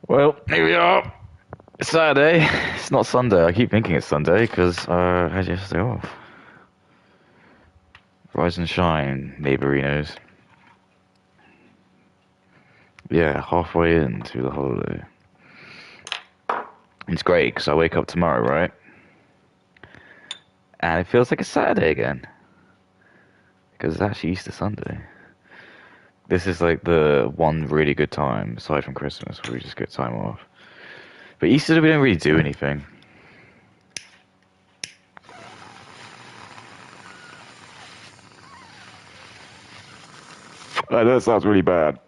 Well, here we are. It's Saturday. It's not Sunday. I keep thinking it's Sunday because I had yesterday off. Rise and shine, neighborinos. Yeah, halfway into the holiday. It's great because I wake up tomorrow, right? And it feels like it's Saturday again. Because it's actually Easter Sunday. This is like the one really good time, aside from Christmas, where we just get time off. But Easter, we don't really do anything. I know it sounds really bad.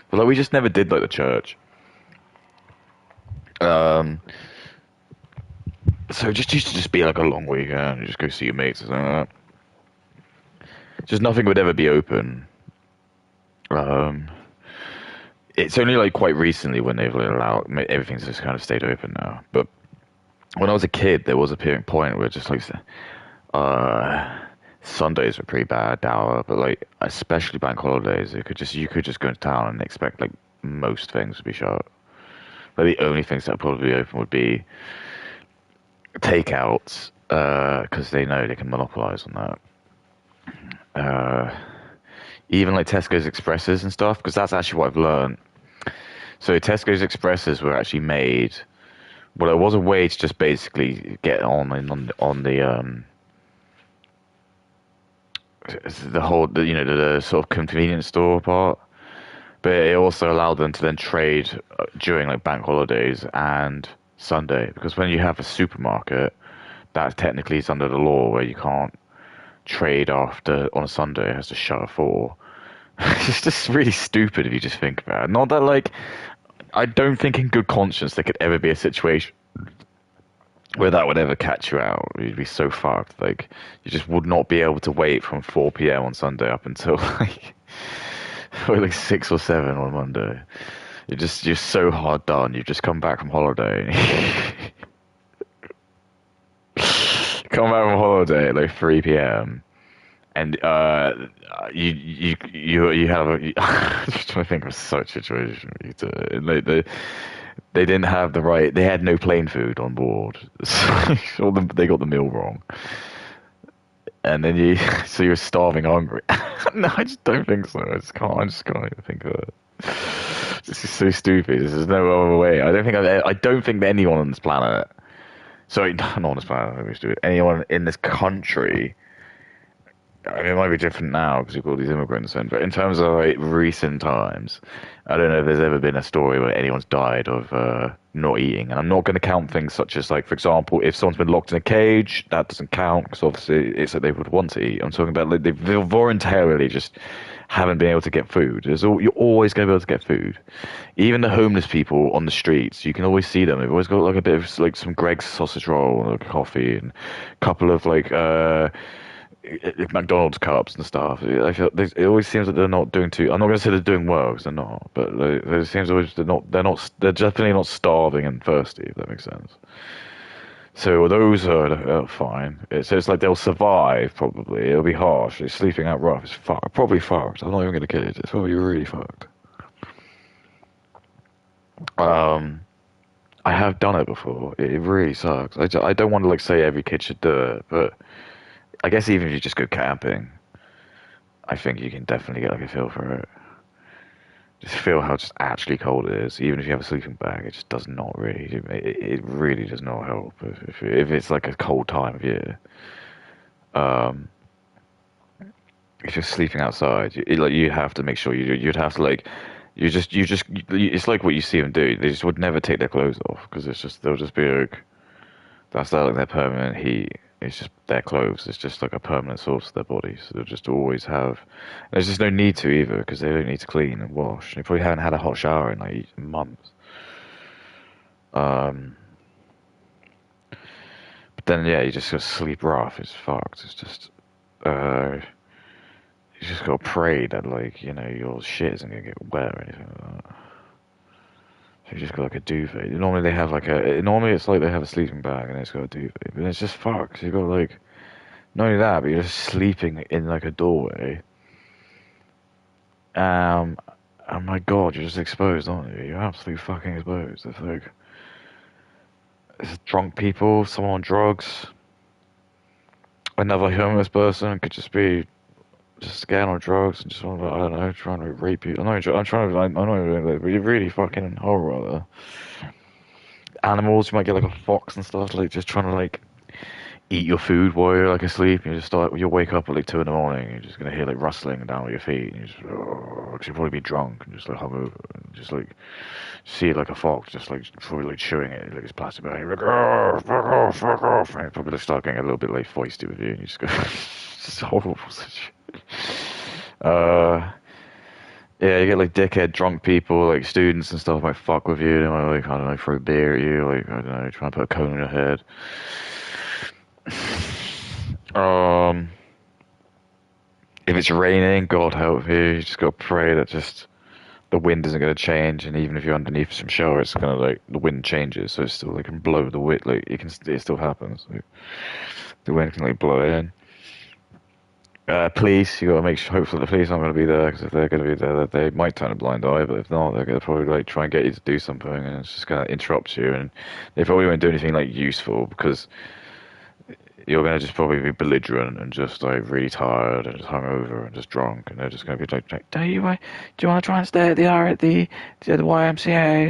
But like, we just never did like the church. Um, so it just used to just be like a long weekend. You just go see your mates or something like that. Just nothing would ever be open. Um, it's only like quite recently when they've allowed everything's just kind of stayed open now. But when I was a kid, there was a point where just like uh, Sundays were pretty bad hour, but like especially bank holidays, you could just go into town and expect like most things would be shut. Like the only things that would probably be open would be takeouts, because they know they can monopolize on that. Even like Tesco's Expresses and stuff, because that's actually what I've learned. So Tesco's Expresses were actually made. Well, it was a way to just basically get on the whole the sort of convenience store part, but it also allowed them to then trade during like bank holidays and Sunday, because when you have a supermarket, that technically is under the law where you can't trade after on a Sunday. It has to shut at 4. It's just really stupid if you just think about it. Not that like I don't think in good conscience there could ever be a situation where that would ever catch you out. You'd be so fucked. Like you just would not be able to wait from 4 p.m. on Sunday up until like 6 or 7 on Monday. You're so hard done. You've just come back from holiday. Come back from holiday at like 3 p.m. and you have a. I'm just trying to think of such a situation. They didn't have the right. They had no plain food on board, so they got the meal wrong. And then so you're starving hungry. No, I just don't think so. I just can't even think of it. This is so stupid. There's no other way. I don't think that anyone on this planet, sorry, not on this planet, let me stupid. Anyone in this country, I mean, it might be different now because you've got all these immigrants in, but in terms of like recent times, I don't know if there's ever been a story where anyone's died of not eating. And I'm not going to count things such as, like, for example, if someone's been locked in a cage, that doesn't count because obviously it's that they would want to eat. I'm talking about like they voluntarily just haven't been able to get food. You're always going to be able to get food. Even the homeless people on the streets, you can always see them. They've always got like a bit of like some Greg's sausage roll, and like coffee, and a couple of like McDonald's cups and stuff. I feel it always seems that they're not doing too. I'm not going to say they're doing well because they're not, but it seems always they're not. They're definitely not starving and thirsty. If that makes sense. So those are fine. It's like they'll survive probably. It'll be harsh. It's sleeping out rough. It's probably fucked. I'm not even going to kid it. It's probably really fucked. Um, I have done it before. It really sucks. I don't want to like say every kid should do it, but I guess even if you just go camping, I think you can definitely get like a feel for it. Just feel how just actually cold it is. Even if you have a sleeping bag, it just does not really. It really does not help if it's like a cold time of year. Um, if you're sleeping outside, like you have to make sure you'd have to like it's like what you see them do. They just would never take their clothes off because it's just they'll just be like that's like their permanent heat. It's just their clothes. It's just like a permanent source of their bodies. So they'll just always have. There's just no need to either because they don't need to clean and wash. They probably haven't had a hot shower in like months. Um, but then yeah, you just gotta sleep rough. It's fucked. It's just you just gotta pray that like your shit isn't gonna get wet or anything like that. So you just got like a duvet. Normally they have like a. Normally it's like they have a sleeping bag and it's got a duvet, but it's just fucked. You got like not only that, but you're just sleeping in like a doorway. Um, oh my god, you're just exposed, aren't you? You're absolutely fucking exposed. It's drunk people, someone on drugs, another homeless person could just be just getting on drugs and just I don't know, trying to rape you. I'm trying to, I'm not even doing that, but you're really fucking horrible out there. Animals, you might get like a fox and stuff, like just trying to like eat your food while you're like asleep. And you just start, you'll wake up at like 2 in the morning. You're just gonna hear like rustling down at your feet, and you just, cause you'll probably be drunk and just like hungover, and just like see like a fox just like probably like chewing it, like it's plastic bag. You're like, oh, fuck off, fuck off, and you probably like start getting a little bit like feisty with you, and you just go, it's horrible. Uh, yeah, you get like dickhead drunk people, like students and stuff might fuck with you. They might like I don't know, throw beer at you, like I don't know, try and put a cone in your head. Um, if it's raining, God help you. You just gotta pray that just the wind isn't gonna change, and even if you're underneath some shower, it's gonna like the wind changes, so it's still like can blow the wind. Like it still happens. Like, the wind can like blow it in. Police, you gotta make sure. Hopefully, the police aren't gonna be there because if they're gonna be there, they might turn a blind eye. But if not, they're gonna probably like try and get you to do something, and it's just gonna interrupt you. And they probably won't do anything like useful because you're gonna just probably be belligerent and just like really tired and just hungover and just drunk, and they're just gonna be like, do you want to try and stay at the YMCA?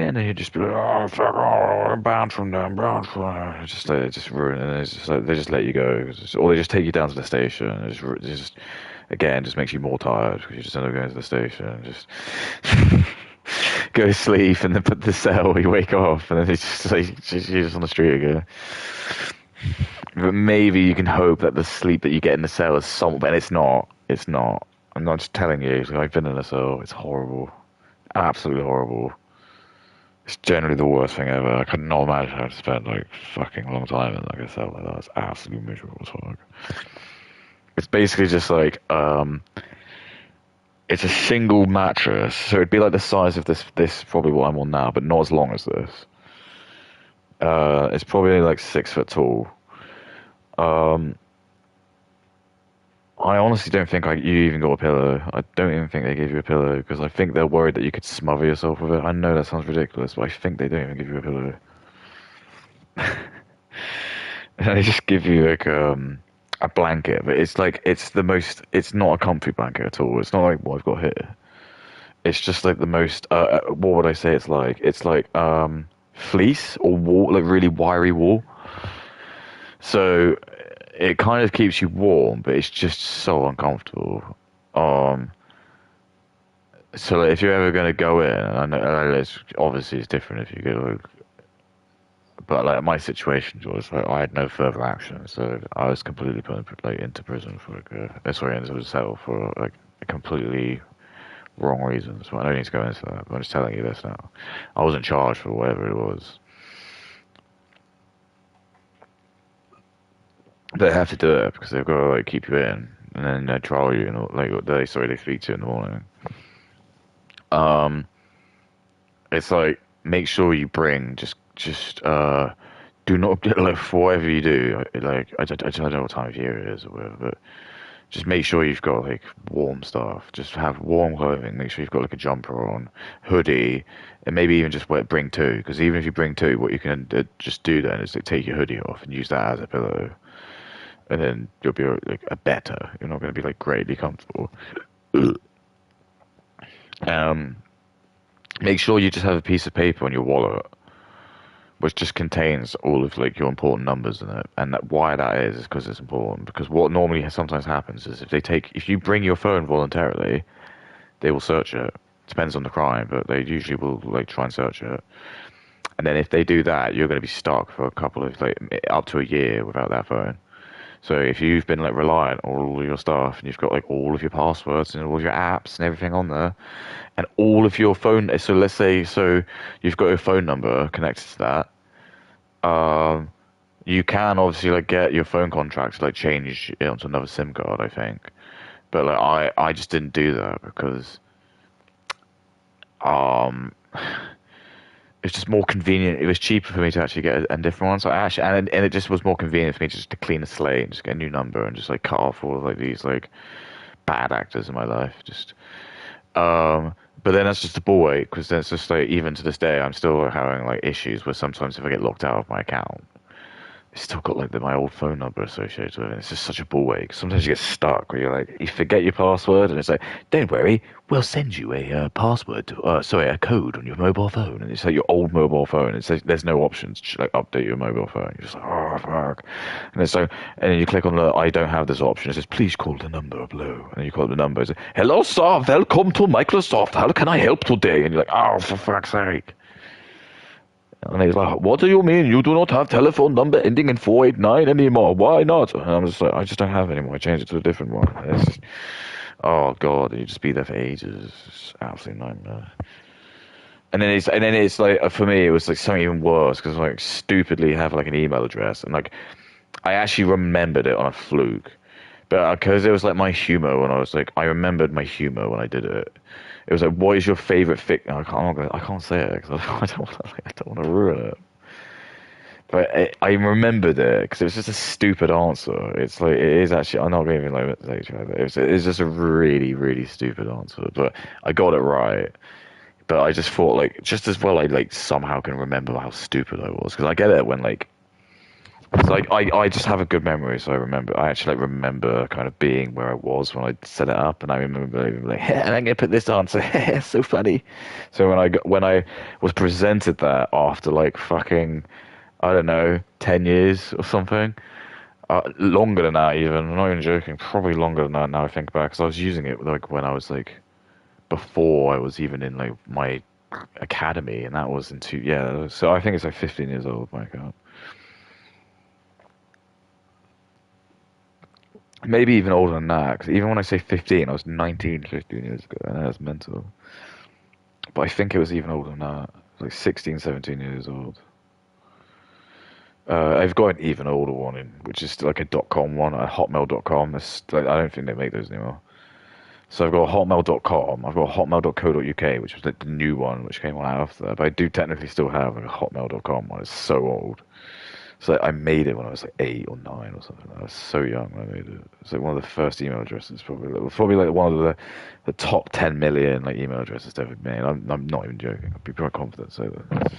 And then you just be like, oh fuck, oh, I'm bound from there, I'm bound from there. It's just just ruin it. And it's just like they just let you go, or they just take you down to the station. And just again just makes you more tired because you just end up going to the station and just. Go to sleep and then put the cell. You wake up and then it's just like you're just on the street again. But maybe you can hope that the sleep that you get in the cell is some, but it's not. It's not. I'm not just telling you. Like, I've been in a cell. It's horrible. Absolutely horrible. It's generally the worst thing ever. I could not imagine how to spend like fucking long time in like a cell like that. It's absolutely miserable as fuck. It's basically just like it's a single mattress, so it'd be like the size of this probably what I'm on now, but not as long as this. It's probably like 6 foot tall. Um, I honestly don't think you even got a pillow. I don't even think they gave you a pillow because I think they're worried that you could smother yourself with it. I know that sounds ridiculous, but I think they don't even give you a pillow. And they just give you like a blanket, but it's like it's not a comfy blanket at all. It's not like what I've got here. It's just like the most. What would I say? It's like fleece or wool, like really wiry wool. So it kind of keeps you warm, but it's just so uncomfortable. Um, so like, if you're ever gonna go in, I know it's obviously it's different if you go, but like my situation was like I had no further action, so I was completely put like into prison for like sorry, into a cell for like a completely wrong reasons. Well, I don't need to go into that. But I'm just telling you this now. I wasn't charged for whatever it was. They have to do it because they've got to like keep you in, and then they trial you, and like they speak to you in the morning. Um, it's like make sure you bring just do not like for whatever you do. Like I don't know what time of year it is or whatever, but just make sure you've got like warm stuff. Just have warm clothing. Make sure you've got like a jumper on, hoodie, and maybe even just bring two. Because even if you bring two, what you can just do then is like take your hoodie off and use that as a pillow, and then you'll be like a better. You're not going to be like greatly comfortable. Um, make sure you just have a piece of paper on your wallet which just contains all of like your important numbers in it. And that why that is because it's important. Because what normally sometimes happens is if you bring your phone voluntarily, they will search it. Depends on the crime, but they usually will like try and search it. And then if they do that, you're going to be stuck for a couple of like up to a year without that phone. So if you've been like reliant on all of your stuff and you've got like all of your passwords and all of your apps and everything on there, and all of your phone, so let's say you've got your phone number connected to that. You can obviously like get your phone contract to like change it onto another SIM card, I think. But like I just didn't do that because um it's just more convenient. It was cheaper for me to actually get a different one. So I actually and it just was more convenient for me just to clean a slate and just get a new number and just like cut off all of like these like bad actors in my life. Just but then that's just a ball ache because then it's just like even to this day I'm still having like issues where sometimes if I get locked out of my account it's still got like my old phone number associated with it. It's just such a ball ache. Sometimes you get stuck where you're like, you forget your password, and it's like, don't worry, we'll send you a password, sorry, a code on your mobile phone, and it's like your old mobile phone. It says there's no options to like update your mobile phone. You're just like, oh fuck, and it's like, and then you click on the I don't have this option. It says please call the number below, and then you call the number. It's like, hello sir, welcome to Microsoft. How can I help today? And you're like, oh for fuck's sake. And he's like, "What do you mean you do not have telephone number ending in 489 anymore? Why not?" And I'm just like, "I just don't have it anymore. I changed it to a different one." It's just, oh god, you just be there for ages. It's absolute nightmare. And then it's like for me, it was like something even worse because like stupidly have like an email address and like I actually remembered it on a fluke, but because it was like my humor when I was like, I remembered my humor when I did it. It was like, "What is your favorite fic?" I can't say it because I don't want to ruin it. But I remembered it because it was just a stupid answer. It's like it is actually. I'm not going to even like say it. It's just a really really stupid answer. But I got it right. But I just thought like just as well I like somehow can remember how stupid I was because I get it when like it's like I just have a good memory, so I actually like remember kind of being where I was when I set it up, and I remember being like, hey, I'm gonna put this on, so it's so funny. So when I was presented that after like fucking I don't know 10 years or something, longer than that even. I'm not even joking, probably longer than that now I think back, because I was using it like when I was like before I was even in like my academy, and that was in two yeah. So I think it's like 15 years old my account. Maybe even older than that, 'cause even when I say 15, I was 19 15 years ago, and that's mental. But I think it was even older than that. Like 16, 17 years old. I've got an even older one, which is like a .com one, a hotmail.com. Like, I don't think they make those anymore. So I've got hotmail.com, I've got hotmail.co.uk, which was like the new one, which came on after that. But I do technically still have like a hotmail.com one. It's so old. So I made it when I was like 8 or 9 or something. I was so young when I made it. It's like one of the first email addresses, probably like one of the top 10 million like email addresses ever made. I'm not even joking. I'd be quite confident to say that.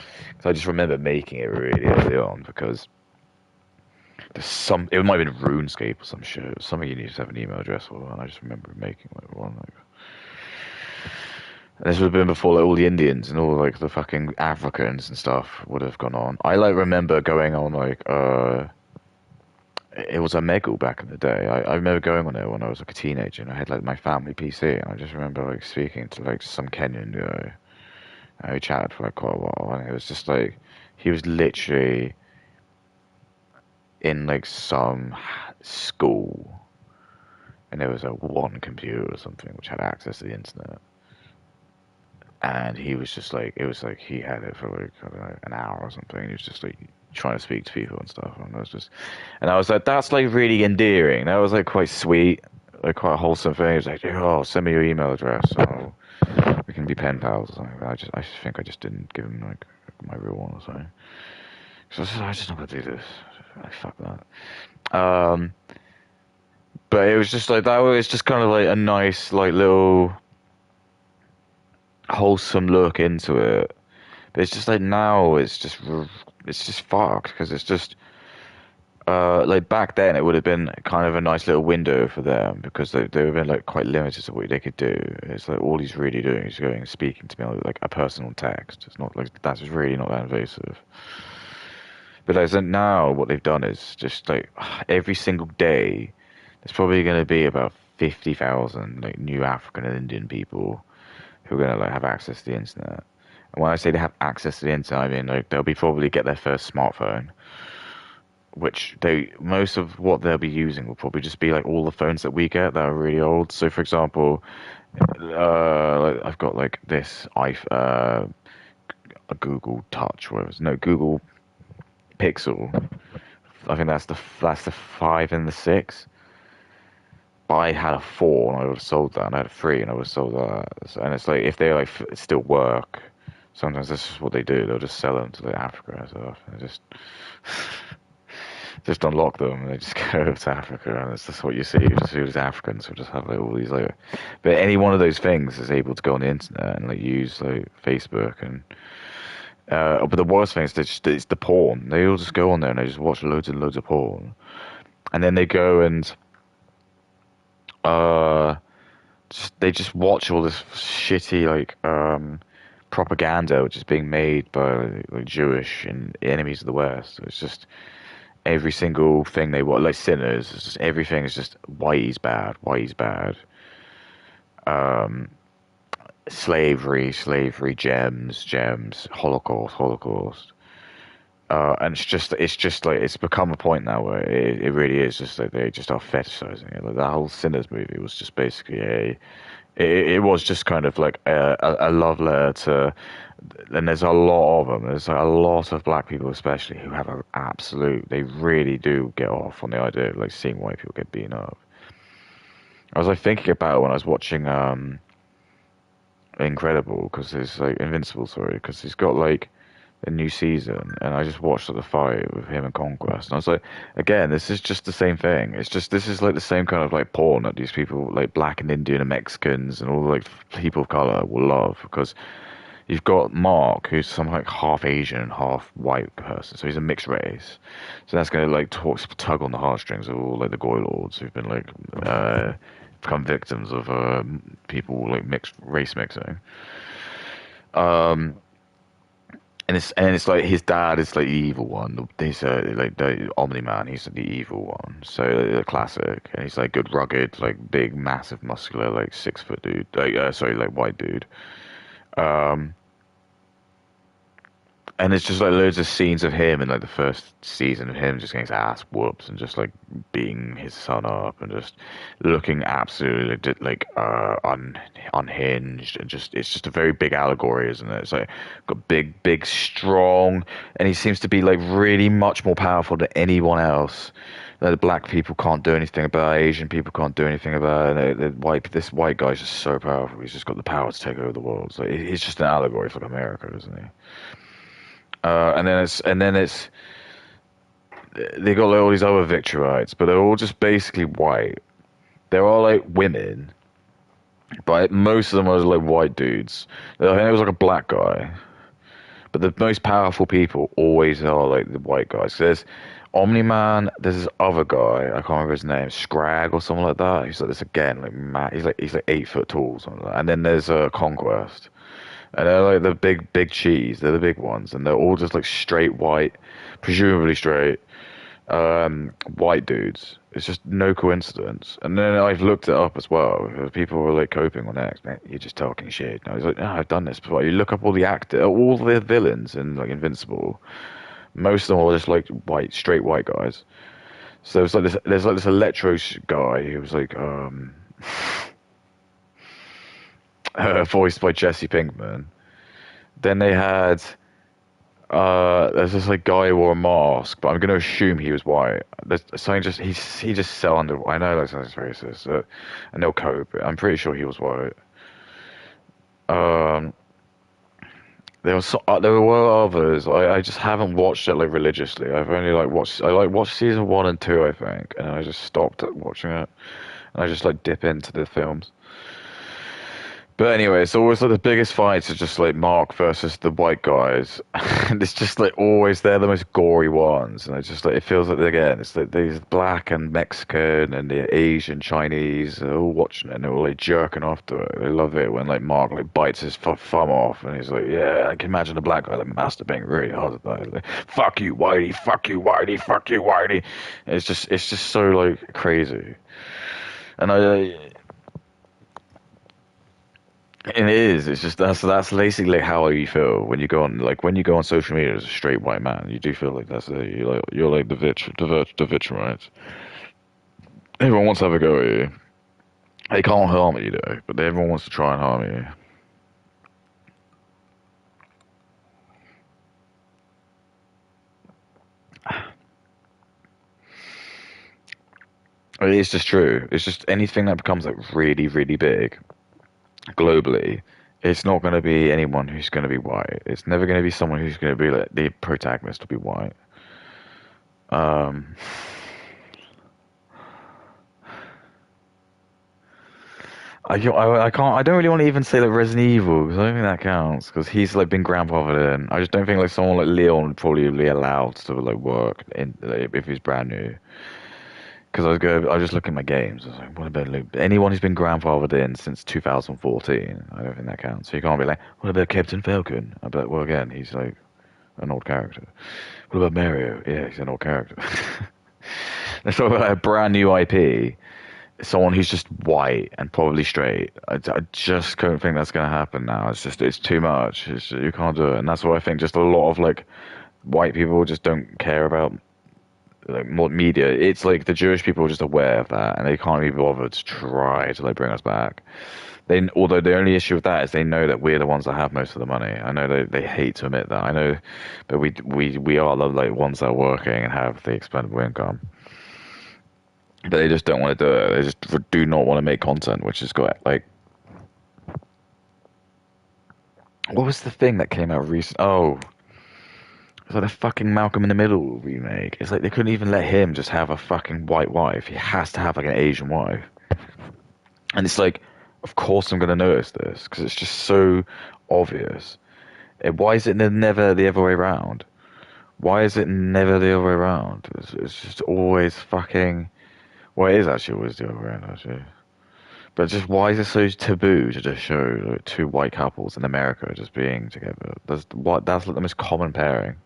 So I just remember making it really early on because there's some. It might have been RuneScape or some shit. Something you need to have an email address for, and I just remember making like one. Like, This would have been before like all the Indians and all like the fucking Africans and stuff would have gone on. I like remember going on like it was a Megal back in the day. I remember going on it when I was like a teenager and I had like my family PC and I just remember like speaking to like some Kenyan guy and we chatted for like quite a while and it was just like he was literally in like some school and there was a one computer or something which had access to the internet. And he was just like, it was like he had it for like, I don't know, an hour or something. He was just like trying to speak to people and stuff. And I was like, that's like really endearing. That was like quite sweet, like quite a wholesome thing. He was like, oh, send me your email address. Oh, we can be pen pals or something. I just think I just didn't give him like my real one or something. So I just not gonna do this. Like, fuck that. But it was just like, that was just kind of like a nice, like little wholesome look into it. But it's just like now it's just fucked because it's just like back then it would have been kind of a nice little window for them because they would have been like quite limited to what they could do. It's like all he's really doing is going and speaking to me on like a personal text. It's not like that's really not that invasive. But like so now what they've done is just like every single day there's probably going to be about 50,000 like new African and Indian people who are going to like have access to the internet. And when I say they have access to the internet, I mean like they'll be probably get their first smartphone, which they most of what they'll be using will probably just be like all the phones that we get that are really old. So for example, like I've got like this a Google Touch, whatever. No, Google Pixel. I think that's the 5 and the 6. But I had a 4 and I would have sold that, and I had a 3 and I would have sold that. And it's like if they like still work, sometimes this is what they do. They'll just sell them to like Africa and stuff, and just unlock them. And they just go to Africa, and it's just what you see. You just see these Africans who just have like all these like. But any one of those things is able to go on the internet and like use like Facebook and. But the worst thing is it's the porn. They all just go on there and they just watch loads and loads of porn, and then they go and uh they just watch all this shitty like propaganda which is being made by like Jewish and enemies of the West. It's just every single thing they watch, like Sinners. It's just everything is just white is bad, white is bad. Slavery, gems, Holocaust, Holocaust. And it's just like it's become a point now where it really is just like they just are fetishizing it. Like that whole Sinners movie was just basically it was just kind of like a love letter to, and there's a lot of them. There's like a lot of black people, especially, who have an absolute. They really do get off on the idea of like seeing white people get beaten up. I was like thinking about it when I was watching Incredible because it's like Invincible, sorry, because he's got like a new season, and I just watched like, the fight with him and Conquest, and I was like, again, this is just the same thing. It's just this is like the same kind of like porn that these people like black and Indian and Mexicans and all like people of color will love because you've got Mark, who's some like half Asian, half white person, so he's a mixed race. So that's gonna like tug on the heartstrings of all like the Goy lords who've been like become victims of people like mixed race mixing. Um, and it's like his dad is like the evil one. He's like the Omni Man. He's the evil one. So the classic, and he's like good, rugged, like big, massive, muscular, like 6 foot dude. Like sorry, like white dude. Um, and it's just like loads of scenes of him in like the first season of him just getting his ass whoops and just like beating his son up and just looking absolutely unhinged and just it's just a very big allegory, isn't it? It's like got big, strong, and he seems to be like really much more powerful than anyone else. The black people can't do anything about it, Asian people can't do anything about it. This white guy's just so powerful. He's just got the power to take over the world. So he's just an allegory for America, isn't he? And then it's they got like all these other victorites, but they're all just basically white. They're all like women, but most of them are like white dudes. I think there was like a black guy, But the most powerful people always are like the white guys. There's Omni Man. There's this other guy. I can't remember his name. Scrag or something like that. He's like this again. Like mad. He's like 8 foot tall. Or something like that. And then there's Conquest. And they're like the big cheese. They're the big ones, and they're all just like straight white, presumably straight, white dudes. It's just no coincidence. And then I've looked it up as well. People were like coping on X, man, you're just talking shit. And I was like, no, I've done this before. You look up all the all the villains in like Invincible. Most of them are just like white, straight white guys. So it's like this. There's like this electro guy who was like voiced by Jesse Pinkman. Then they had there's this like guy who wore a mask, but I'm gonna assume he was white. There's something just he just sell under. I know that sounds racist, and they'll cope. I'm pretty sure he was white. Um, there were others. I just haven't watched it like religiously. I've only like watched I like watched season 1 and 2, I think, and I just stopped watching it. And I just like dip into the films. But anyway, it's always like the biggest fights are just like Mark versus the white guys, and it's just like always they're the most gory ones, and it's just like it feels like again it's like these black and Mexican and the Asian Chinese are all watching it and they're all like jerking off to it. They love it when like Mark like bites his thumb off, and he's like, yeah, I can imagine a black guy like masturbating really hard at that. Like, fuck you, Whitey, fuck you, Whitey, fuck you, Whitey. It's just so like crazy, and it is. It's just that's basically how you feel when you go on when you go on social media as a straight white man. You do feel like that's it. You're like the vitch, right? Everyone wants to have a go at you. They can't harm you though, but everyone wants to try and harm you. It is just true. It's just anything that becomes like really, really big globally. It's not going to be anyone who's going to be white. It's never going to be someone who's going to be like the protagonist to be white. Um, I can't. I don't really want to even say like Resident Evil because I don't think that counts because he's like been grandfathered in. I just don't think like someone like Leon would probably be allowed to like work in like, if he's brand new. Because I was just looking at my games. I was like, what about like, anyone who's been grandfathered in since 2014? I don't think that counts. So you can't be like, what about Captain Falcon? I bet. Well, again, he's like an old character. What about Mario? Yeah, he's an old character. Let's talk about a brand new IP. Someone who's just white and probably straight. I just don't think that's going to happen now. It's too much. You can't do it, and that's why I think just a lot of like white people just don't care about like more media. It's like the Jewish people are just aware of that, and they can't be bothered to try to like bring us back. Although the only issue with that is they know that we're the ones that have most of the money. I know they hate to admit that. I know, but we are the like ones that are working and have the expendable income. But they just don't want to do it. They just do not want to make content, which has got like, what was the thing that came out recent? Oh, it's like the fucking Malcolm in the Middle remake. It's like they couldn't even let him just have a fucking white wife. He has to have like an Asian wife. And it's like, of course I'm gonna notice this because it's just so obvious. Why is it never the other way around? Why is it never the other way around? It's just always fucking. Well, it is actually always the other way around, actually. But just why is it so taboo to just show like, two white couples in America just being together? That's like the most common pairing.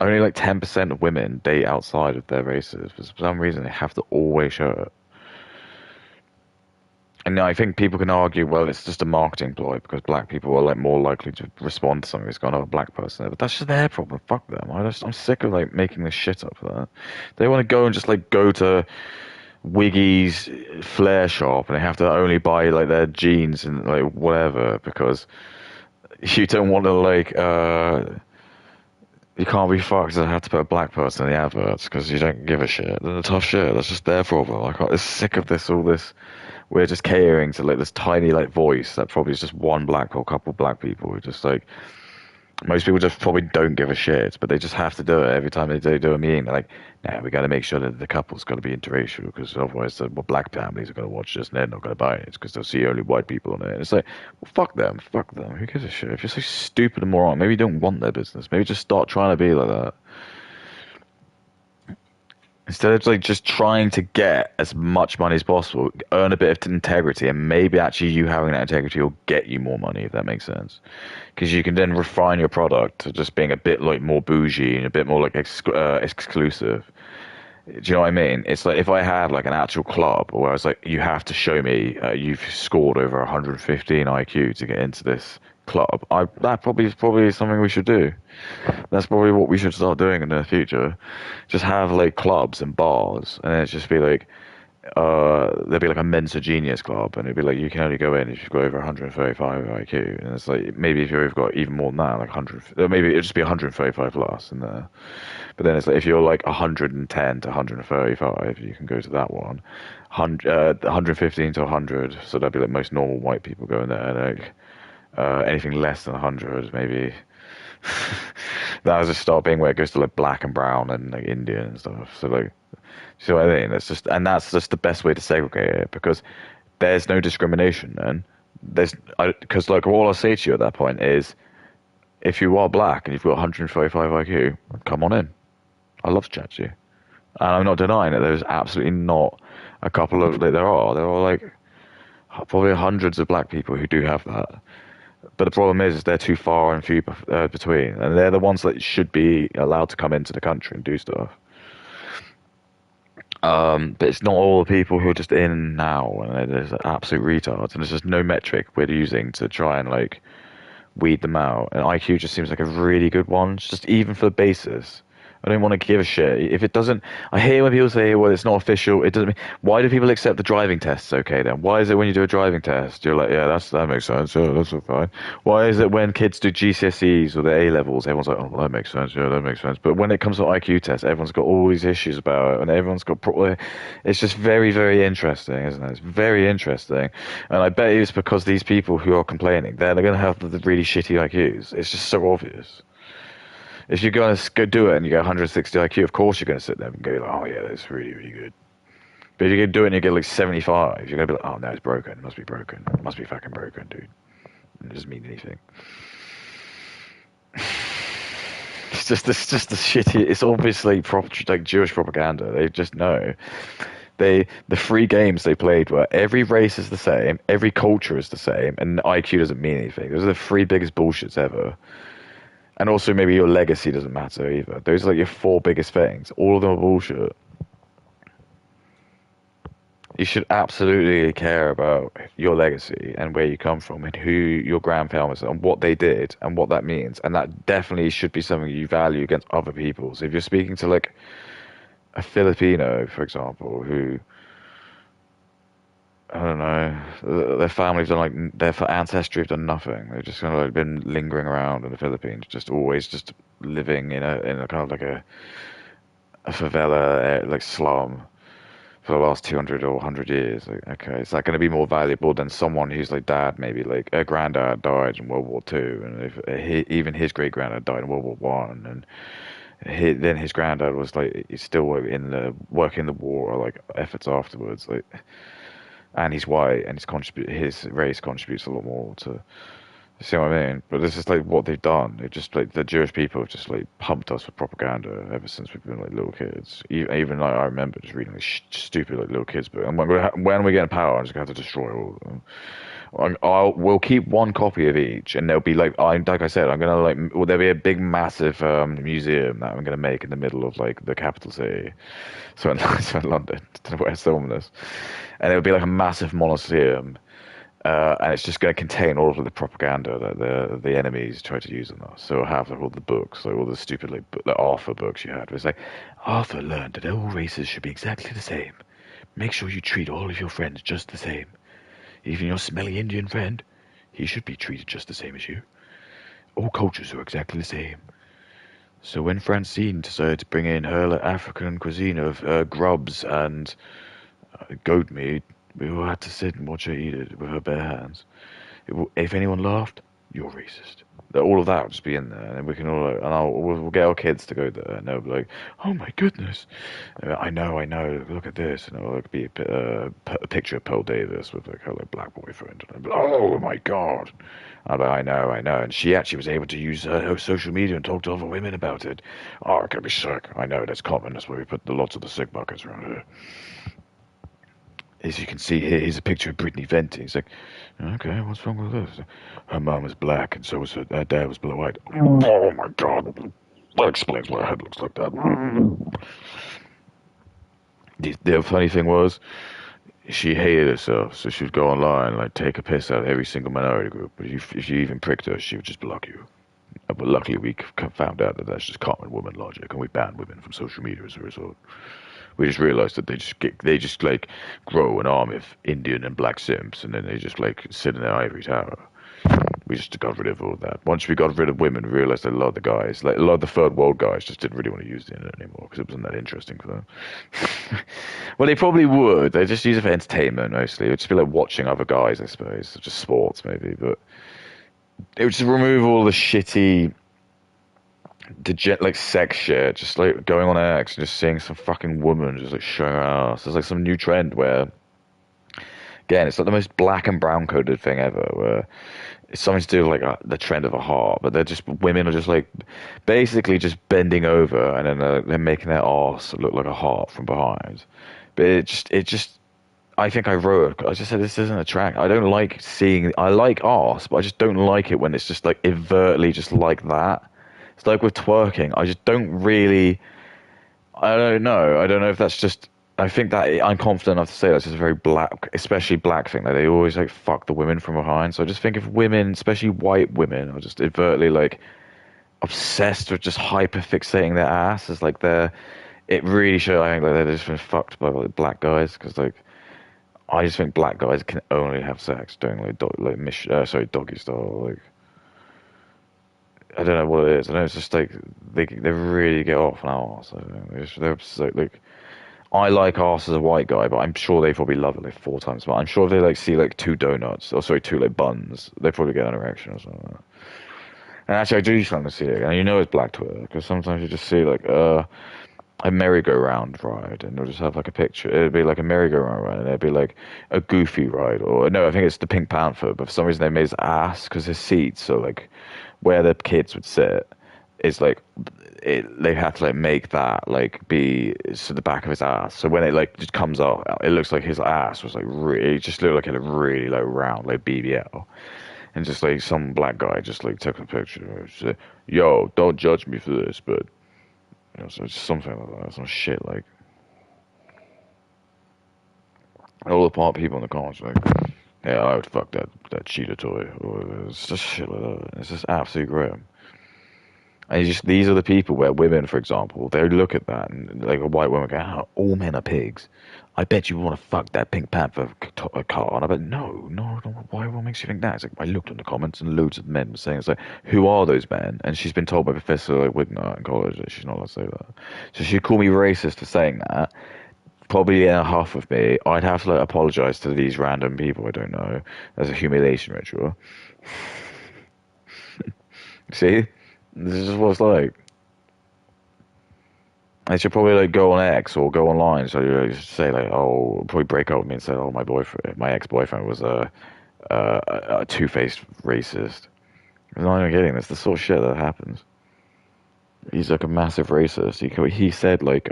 Only like 10% of women date outside of their races. For some reason, they have to always show it. And I think people can argue, well, it's just a marketing ploy because black people are like more likely to respond to something that's got another black person there. But that's just their problem. Fuck them. I'm sick of like making this shit up for that. They want to go and just like go to Wiggy's flare shop and they have to only buy like their jeans and like whatever because you don't want to like you can't be fucked. I have to put a black person in the adverts because you don't give a shit. They're tough shit. That's just their problem. I'm sick of this. All this. We're just catering to like this tiny like voice that probably is just one black or couple black people who just like Most people just probably don't give a shit, but they just have to do it every time they do a meeting. They're like, "Nah, we got to make sure that the couple's got to be interracial because otherwise, the black families are going to watch this and they're not going to buy it because they'll see only white people on it." And it's like, well, fuck them, fuck them. Who gives a shit? If you're so stupid and moron, maybe you don't want their business. Maybe just start trying to be like that. Instead of like just trying to get as much money as possible, earn a bit of integrity, and maybe actually you having that integrity will get you more money, if that makes sense. Because you can then refine your product to just being a bit like more bougie and a bit more like exclusive. Do you know what I mean? It's like if I had like an actual club where I was like, you have to show me you've scored over 115 IQ to get into this club. That probably is something we should do. That's probably what we should start doing in the future. Just have like clubs and bars, and then it's just be like, there'd be like a Mensa Genius club, and it'd be like you can only go in if you've got over 135 IQ, and it's like maybe if you've got even more than that, like 100, maybe it'd just be 135 plus in there. But then it's like if you're like 110 to 135, you can go to that one. 115 to 100, so that'd be like most normal white people going there. Like anything less than 100, maybe that was just start being where it goes to like black and brown and like Indian and stuff. So like, see what I mean? That's just the best way to segregate it because there's no discrimination, man. Because like all I'll say to you at that point is, if you are black and you've got 145 IQ, come on in. I love to chat to you, and I'm not denying that there's absolutely not a couple of like there are like probably hundreds of black people who do have that. But the problem is they're too far and few between, and they're the ones that should be allowed to come into the country and do stuff. But it's not all the people who are just in now, and there's absolute retards, and there's just no metric we're using to try and like weed them out. And IQ just seems like a really good one, just even for the basis. I don't want to give a shit if it doesn't. I hear when people say, "Well, it's not official." It doesn't mean. Why do people accept the driving tests? Okay, then why is it when you do a driving test, you're like, "Yeah, that makes sense. Yeah, that's all fine." Why is it when kids do GCSEs or the A levels, everyone's like, "Oh, well, that makes sense. Yeah, that makes sense." But when it comes to IQ tests, everyone's got all these issues about it, and everyone's got. It's just very, very interesting, isn't it? It's very interesting, and I bet you it's because theyese people who are complaining, they're going to have the really shitty IQs. It's just so obvious. If you're going to go do it and you get 160 IQ, of course you're going to sit there and go, like, oh, yeah, that's really, really good. But if you do it and you get like 75, you're going to be like, oh, no, it's broken. It must be broken. It must be fucking broken, dude. It doesn't mean anything. It's just the shitty. It's obviously like Jewish propaganda. They just know. The three games they played were every race is the same, every culture is the same, and IQ doesn't mean anything. Those are the three biggest bullshits ever. And also maybe your legacy doesn't matter either. Those are like your four biggest things. All of them are bullshit. You should absolutely care about your legacy and where you come from and who your grandparents are and what they did and what that means. And that definitely should be something you value against other people. So if you're speaking to like a Filipino, for example, who I don't know, their family's done like their ancestry have done nothing. They've just kind of like been lingering around in the Philippines, just always just living in a kind of like a favela like slum for the last 200 or 100 years. Like, okay, is that going to be more valuable than someone who's like dad, maybe like a granddad died in World War Two, and if even his great granddad died in World War One, and then his granddad was like he's still in the working the war or like efforts afterwards, like, and he's white and his race contributes a lot more to. You see what I mean? But this is like what they've done. They just like the Jewish people have just like pumped us with propaganda ever since we've been like little kids. Even like I remember just reading like stupid like little kids books. And when we get in power, I'm just gonna have to destroy all of them. We'll keep one copy of each, and there'll be like I said, I'm gonna like well, there'll be a big massive museum that I'm gonna make in the middle of like the capital city, so in London, I don't know where it's filming this, and it'll be like a massive monasteum and it's just going to contain all of the propaganda that the enemies try to use on us. So it'll have like, all the books, like all the stupid the Arthur books you had. It's like Arthur learned that all races should be exactly the same. Make sure you treat all of your friends just the same. Even your smelly Indian friend, he should be treated just the same as you. All cultures are exactly the same. So when Francine decided to bring in her African cuisine of grubs and goat meat, we all had to sit and watch her eat it with her bare hands. If anyone laughed, you're racist. all of that will just be in there, and then we can all and we'll get our kids to go there, and they'll be like, "Oh my goodness, I know, look at this," and it'll like be a picture of Pearl Davis with like her like black boyfriend, and I'll be like, "Oh my God." I'm like, I know. And she actually was able to use her social media and talk to other women about it. Oh, it can be sick. I know, that's common. That's why we put lots of the sick buckets around here. As you can see here, here's a picture of Brittany venting. He's like, okay, what's wrong with this? Her mom was black, and so was her dad was blue white. Oh my God. That explains why her head looks like that. The funny thing was, she hated herself, so she would go online and like take a piss out of every single minority group. But if you even pricked her, she would just block you. But luckily, we found out that that's just common woman logic, and we banned women from social media as a result. We just realized that they just like grow an army of Indian and black simps, and then they just like sit in their ivory tower. We just got rid of all that. Once we got rid of women, we realized that a lot of the guys, like a lot of the third world guys, just didn't really want to use the internet anymore because it wasn't that interesting for them. Well, they probably would. They just use it for entertainment mostly. It would just be like watching other guys, I suppose, just sports maybe. But it would just remove all the shitty, like sex shit. Just like going on X and just seeing some fucking woman just like showing her ass. There's like some new trend where, again, it's like the most black and brown coded thing ever. Where it's something to do with like the trend of a heart, but they're just women are just like basically just bending over and then they're making their arse look like a heart from behind. But it just I think I wrote it. I just said this isn't attractive. I don't like seeing. I like arse, but I just don't like it when it's just like overtly just like that. It's like with twerking. I just don't really. I don't know. I don't know if that's just. I think that I'm confident enough to say that's just a very black, especially black thing. Like they always like fuck the women from behind. So I just think if women, especially white women, are just overtly like obsessed with just hyper fixating their ass as like their. It really shows. I think like they've just been fucked by like black guys because like I just think black guys can only have sex doing like doggy style. Like I don't know what it is. I know it's just like they really get off an arse. They're just like I like arse as a white guy, but I'm sure they probably love it like four times more. I'm sure if they like see like two donuts or sorry two like buns, they probably get an erection or something. And actually, I do something to see it, and you know it's black Twitter because sometimes you just see like a merry-go-round ride, and they'll just have like a picture. It'd be like a merry-go-round ride, and it'd be like a Goofy ride, or no, I think it's the Pink Panther. But for some reason, they made his ass because his seats, so like where the kids would sit, is like they have to like make that like be so the back of his ass. So when it like just comes off, it looks like his ass was like really, it just looked like it had really like round like BBL. And just like some black guy just like took a picture and said, "Yo, don't judge me for this, but." So it's something like that, some shit like all the part people in the comments like, yeah, I would fuck that cheetah toy, or it's just shit like that. It's just absolutely grim. And it's just these are the people where women, for example, they look at that and like a white woman go, "Oh, all men are pigs." I bet you want to fuck that Pink Panther car. And I bet, no, why? What makes you think that? It's like, I looked in the comments and loads of men were saying, it's like, who are those men? And she's been told by Professor like, Wigner in college that she's not allowed to say that. So she'd call me racist for saying that. Probably in a huff with me. I'd have to like, apologize to these random people I don't know as a humiliation ritual. See? This is what it's like. I should probably like go on X or go online. So you just say like, oh, probably break up with me and say, oh, my ex-boyfriend was a two-faced racist. I'm not even kidding. That's the sort of shit that happens. He's like a massive racist. He said like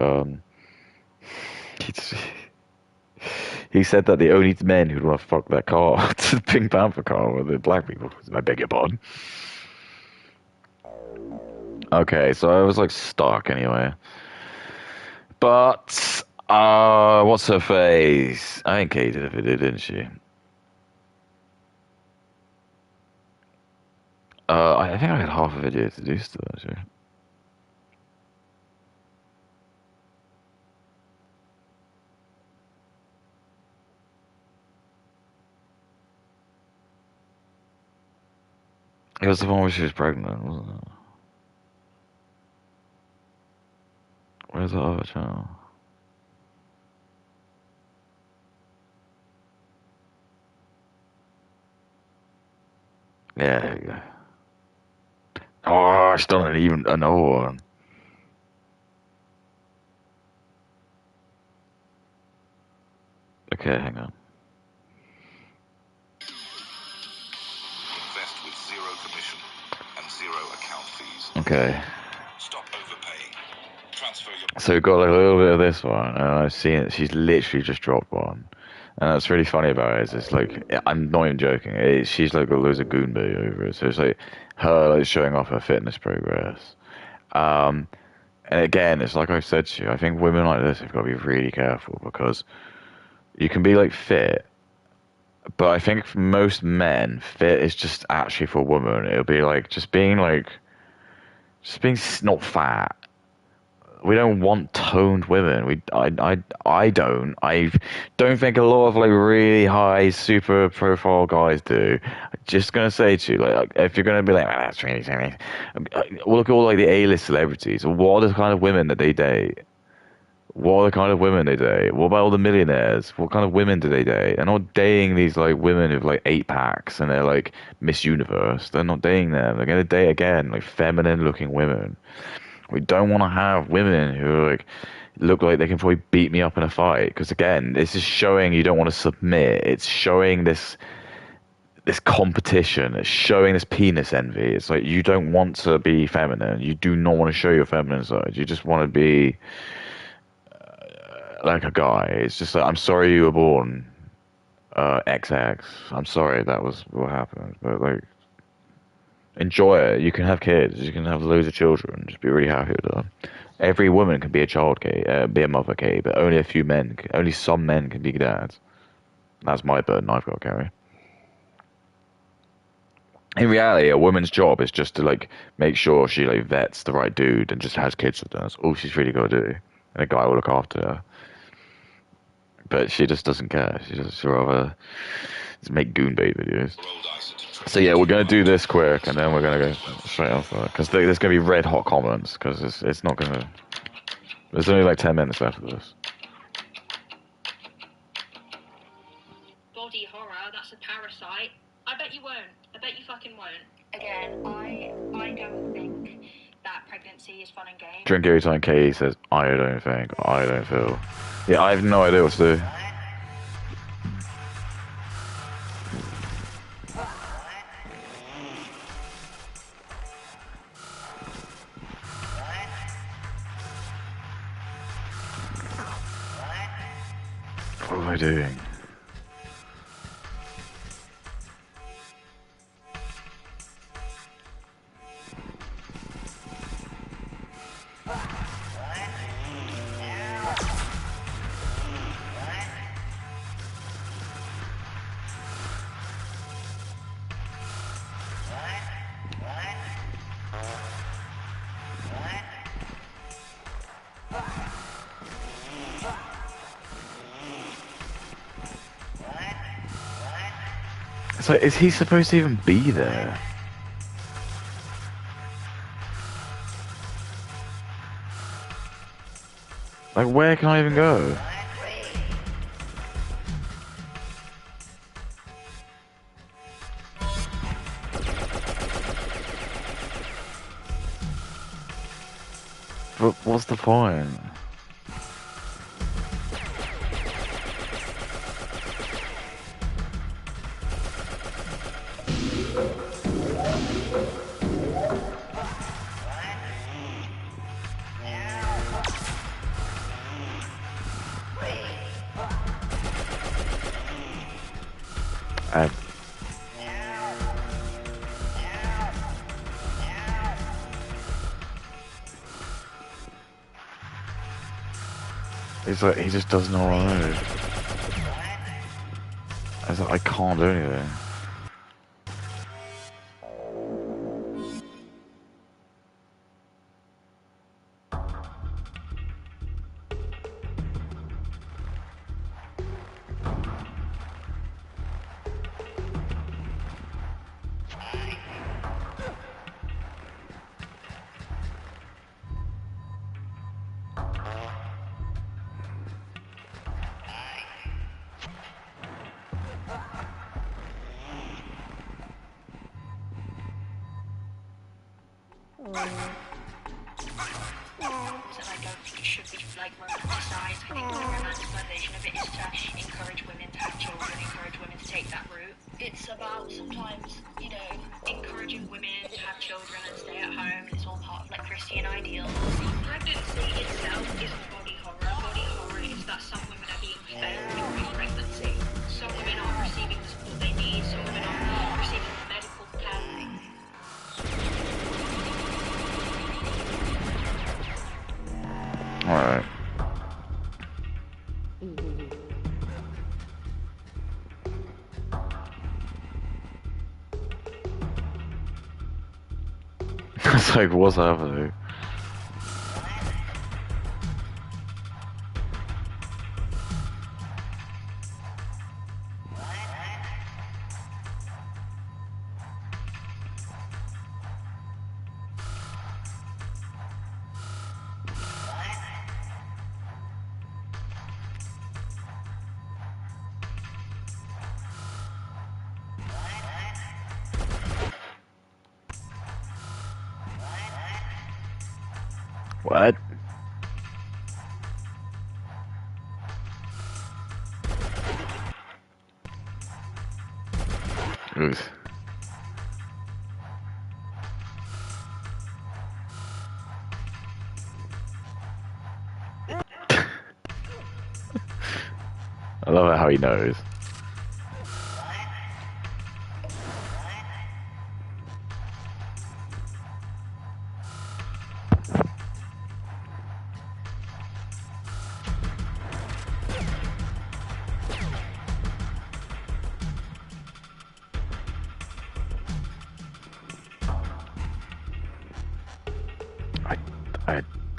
he, he said that the only men who'd want to fuck that car, the Pink Panther car, were the black people. I beg your pardon. Okay, so I was like stuck anyway. But what's her face? I think Kate did it, didn't she? I think I had half a video to do still, actually. It was the one where she was pregnant, wasn't it? Where's the other channel? Yeah, there you go. Oh, she's done even another one. Okay, hang on. Invest with zero commission and zero account fees. Okay. Stop overpaying. Transfer your. So we've got like a little bit of this one, and I've seen it. She's literally just dropped one. And that's really funny about it is it's like, I'm not even joking. She's like got loads of goon bait over it. So it's like her like showing off her fitness progress. Um, and again, it's like I said to you, I think women like this have got to be really careful because you can be like fit, but I think for most men, fit is just actually for a woman. It'll be like just being not fat. We don't want toned women. I don't. I don't think a lot of like really high, super profile guys do. I'm just gonna say to you, like, if you're gonna be like, that's really silly. Look at all like the A-list celebrities. What are the kind of women that they date? What are the kind of women they date? What about all the millionaires? What kind of women do they date? They're not dating these like women with like 8 packs and they're like Miss Universe. They're not dating them. They're gonna date again like feminine looking women. We don't want to have women who like look like they can probably beat me up in a fight. Because again, this is showing you don't want to submit. It's showing this competition. It's showing this penis envy. It's like you don't want to be feminine. You do not want to show your feminine side. You just want to be like a guy. It's just like I'm sorry you were born XX. I'm sorry that was what happened. But like enjoy it. You can have kids. You can have loads of children. Just be really happy with them. Every woman can be a child, Kate, be a mother, Kate, but only a few men, only some men can be dads. That's my burden I've got to carry. In reality, a woman's job is just to like make sure she like vets the right dude and just has kids with them. That's all she's really got to do, and a guy will look after her. But she just doesn't care. She just rather just make goon bait videos. So yeah, we're gonna do this quick, and then we're gonna go straight off because there's gonna be red hot comments because it's not gonna. There's only like 10 minutes left of this. Body horror, that's a parasite. I bet you won't. I bet you fucking won't. Again, I don't think that pregnancy is fun and games. Drink every time Katie says, I don't think, I don't feel. Yeah, I have no idea what to do. What am I doing? So is he supposed to even be there? Like, where can I even go? But what's the point? I, it's like, he just doesn't know what I do. It's like, I can't do anything. I don't think it should be like romanticised. I think the romanticisation of it is to encourage women to have children, encourage women to take that route. It's about sometimes, encouraging women to have children and stay at home. It's all part of like Christian ideals. Pregnancy itself isn't body horror. Body horror is that some women are being failed during pregnancy. Some women aren't receiving the support they need. Some women aren't receiving the medical care. Alright. It's like, what's happening? What? Oof. I love how he knows.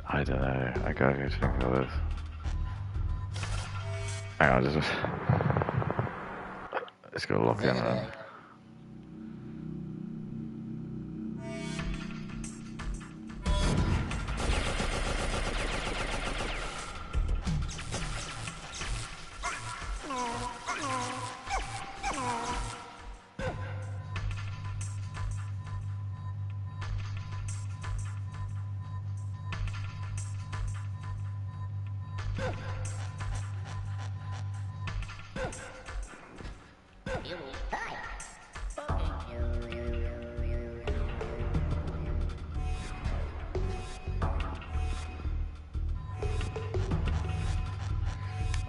I don't know. I gotta go think of this. Hang on, just gotta lock in then.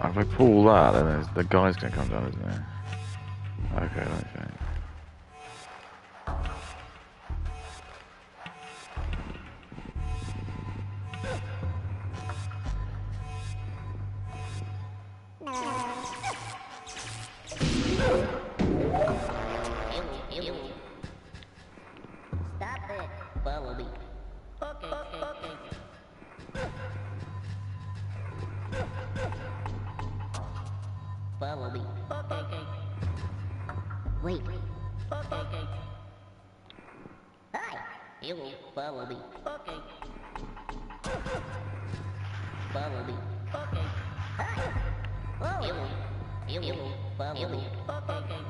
If I pull that, then the guy's gonna come down, isn't he? Okay, let me think. Stop it. Follow me. Okay. Follow me. Okay. Wait. Okay. Hi. You will follow me. Okay. Follow me. Okay. Hi. Whoa. You will follow me. Okay.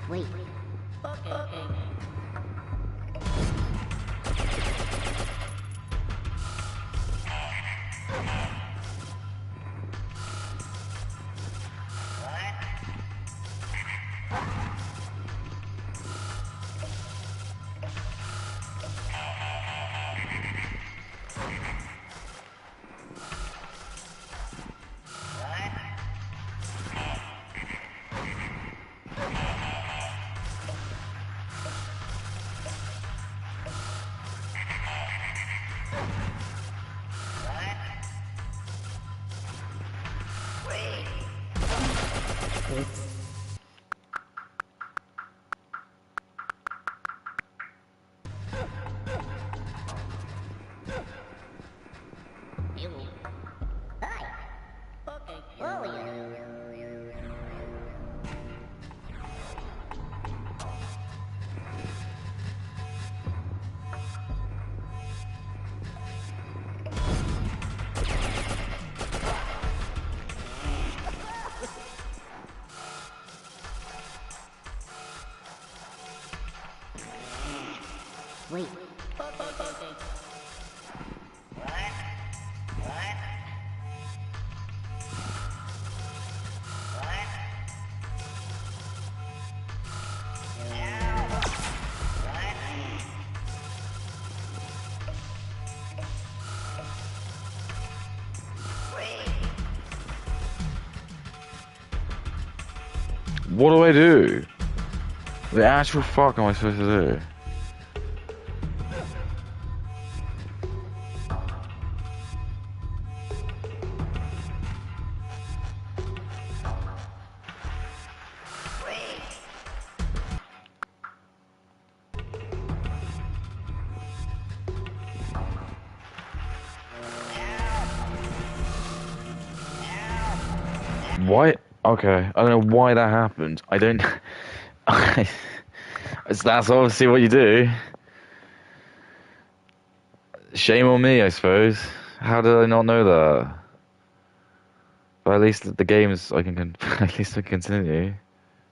Wait. Okay. Wait. Okay. What do I do? The actual fuck am I supposed to do? Why? Okay, I don't know why that happened. I don't. That's obviously what you do. Shame on me, I suppose. How did I not know that? But at least the games I can at least I can continue.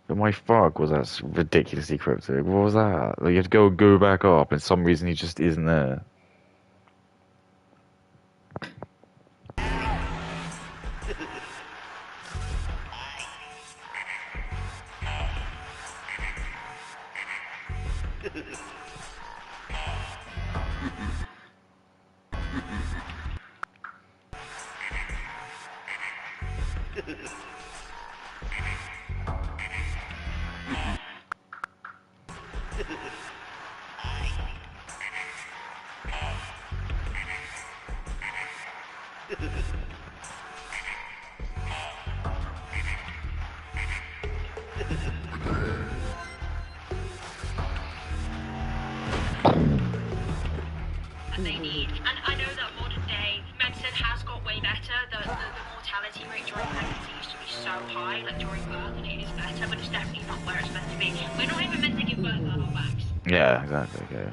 But my fuck was that ridiculously cryptic. What was that? Like you have to go back up, and some reason he just isn't there. And they need. And I know that modern day medicine has got way better. The mortality rate during pregnancy used to be so high, like during birth, and it is better, but it's definitely not where it's meant to be. We're not even meant to give birth on our backs. Yeah, exactly. Okay.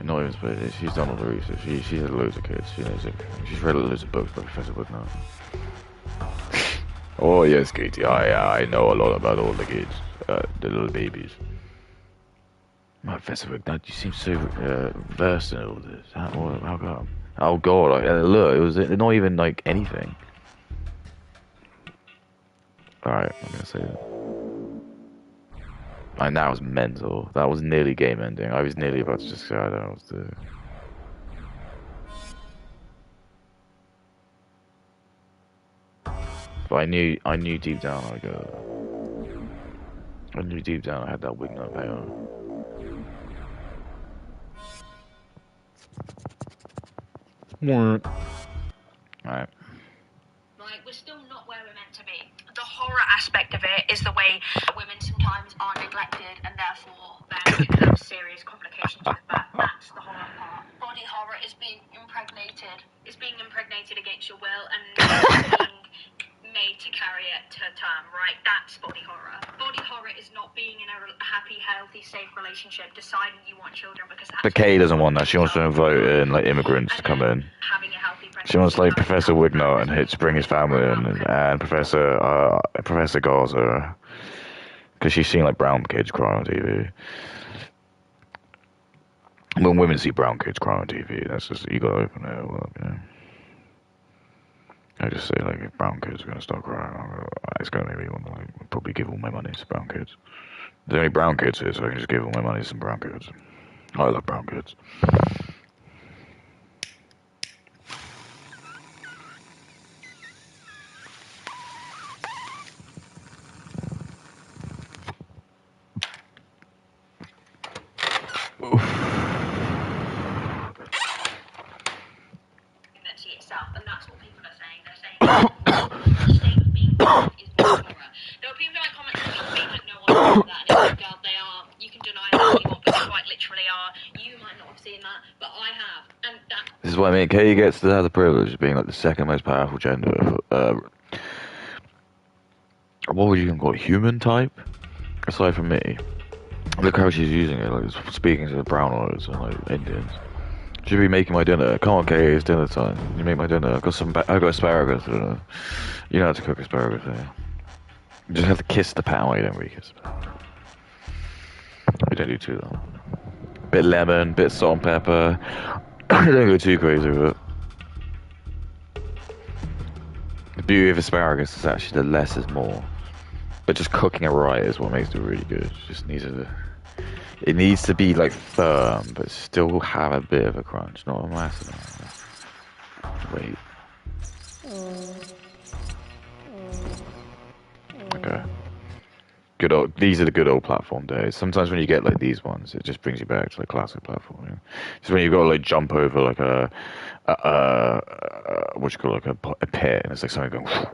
Not even supposed to. She's done all the research. She's had loads of kids. She knows it. She's read loads of books by Professor Woodnow. Oh yes, Katie. I know a lot about all the kids, the little babies. Professor Woodnow, you seem so versed in all this. How come? Oh God! Look, it was not even like anything. All right, I'm gonna say that. And that was mental. That was nearly game ending. I was nearly about to just say I don't know what to do. But I knew deep down I knew deep down I had that wig nut payoff. Alright. Like, we're still not where we're meant to be. The horror aspect of it is the way women sometimes are neglected and therefore then you can have serious complications with that. That's the horror part. Body horror is being impregnated. It's being impregnated against your will and being made to carry it to term, right? That's body horror. Body horror is not being in a happy, healthy, safe relationship, deciding you want children because that's... But Kay doesn't want that. She wants to invite in like immigrants to come in. Having a healthy pregnancy. She wants like Professor Wignot and to bring his family in, and Professor Garza, because she's seen like brown kids cry on TV. When women see brown kids cry on TV, that's just, you gotta open it up, you know. I just say like, if brown kids are gonna start crying, it's gonna make me want to like, probably give all my money to brown kids. There's only brown kids here, so I can just give all my money to some brown kids. I love brown kids. Pregnancy itself, and that's what people are saying. They're saying the state of being pregnant is body horror. There are people in my comments being like, no one knows that, and it's like, God, they are. You can deny that if you want, but they quite literally are. You might not have seen that, but I have, and that. This is what I mean. Katie gets to have the privilege of being like the second most powerful gender. What would you call it? Human type? Aside from me. Look how she's using it, like speaking to the brown-eyes and like Indians. Should be making my dinner. Come on, Katie, it's dinner time. You make my dinner. I got asparagus for dinner. You know how to cook asparagus, yeah. You just have to kiss the pan. You don't really kiss the pan. You don't do too long. Bit lemon, bit salt and pepper. Don't go too crazy with it. The beauty of asparagus is actually the less is more. But just cooking it right is what makes it really good. It needs to be like firm, but still have a bit of a crunch, not a massive amount. Wait. Okay. Good old. These are the good old platform days. Sometimes when you get like these ones, it just brings you back to like classic platforming. It's when you've got to like jump over like what you call like a pit, and it's like something going.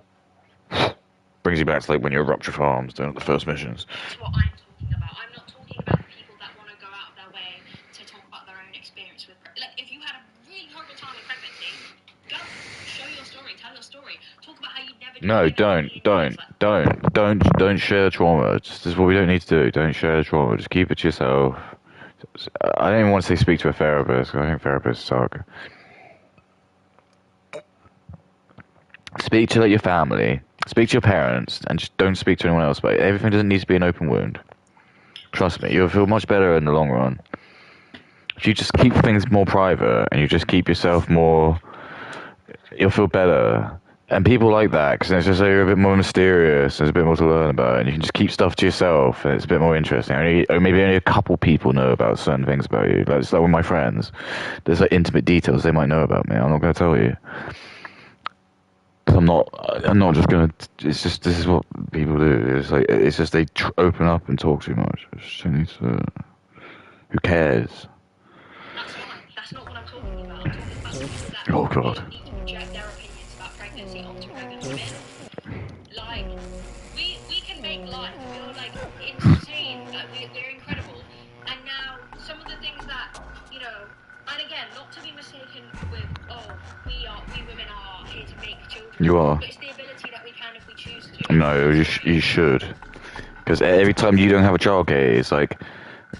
Brings you back to like when you're at Rupture Farms doing the first missions. That's what I'm talking about. I'm not talking about the people that want to go out of their way to talk about their own experience with. Like, if you had a really horrible time with pregnancy, go, show your story, tell your story, talk about how you never. No, don't share trauma. This is what we don't need to do. Don't share trauma. Just keep it to yourself. I don't even want to say speak to a therapist, 'cause I think therapists suck. Speak to like your family. Speak to your parents, and just don't speak to anyone else. But everything doesn't need to be an open wound. Trust me, you'll feel much better in the long run. If you just keep things more private and you just keep yourself more, you'll feel better. And people like that because it's just like you're a bit more mysterious. There's a bit more to learn about, and you can just keep stuff to yourself, and it's a bit more interesting. Or maybe only a couple people know about certain things about you. Like, it's like with my friends, there's like intimate details they might know about me. I'm not going to tell you. I'm not just gonna. It's just this is what people do. It's just they open up and talk too much. It's just, who cares? That's not what I'm talking about. I'm talking about the people that Oh God. need to project their opinions about pregnancy onto pregnant women. Like, we can make life feel like insane. Like, we're incredible. And now some of the things that, you know, and again, not to be mistaken with, oh, we women are here to make children. You are. But it's the ability that we can if we choose to. No, you should. Because every time you don't have a childcare, it's like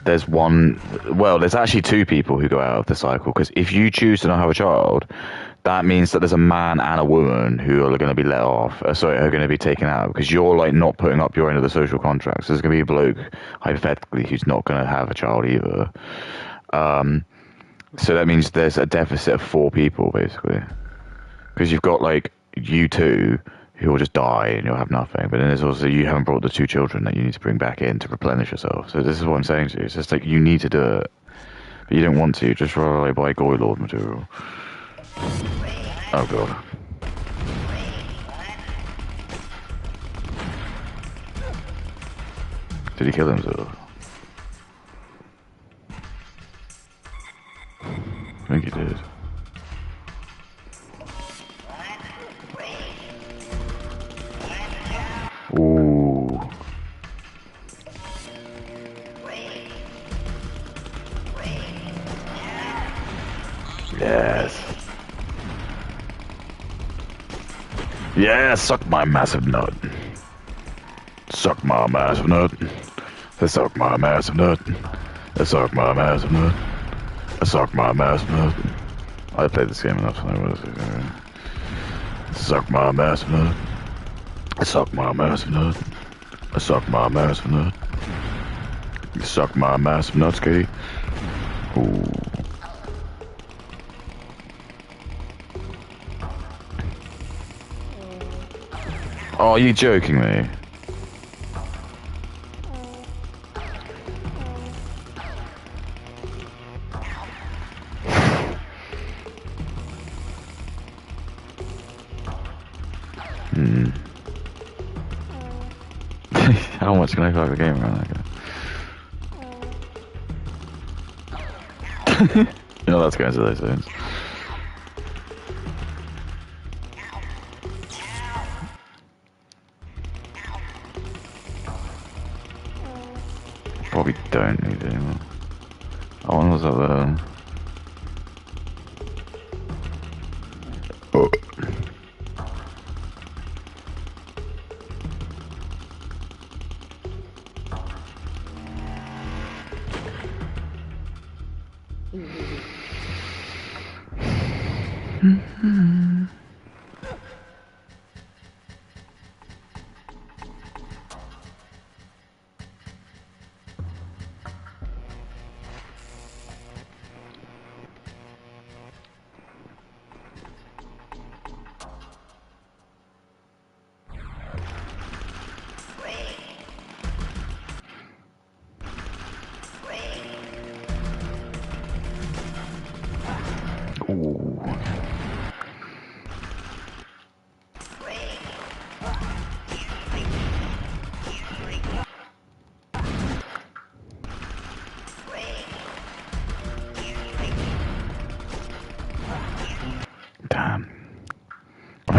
there's one. Well, there's actually two people who go out of the cycle. Because if you choose to not have a child, that means that there's a man and a woman who are going to be let off. Sorry, are going to be taken out because you're like not putting up your end of the social contract. So there's going to be a bloke hypothetically who's not going to have a child either. So that means there's a deficit of 4 people basically. Because you've got like you two who will just die and you'll have nothing. But then there's also you haven't brought the 2 children that you need to bring back in to replenish yourself. So this is what I'm saying to you. It's just like you need to do it, but you don't want to. Just rather like buy Goy Lord material. Oh God. Did he kill himself? I think he did. Ooh. Yes. Yeah, suck my massive nut. Suck my massive nut. Suck my massive nut. Suck my massive nut. Suck my massive nut. I played this game enough to know what it is. Suck my massive nut. Suck my massive nut. Suck my massive nut. Suck my massive nuts, Katie. Ooh. Oh, are you joking me? How much can I fuck the game around like that? You know that's going to those things. Probably don't need it anymore. Oh, one was up there. Oh.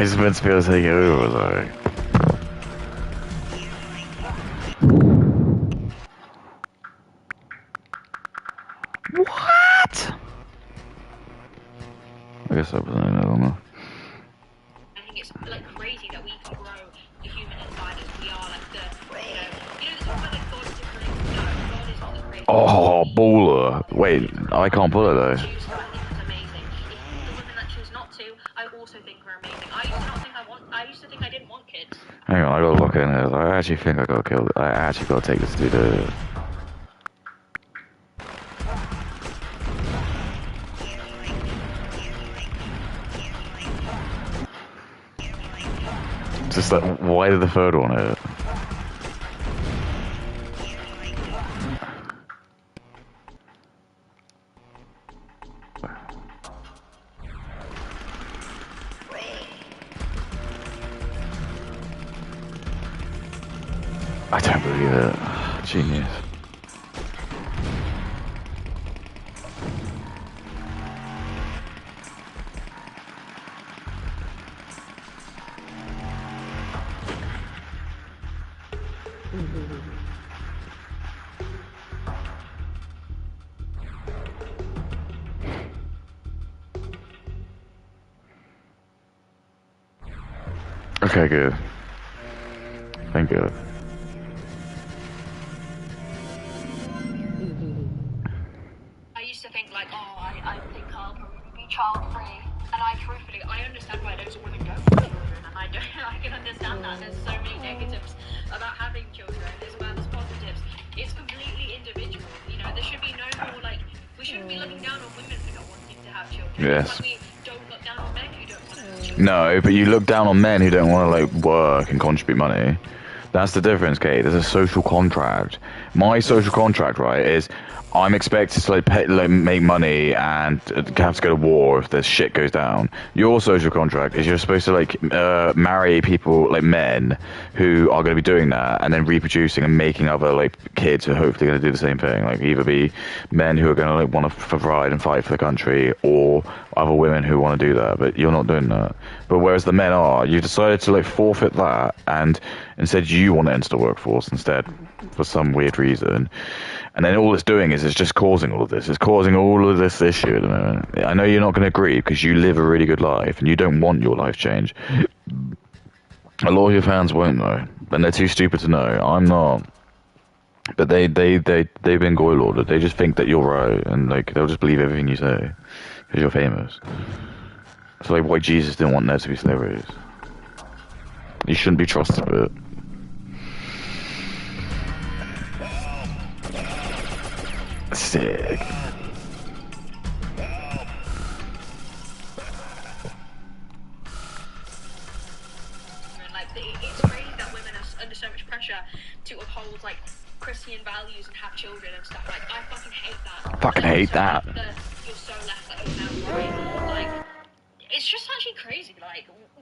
just meant to be able to take it over, though. What? I guess that wasn't another one. I think it's like crazy that we can grow the human inside us. We are like the talk about like God is different. No, God is not the creator. Oh, baller. Wait, I can't pull it though. Choose to, I think is amazing. If the women that choose not to, I also think are amazing. I used to think I didn't want kids. Hang on, I gotta look in this. I actually think I gotta kill it. I actually gotta take this dude. Just like, why did the third one hit? I don't believe it. Genius. Okay, good. Thank you. I used to think like, I think I'll probably be child free, and I understand why loads of women don't want children, and I can understand that. There's so many negatives about having children as well as positives. It's completely individual. There should be no more like we shouldn't be looking down on women for not wanting to have children. Yes. Like we don't look down on men who don't want to have children. No, but you look down on men who don't want to like work and contribute money. That's the difference, Kate. There's a social contract. My social contract, right, is I'm expected to make money and have to go to war if the shit goes down. Your social contract is you're supposed to marry people like men who are going to be doing that and then reproducing and making other kids who are hopefully going to do the same thing. Like either be men who are going to want to provide and fight for the country, or other women who want to do that. But you're not doing that. But whereas the men are, you decided to forfeit that, and instead you want to enter the workforce instead for some weird reason. And then all it's doing is it's just causing all of this. It's causing all of this issue at the moment. I know you're not going to agree because you live a really good life and you don't want your life change. A lot of your fans won't know, and they're too stupid to know. I'm not. But they've been goy lauded. They just think that you're right, and they'll just believe everything you say because you're famous. It's like why Jesus didn't want there to be celebrities. You shouldn't be trusted with it. Sick. It's crazy that women are under so much pressure to uphold Christian values and have children and stuff. I fucking hate that. Fucking hate that. You're so left that oh now right. It's just actually crazy.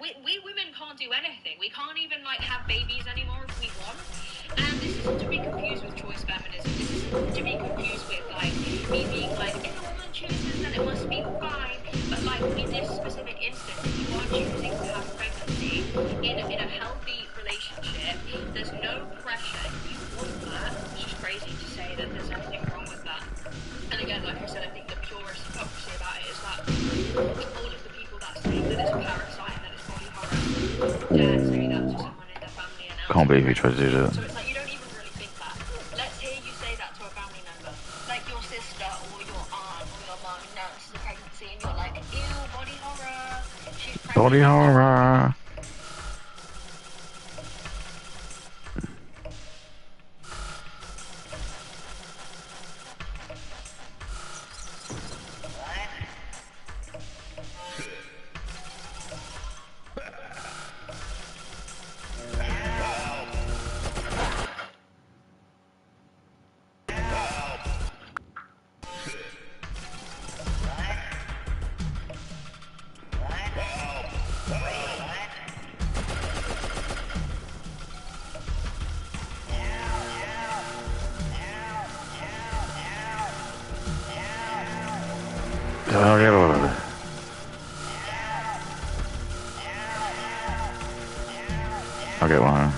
We women can't do anything. We can't even have babies anymore if we want. And this isn't to be confused with choice feminism. This isn't to be confused with me being if a woman chooses then it must be fine. But in this specific instance, if you are choosing to have pregnancy in a healthy relationship, there's no pressure. If you want that, it's just crazy to say that there's anything wrong with that. And again, like I said, I think the purest hypocrisy about it is that all of the people that say that it's a parasite and that it's body horror dare say that to someone in their family and Can't believe you tried to do that. so it's you don't even really think that. Let's hear you say that to a family member, like your sister or your aunt or your mum nurses a pregnancy, and you're like, ew, body horror. She's pregnant. Body horror. I'll get one.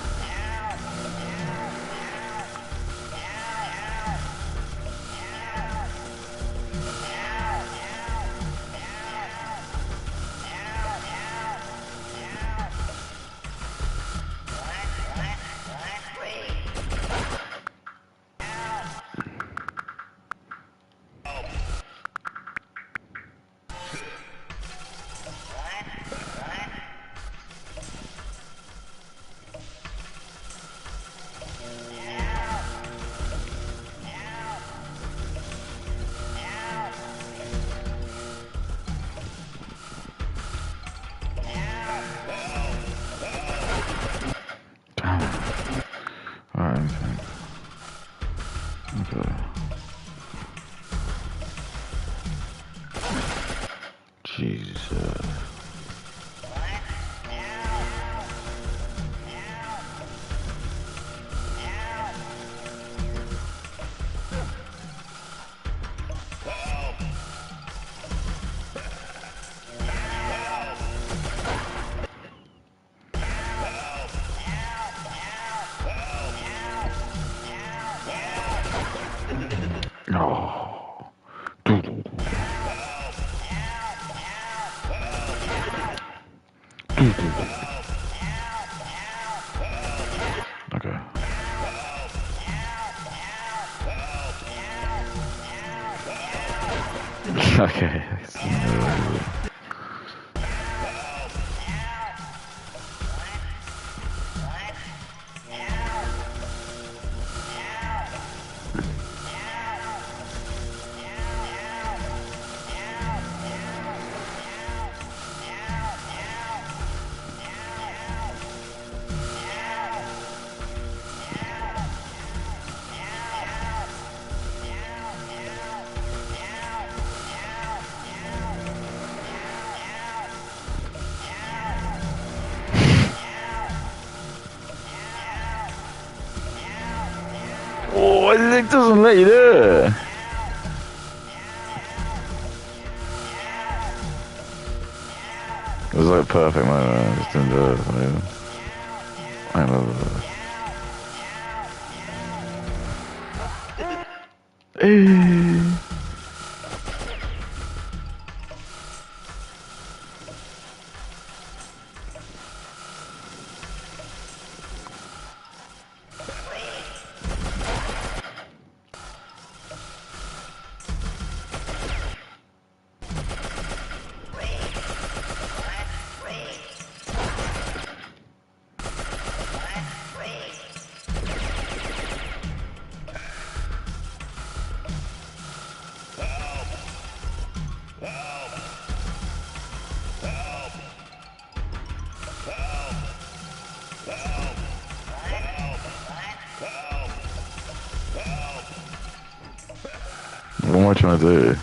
Alright, okay. Jesus. Oh. Okay. Okay. Oh, it doesn't let you do it. It was like a perfect moment. I just didn't do it. I love it. What am I trying to do?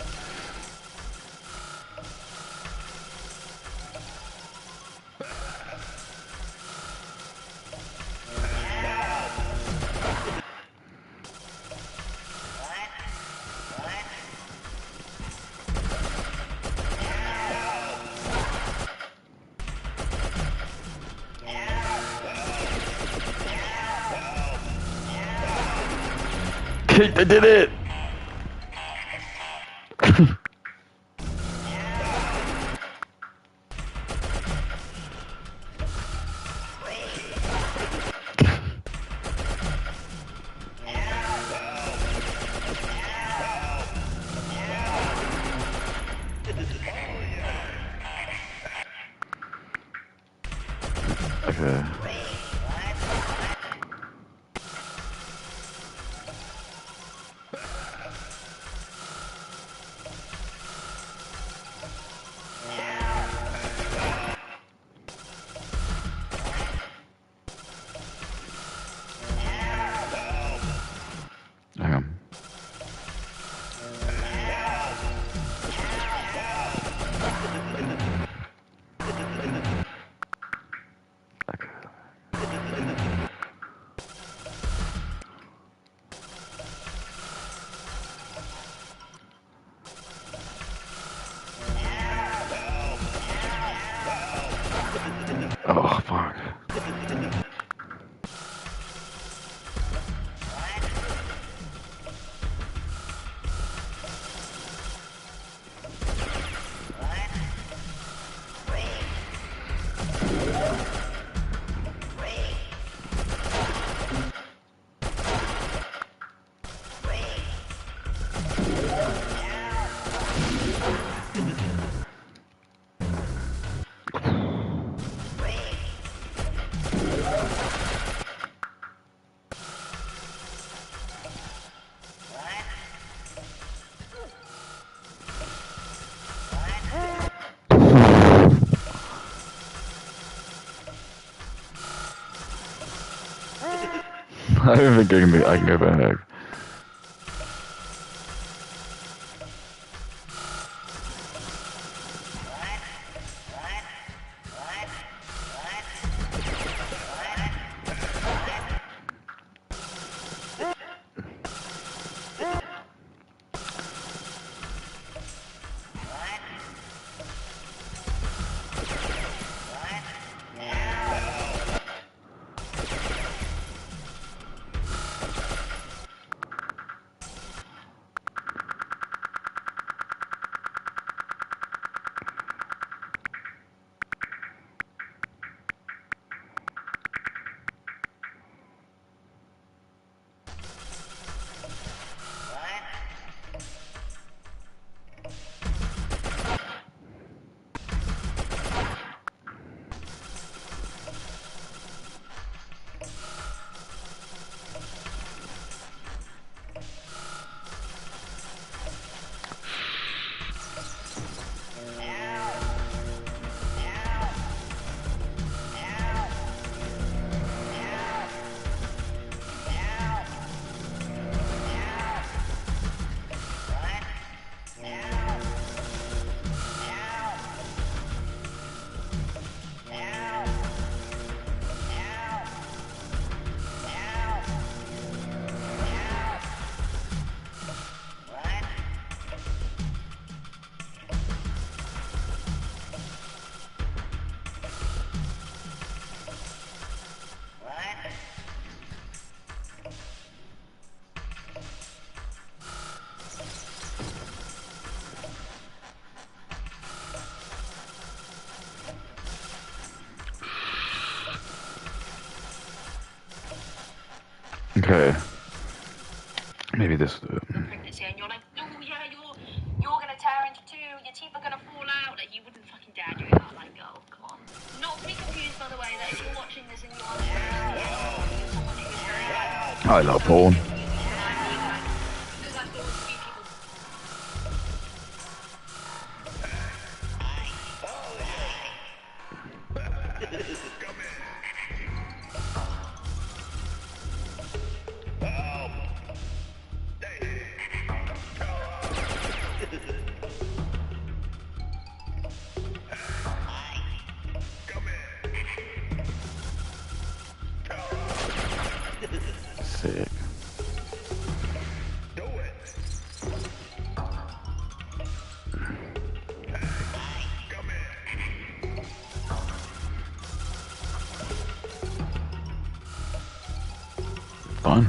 I did it! Okay. I don't think I can go back. Okay. Maybe this will do it. Pregnancy, and you're like, oh yeah, you're gonna tear into two, your teeth are gonna fall out. Like, you wouldn't fucking dare do that, like, girl, come on. Not to be confused, by the way, that if you're watching this and you are someone who is very like, I love porn. because I feel with people. Sick. Fun.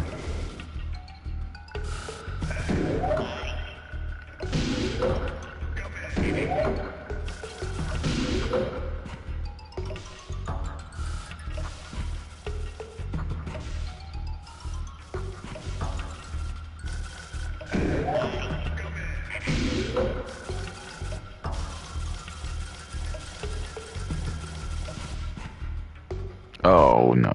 Oh no.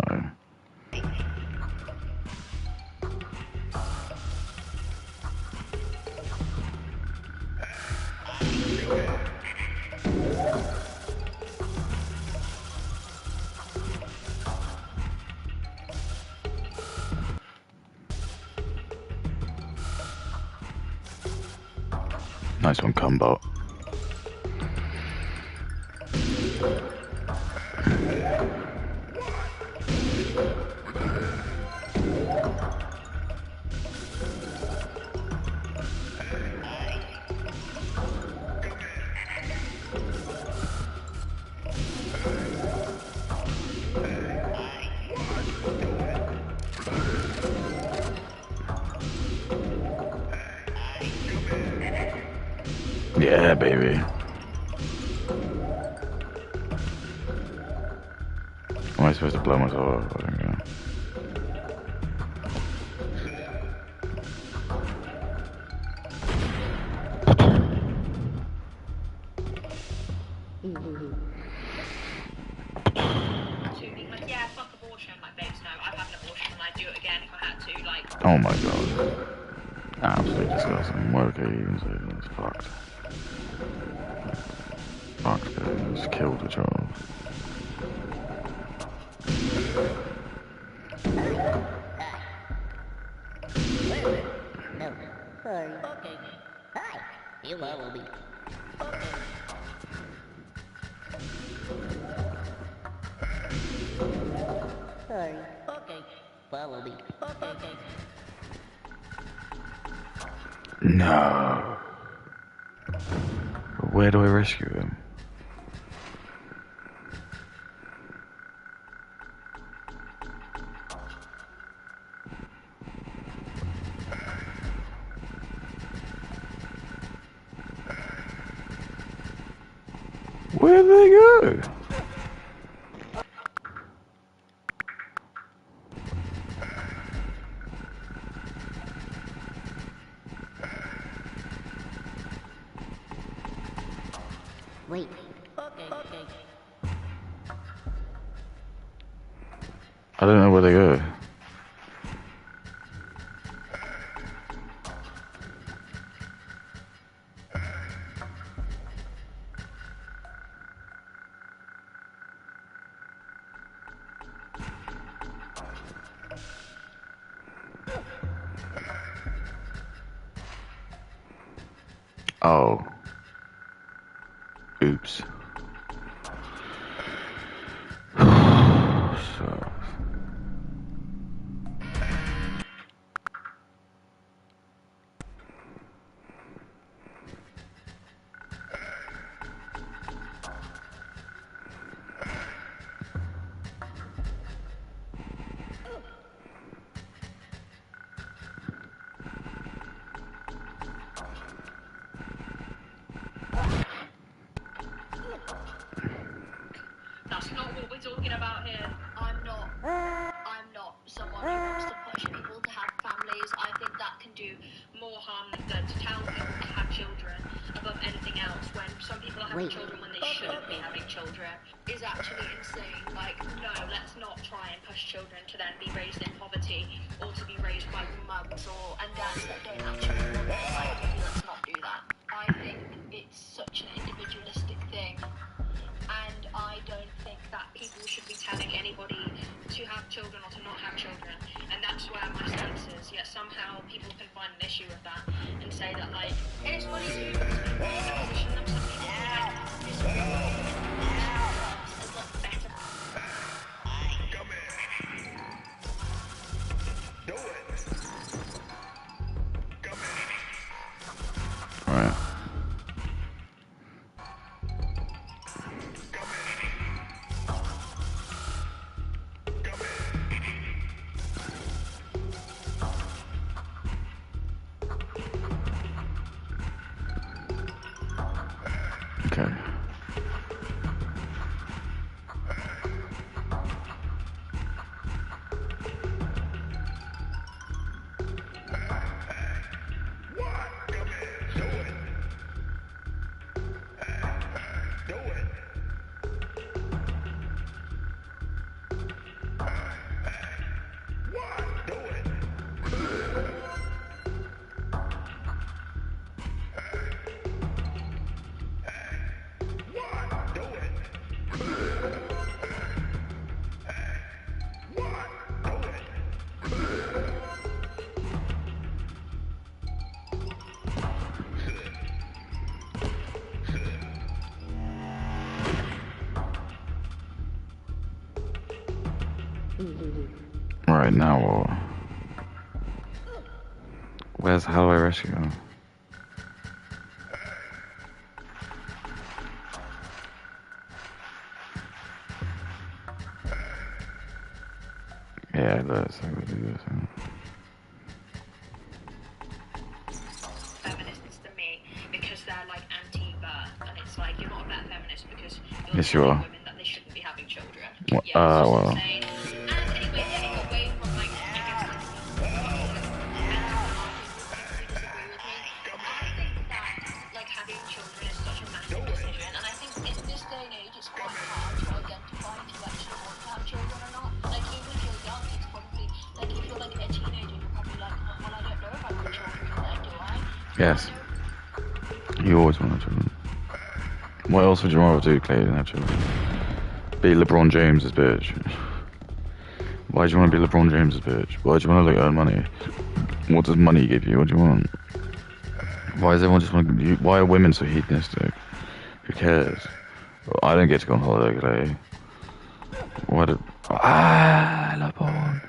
Nice one, Cumbot. Yeah, baby. Am I supposed to blow myself up? I don't know. Like, yeah, fuck abortion, like, babes, no, I'd have an abortion and I'd do it again if I had to, like. Oh my god. Absolutely disgusting. Why would they even say that's fucked? Fucked, they just killed a child. Okay. Hi. You will be. Okay. Sorry. Okay. Follow me. Okay. No. Where do I rescue him? Where do they go? Wait. Okay. I don't know where they go. Oh. Oops. So. That's not what we're talking about here. I'm not someone who wants to push people to have families. I think that can do more harm than to tell people to have children above anything else when some people are having children when they shouldn't be having children is actually insane. Like, no, let's not try and push children to then be raised in poverty or to be raised by mums and dads that don't actually want them. Like, let's not do that. I think it's such an individualistic thing. And I don't think that people should be telling anybody to have children or to not have children. And that's where my stance is. Yet somehow people can find an issue with that and say that, like, it's funny to position themselves in like this as like better. Come here. Do it. Come here. Alright. Okay. Right now, what? How do I rescue him? Yeah, let's do this. Feminists to me because they're like anti-birth, and it's like you're not a better feminist because you're Yes, you telling are. women that they shouldn't be having children. Well, Yeah, it's just well. insane. And anyway, getting away from like I guess like I think that like having children is such a massive decision, and I think in this day and age it's quite hard to identify if you actually want to have children or not. Like even if you're young, it's probably like if you're like a teenager, you're probably like, oh, well, I don't know if I want children, like, do I? Yes. You always want children. What else would you rather do, Clay, than have children? Be LeBron James's bitch. Why do you want to be LeBron James's bitch? Why do you want to like earn money? What does money give you? What do you want? Why is everyone just want to, why are women so hedonistic? Who cares? Well, I don't get to go on holiday today. What a... Ah, la porn.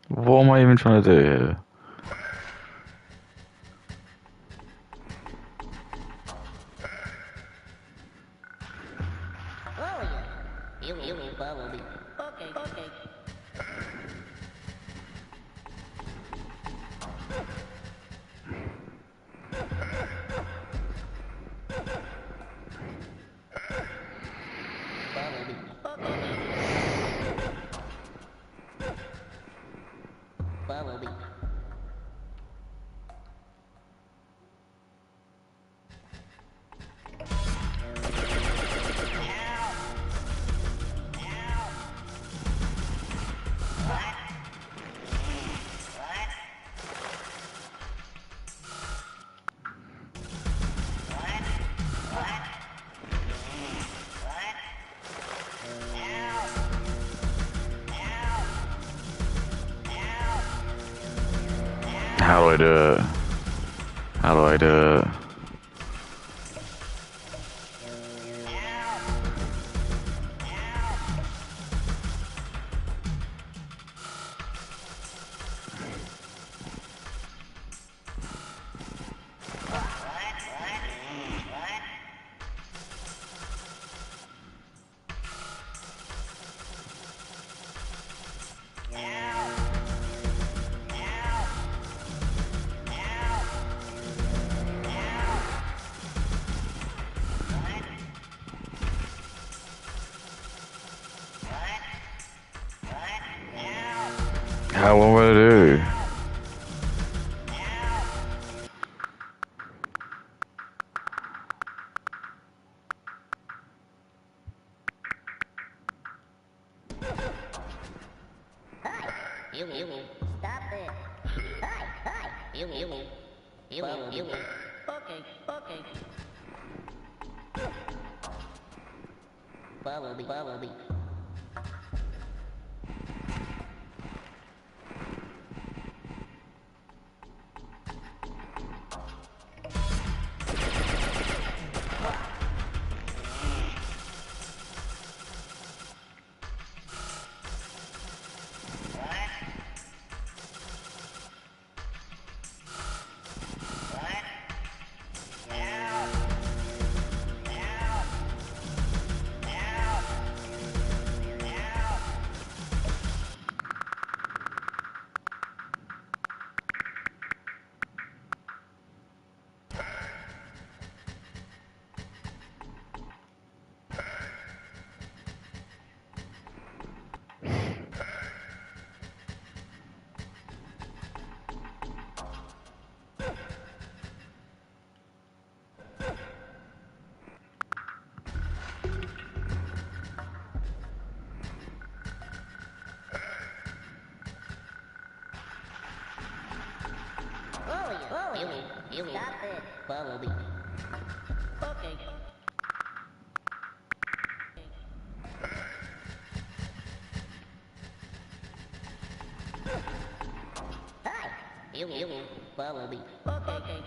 What am I even trying to do here? Oh yeah. You will follow me. Okay, okay. Follow me. Okay. Follow me. How do I do it? How do I do it? How what would I do? You will. Stop it. Hi. You will. You will. Okay, okay. Follow me, follow me. Follow me. Okay. Hi. You follow me. Okay.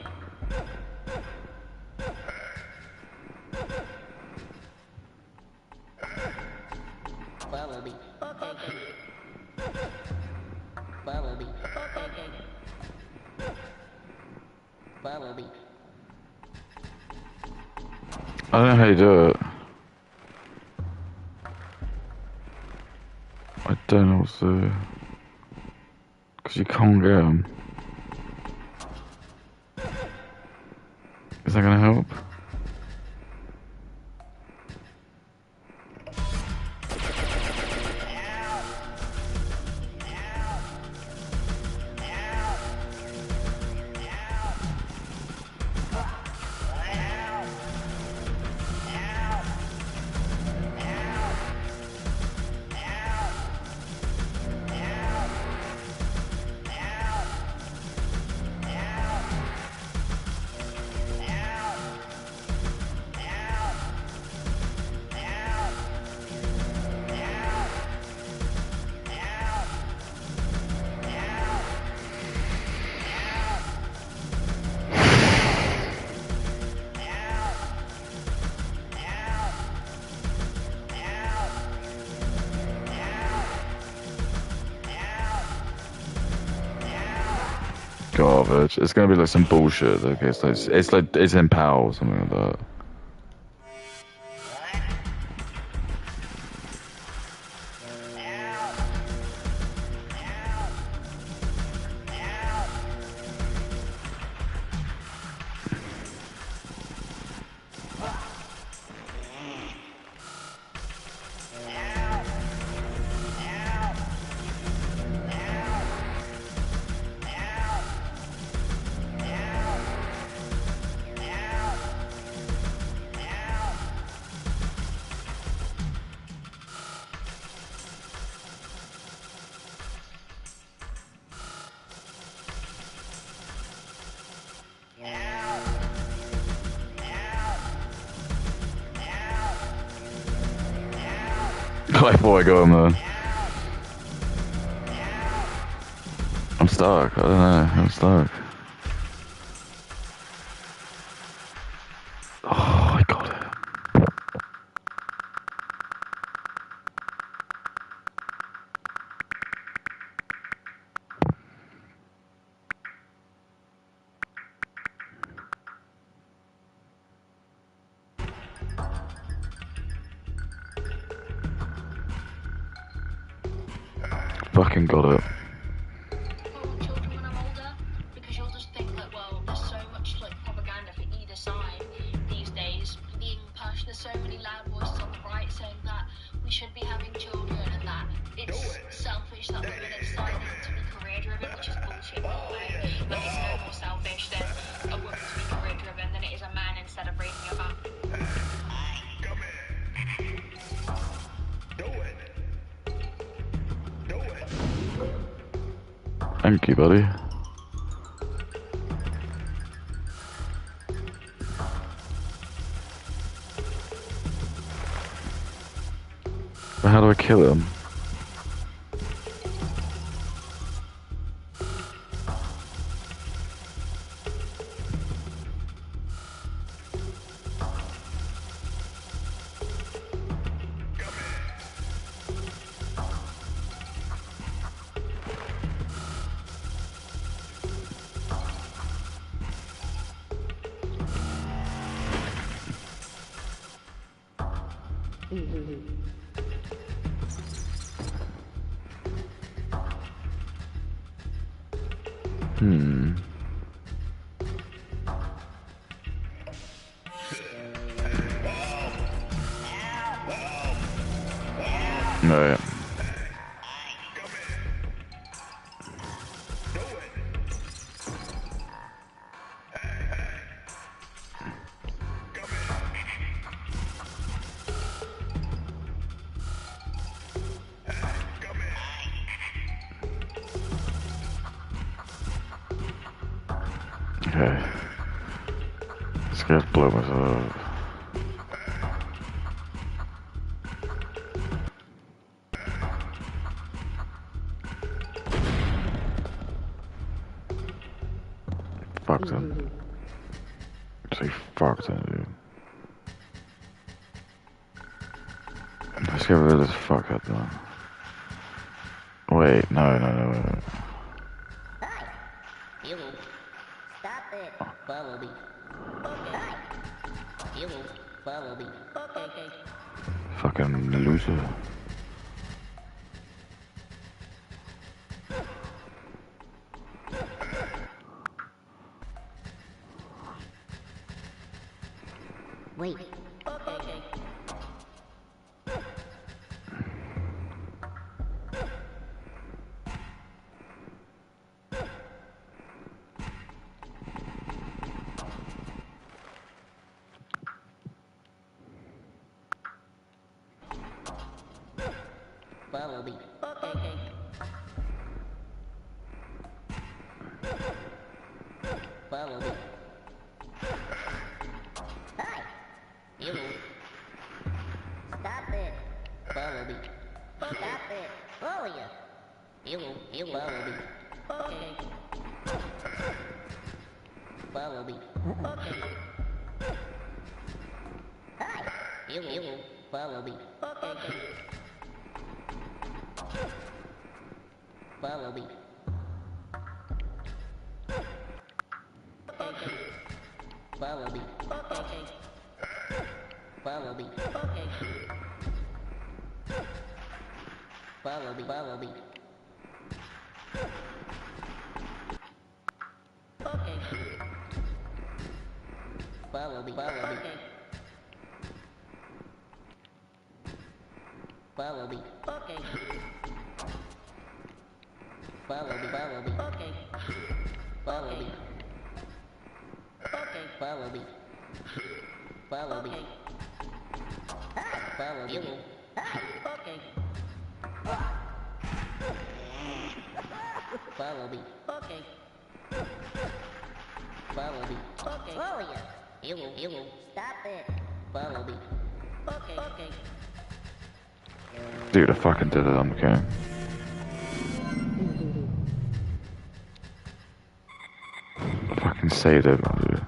Follow me. Okay. Follow me. Okay. Follow me. I don't know how you do it. I don't know what to do. Because you can't get them. Is that gonna help? Garbage. It's gonna be like some bullshit. Okay, it's in PAL or something like that. Before I go in there. I'm stuck. I don't know. I'm stuck. Oh, I got it. Fucking got it. I want children when I'm older, because you'll just think that, well, there's so much like propaganda for either side these days being pushed. There's so many loud voices on the right saying that we should be having children and that it's selfish that women are deciding to be career driven, which is bullshit, by the way. Like, it's no more selfish than a woman to be career driven than it is a man instead of raising a man. Come in. Do it. Do it. Thank you, buddy. But how do I kill him? No, yeah. Okay. Just blow myself. Fuck them. Say fuck them, dude. Let's get rid of this fuckhead, man. Wait, no. Hi. You. Stop it. Follow me. Okay. You. Follow me. Okay. Fucking loser. Wait. Okay. Follow me. Okay. Follow me. Hi. You. Stop it. Follow me. Stop it. Follow you. You follow me. Okay. Follow me. Okay. Hi. You follow me. Okay. Follow me. Okay. Follow me. Okay. Follow me. Okay. Follow me. Follow me. Okay. Follow me. Follow me. Okay. Follow me. Okay. Follow me. Follow me. Okay. Follow me. Okay. Follow me. Follow me. Hi. Follow me. Hi. Okay. Follow me. Okay. Follow me. Okay. Follow you. You. Stop it. Follow me. Okay. Dude, I fucking did it, I'm okay. I fucking saved everyone, dude.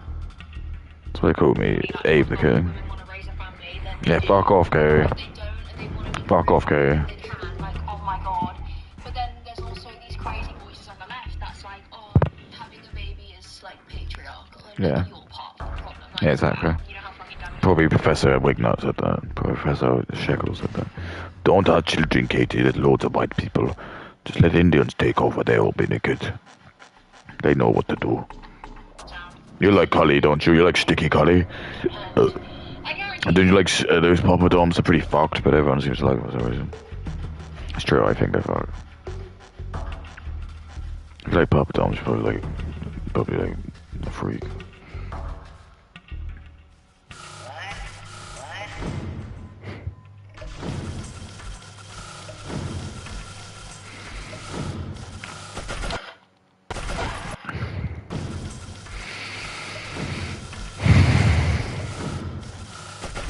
That's why they call me Abe the King. Women want to raise a family, then Yeah, fuck off, Gary. if they don't and they want to be Fuck off, Gary. they can, like, oh my god. But then there's also these crazy voices on the left that's like, oh, having a baby is like patriarchal and Yeah. like, you're part of the problem. Like, Yeah, exactly. you know how fucking damn it Probably Professor Wignut said that. Professor Shekels said that. Don't have children, Katie. There's loads of white people. Just let Indians take over. They'll be naked. They know what to do. sound. You like Collie, don't you? You like Sticky Collie? I guarantee And then you like those poppadoms are pretty fucked, but everyone seems to like them for some reason. It's true, I think they're fucked. If you like poppadoms, you're probably like a freak.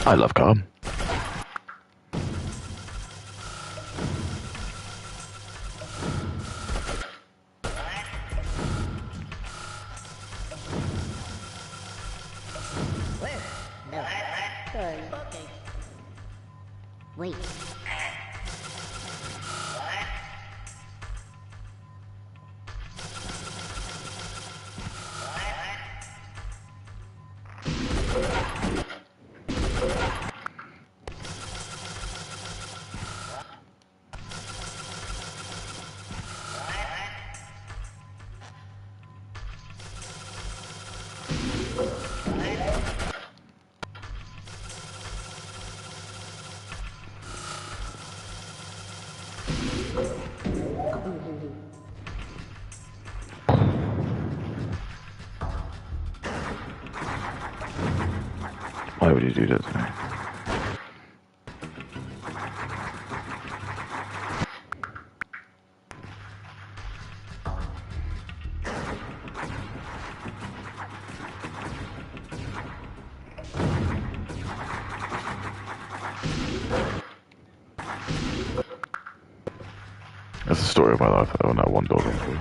I love Cobb. Where? No. Sorry. Okay. Wait. Why would you do that to me? That's the story of my life. I own that one dog. Actually.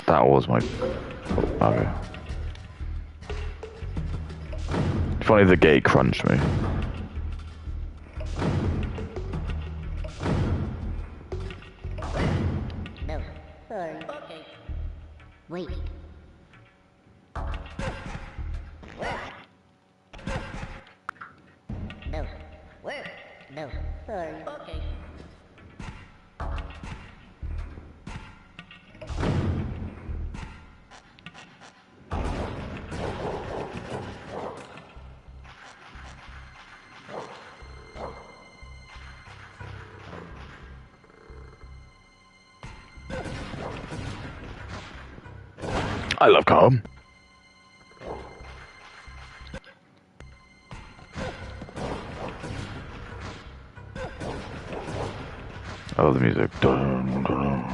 That was my. Okay. Funny the gate crunched me. No. Sorry. Okay. Wait. No. Where? No. Sorry. Okay. I love calm. I love the music. Dun, dun.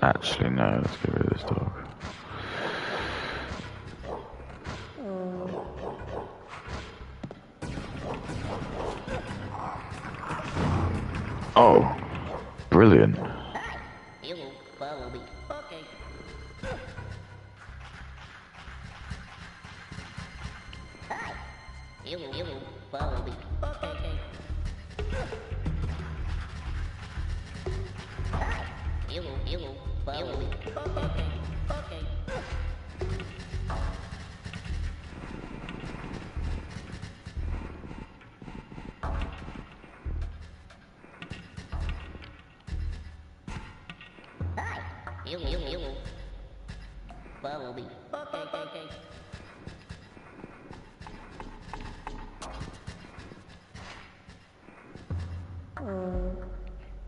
Actually, no. Let's get rid of this dog. Oh, brilliant. You will follow me. Okay. You will follow me. Okay. You will follow me. Okay. Okay. You will follow me. Okay.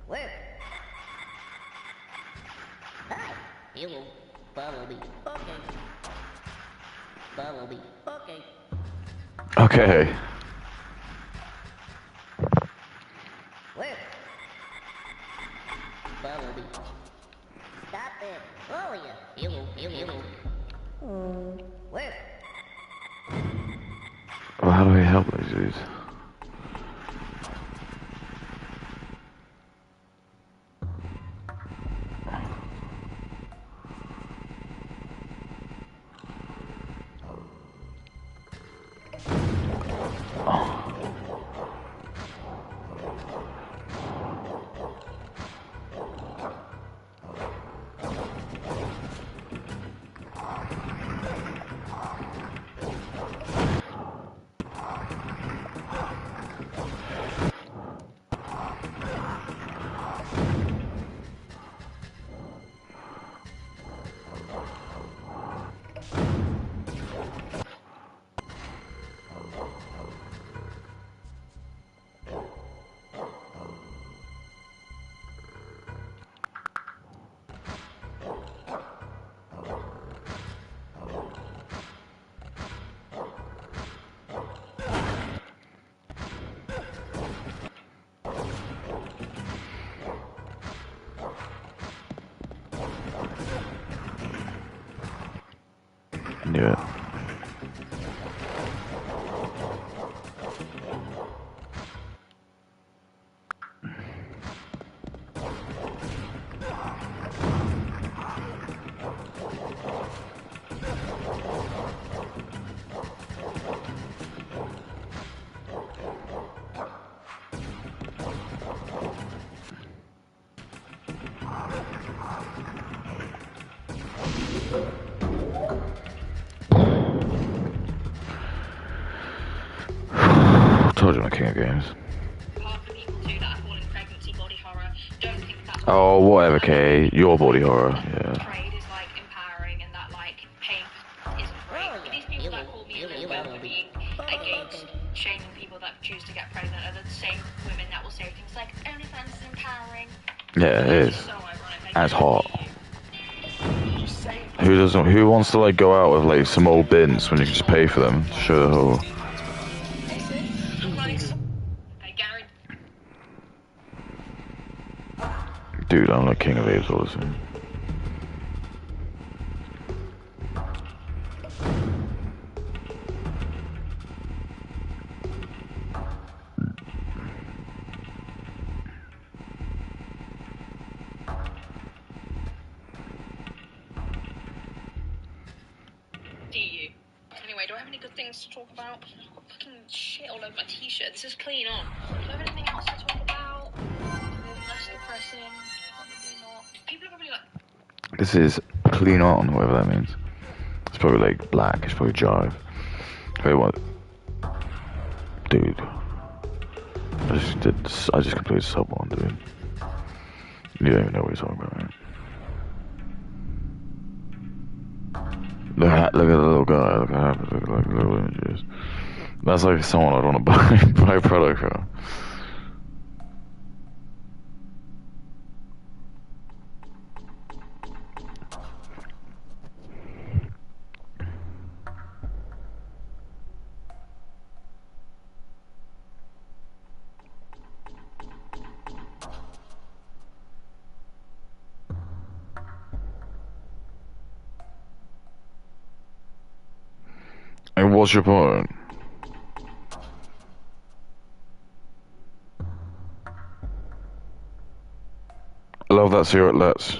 Where? You will follow me. Okay. Follow me. Okay. Okay. Where? Follow me. Stop it. Oh yeah. You will. Where? Well, how do I help these dudes? Knew it. Told you I'm a king of games. Half the people too that are calling pregnancy body horror don't think that's Oh, whatever, Kay. Your body horror. Yeah. trade is like empowering and that like paying isn't great. But these people that call me a little bit for being against shaming people that choose to get pregnant are the same women that will say things like OnlyFans is empowering. Yeah, it is. So ironic. And it's hot. Who doesn't? Who wants to like go out with like some old bins when you can just pay for them? Sure. The whole. Dude, I'm like king of apes all the time. things to talk about. I've got fucking shit all over my t-shirt. This is clean on. Do I have anything else to talk about? Less depressing? Probably not. People are probably like... This is clean on, whatever that means. It's probably like black, it's probably jive. Wait, what? Dude. I just completed sub 1, dude. You don't even know what you're talking about, man. Look at the little guy, look at the little images. That's like someone I'd want to buy a product from. And what's your point? I love that cigarette let's.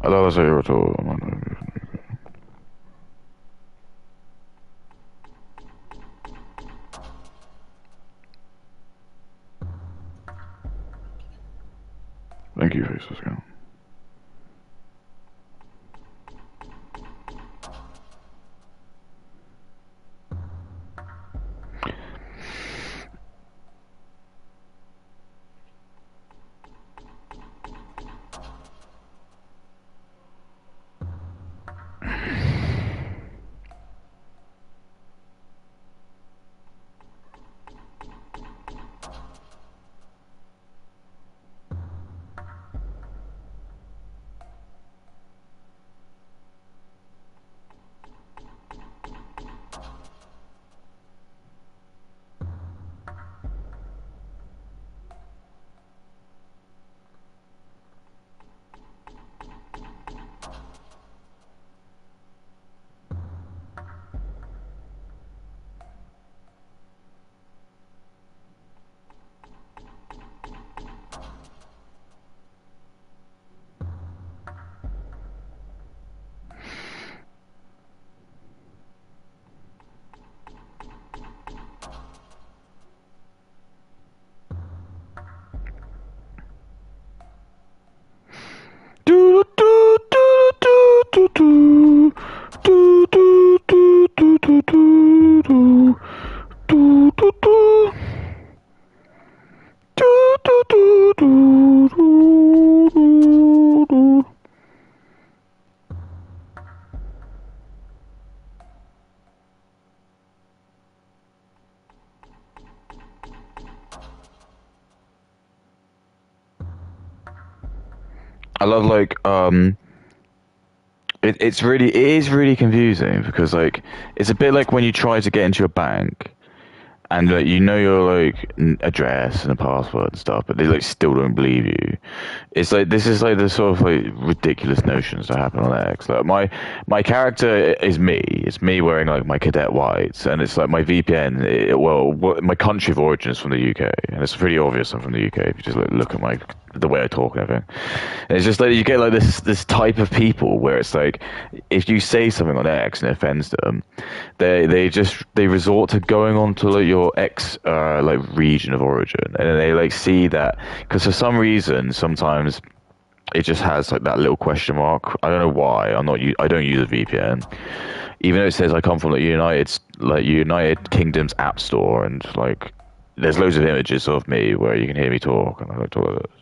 I love that cigarette all. Thank you, Faceless Count. I love like it is really confusing because like it's a bit like when you try to get into a bank and like you know your like address and a password and stuff, but they like still don't believe you. It's like this is like the sort of like ridiculous notions that happen on X. Like my character is me. It's me wearing like my cadet whites, and it's like my VPN. My country of origin is from the UK, and it's pretty obvious I'm from the UK if you just like, look at the way I talk and everything. And it's just like you get like this type of people where it's like if you say something on X and it offends them, they resort to going on to like your X like region of origin, and then they like see that because for some reason sometimes it just has like that little question mark. I don't know why. I don't use a VPN, even though it says I come from the United Kingdom's App Store, and like there's loads of images of me where you can hear me talk, and I like talk like this.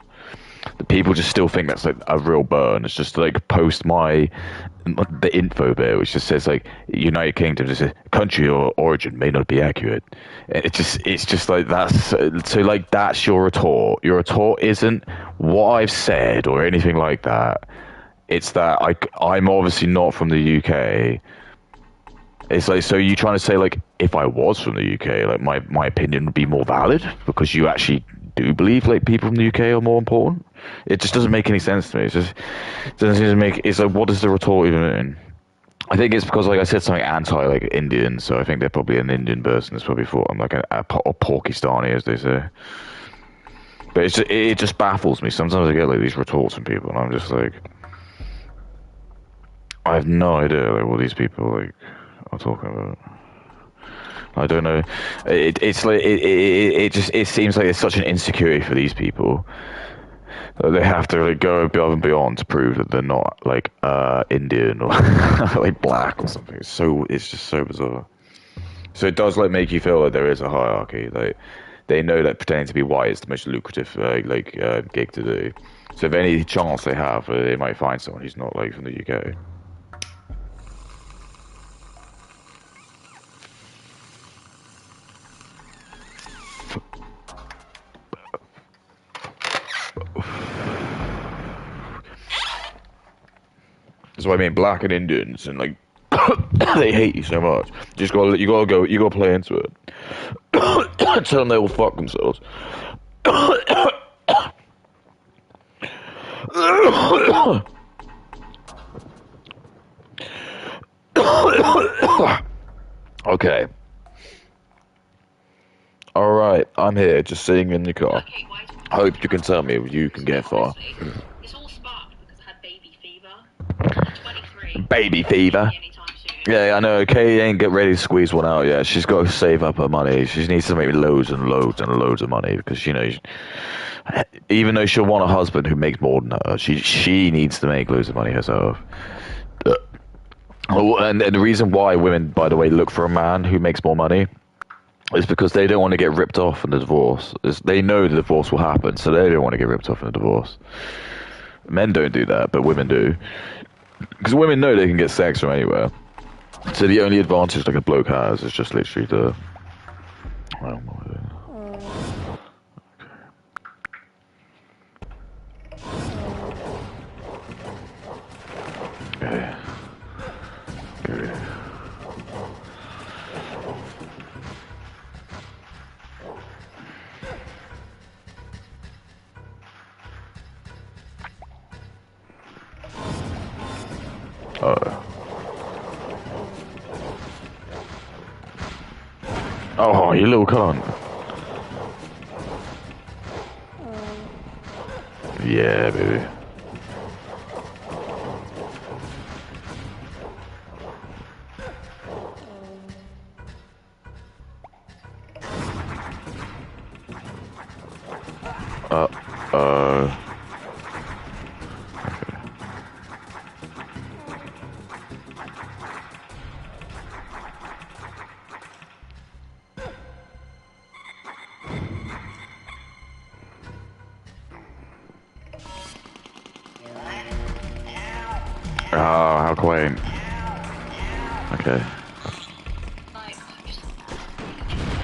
The people just still think that's like a real burn. It's just like post the info bit, which just says like United Kingdom, just a country or origin may not be accurate. It's just like that's so like that's your retort. Your retort isn't what I've said or anything like that. It's that I'm obviously not from the UK. It's like, so you trying to say like if I was from the UK, like my opinion would be more valid because you actually do believe like people from the UK are more important? It just doesn't make any sense to me. It just doesn't seem to make. It's like, what does the retort even mean? I think it's because like I said something anti like Indian, so I think they're probably an Indian person that's probably thought I'm like a Pakistani, as they say. But it just baffles me. Sometimes I get like these retorts from people, and I'm just like, I have no idea like what these people like are talking about. I don't know. It's like it just it seems like it's such an insecurity for these people that they have to like go above and beyond to prove that they're not like Indian or like black or something. It's just so bizarre. So it does like make you feel like there is a hierarchy. Like they know that pretending to be white is the most lucrative gig to do. So if any chance they have, they might find someone who's not like from the UK. That's what I mean. Black and Indians and like they hate you so much. You gotta play into it. Tell them they will fuck themselves. Okay. All right. I'm here, just sitting in the car. Okay, why is it Hope you can tell me if you can get far. honestly, this all sparked because I had baby fever. I'm 23. Baby fever. Anytime soon. Yeah, I know. Kay ain't get ready to squeeze one out yet. She's got to save up her money. She needs to make loads and loads and loads of money because even though she'll want a husband who makes more than her, she needs to make loads of money herself. And the reason why women, by the way, look for a man who makes more money is because they don't want to get ripped off in the divorce. They know the divorce will happen, so they don't want to get ripped off in the divorce. Men don't do that, but women do. Because women know they can get sex from anywhere. So the only advantage like a bloke has is just literally the... I don't know. Okay. Okay. Oh, you little cunt. Yeah, baby. Uh, uh... Oh, how quaint. Okay. Like, I've just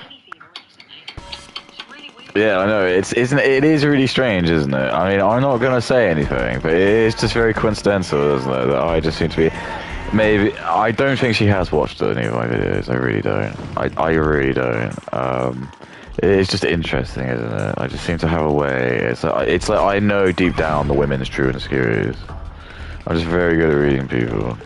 baby fever recently. It's really weird. Yeah, I know. It is really strange, isn't it? I mean, I'm not gonna say anything, but it's just very coincidental, isn't it? That I just seem to be. Maybe I don't think she has watched any of my videos. I really don't. I really don't. It's just interesting, isn't it? I just seem to have a way. It's like I know deep down the women's true insecurities. I'm just very good at reading people.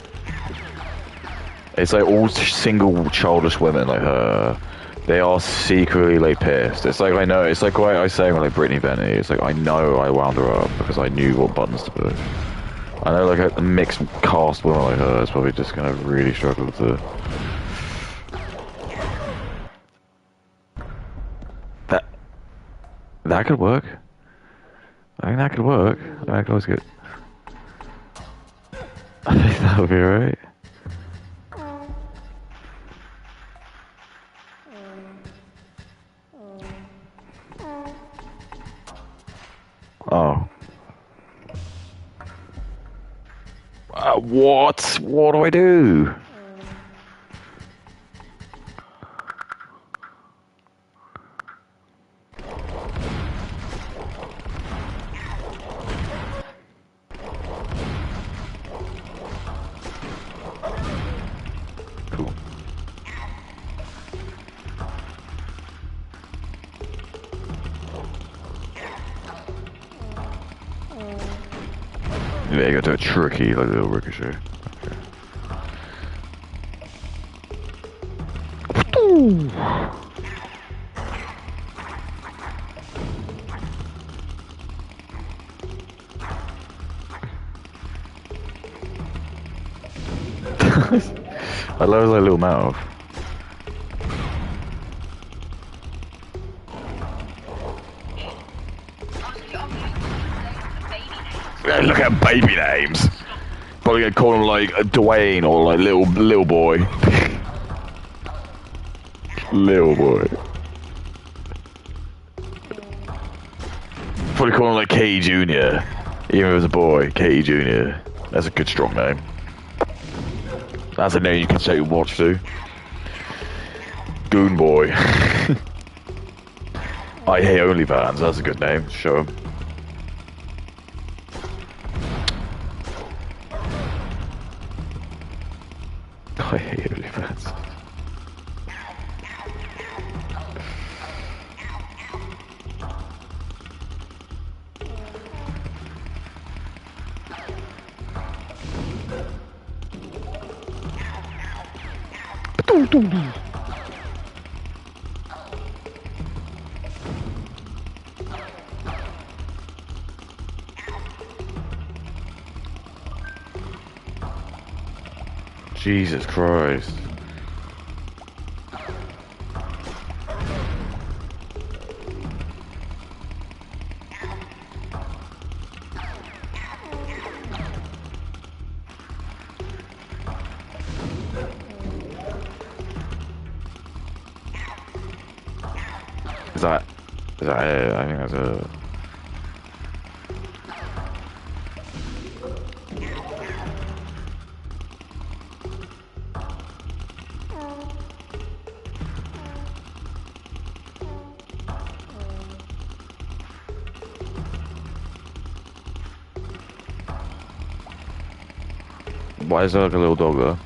It's like all single childish women like her, they are secretly like pissed. It's like I know. It's like what I was saying with like Brittany Benny. It's like I know I wound her up because I knew what buttons to push. I know like a mixed cast woman like her is probably just gonna really struggle to. That could work. I think that could work. I could always get. I think that would be alright. Oh. What? What do I do? Cool. Yeah, you got to do a tricky, like little ricochet. Okay. I love his like, little mouth. Yeah, look at baby names. Probably gonna call him like Dwayne or like little boy. Little boy. Probably call him like K Jr. Even if it was a boy, K Jr. That's a good strong name. That's a name you can say watch to. Goon Boy. I hate OnlyFans, that's a good name. Show him. I hate OnlyFans. Jesus Christ. Is that it? I think that's it. Why is there like a little dog there?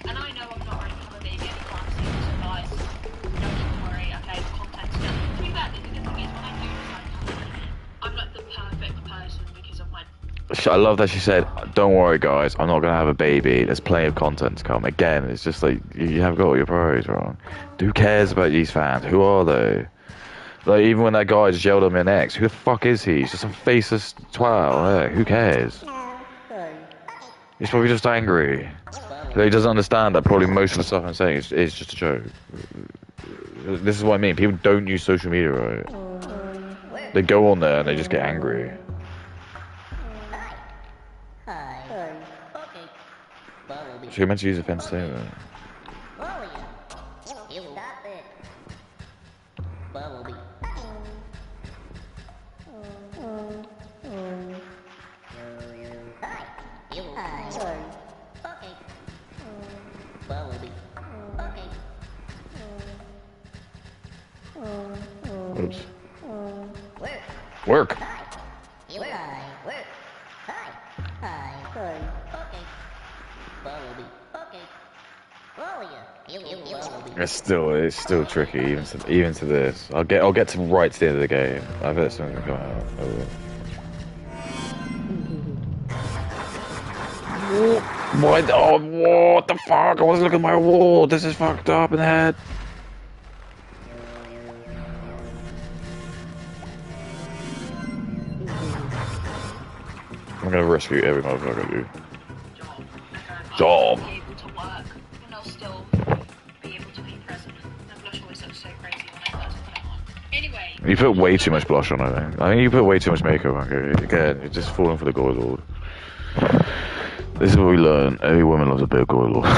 And I know I'm not going to have a baby anytime soon, so guys, don't worry, okay, the content's good. To be fair, the thing is, when I do decide to have a baby, I'm like the perfect person because of my... I love that she said, don't worry guys, I'm not going to have a baby, there's plenty of content to come. Again, it's just like, you have got all your priorities wrong. Who cares about these fans? Who are they? Like, even when that guy just yelled at me next, who the fuck is he? He's just some faceless twat, yeah, who cares? He's probably just angry. He doesn't understand that probably most of the stuff I'm saying is just a joke. This is what I mean, people don't use social media right. They go on there and they just get angry. So you're meant to use offense too, though. Oops. Work. It's still tricky even to this. I'll get to right to the end of the game. I bet something's going out. What? Oh, what the fuck? I was looking at my wall. This is fucked up in the head. I'm gonna rescue every motherfucker, dude. Job. Be able to work, and I'll still be able to be present. And blush always looks so crazy when I first put it on. Anyway. You put way too much blush on, I think. I think you put way too much makeup on. Again, you're just falling for the goy lord. This is what we learn. Every woman loves a bit of goy lord.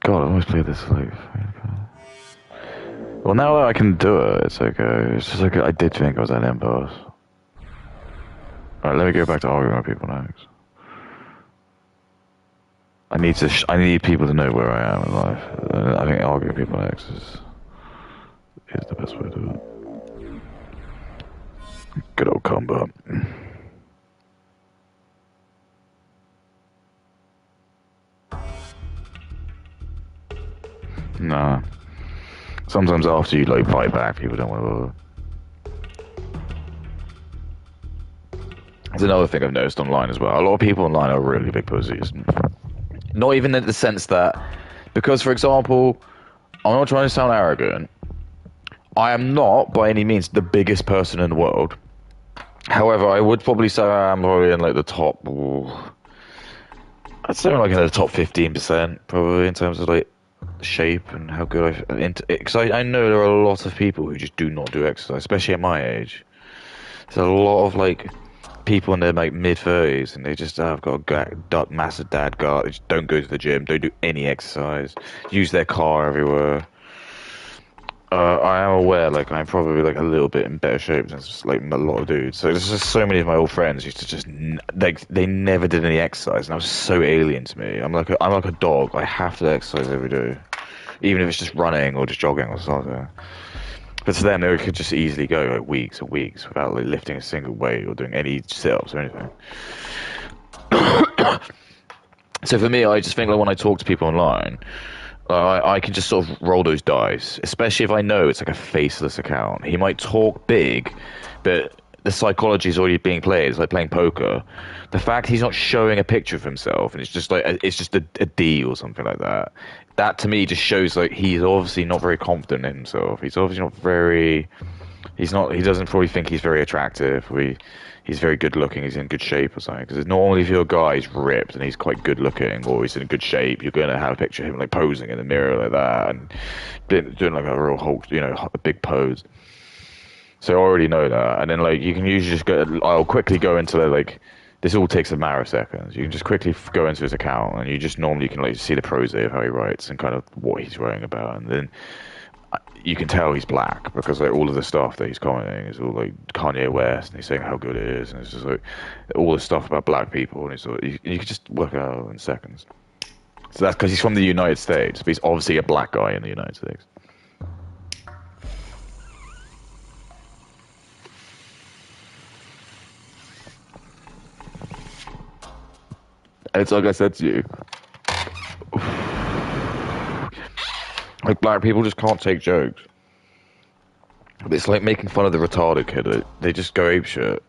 God, I always play this like... Well, now that I can do it, it's okay. It's just like I did think I was at an impasse. Alright, let me go back to arguing with people next. I need people to know where I am in life. I think arguing with people next is the best way to do it. Good old combat. Nah. Sometimes after you like fight back, people don't want to. There's another thing I've noticed online as well. A lot of people online are really big pussies. Not even in the sense that, because for example, I'm not trying to sound arrogant. I am not by any means the biggest person in the world. However, I would probably say I'm probably in like the top. I'd say I'm like in the top 15% probably in terms of like shape and how good because I know there are a lot of people who just do not do exercise, especially at my age. There's a lot of like people in their like mid 30s and they just have got a massive dad gut. They just don't go to the gym, don't do any exercise, use their car everywhere. I am aware, like I'm probably like a little bit in better shape than just, like a lot of dudes. So there's just so many of my old friends used to just like they never did any exercise, and that was so alien to me. I'm like a dog. I have to exercise every day, even if it's just running or just jogging or something. But to them, they could just easily go like weeks and weeks without like lifting a single weight or doing any sit-ups or anything. So for me, I just think like when I talk to people online, I can just sort of roll those dice, especially if I know it's like a faceless account. He might talk big, but the psychology is already being played. It's like playing poker. The fact he's not showing a picture of himself and it's just like it's just a D or something like that. That to me just shows like he's obviously not very confident in himself. He's obviously not very. He's not. He doesn't probably think he's very attractive. He's very good looking. He's in good shape or something. Because normally, if your guy's ripped and he's quite good looking or he's in good shape, you're gonna have a picture of him like posing in the mirror like that and doing like a real Hulk, a big pose. So I already know that. And then like you can usually just go. I'll quickly go into the like. This all takes a matter of seconds. You can just quickly go into his account and you just normally can like see the prose of how he writes and kind of what he's writing about, and then you can tell he's black because like all of the stuff that he's commenting is all like Kanye West and he's saying how good it is, and it's just like all the stuff about black people, and it's like, you can just work it out in seconds. So that's because he's from the United States, but he's obviously a black guy in the United States. And it's like I said to you, like black people just can't take jokes. It's like making fun of the retarded kid. They just go apeshit.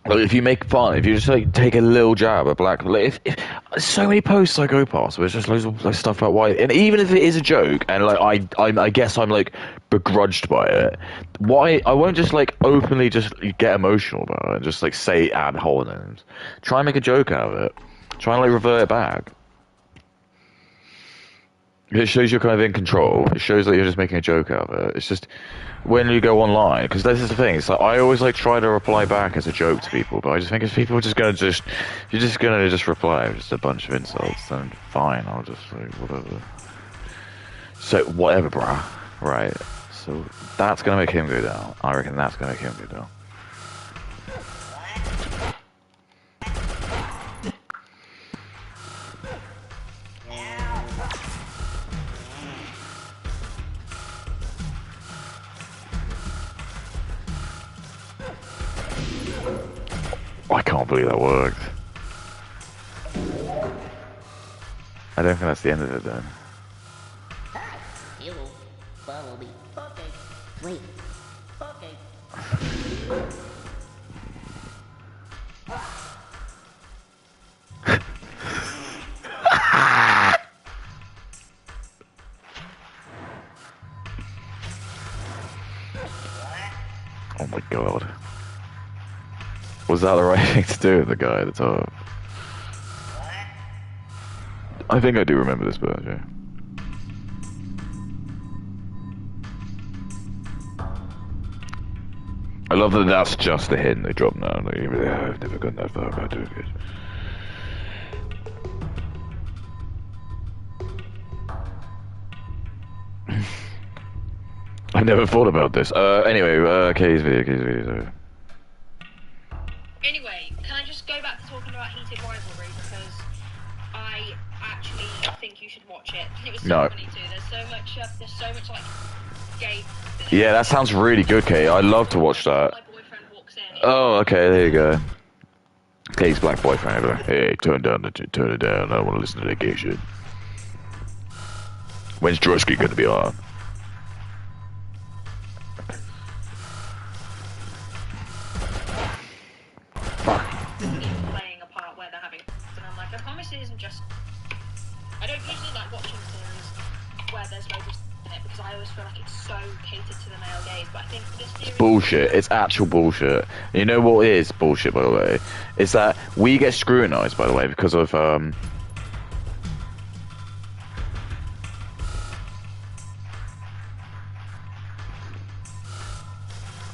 Like if you make fun, if you just like take a little jab at black, like if so many posts I go past where it's just loads of like stuff about white, and even if it is a joke, and like I guess I'm like begrudged by it. Why I won't just like openly just get emotional about it and just like say ad hominems. Try and make a joke out of it. Try and like revert it back. It shows you're kind of in control. It shows that you're just making a joke out of it. It's just when you go online, because this is the thing. It's like I always like try to reply back as a joke to people, but I just think if people are just gonna just, you're just gonna just reply with just a bunch of insults, then fine. I'll just like whatever. So whatever, bruh. Right. So that's gonna make him go down. I reckon that's gonna make him go down. I can't believe that worked. I don't think that's the end of it then. You will follow me. Okay. Wait. Okay. Oh my god. Was that the right thing to do with the guy at the top? I think I do remember this bit, yeah. I love that that's just the hint they dropped now. Like, I've never gone that far about doing it. I never thought about this. Anyway, Kay's video. Anyway, can I just go back to talking about heated rivalry, because I actually think you should watch it. It was so No. funny too. There's so much like gay. Yeah, that sounds really good, Kay. I'd love to watch that. My boyfriend walks in. Oh, okay, there you go. Kay's black boyfriend. Hey, turn it down. I don't want to listen to that gay shit. When's Drusky gonna be on? Playing a part where they're having, and I'm like, I promise it isn't just I don't usually like watching series where there's loads of in it because I always feel like it's so catered to the male gaze. But I think for this It's series, bullshit. It's actual bullshit. You know what is bullshit, by the way? Is that we get scrutinized, by the way, because of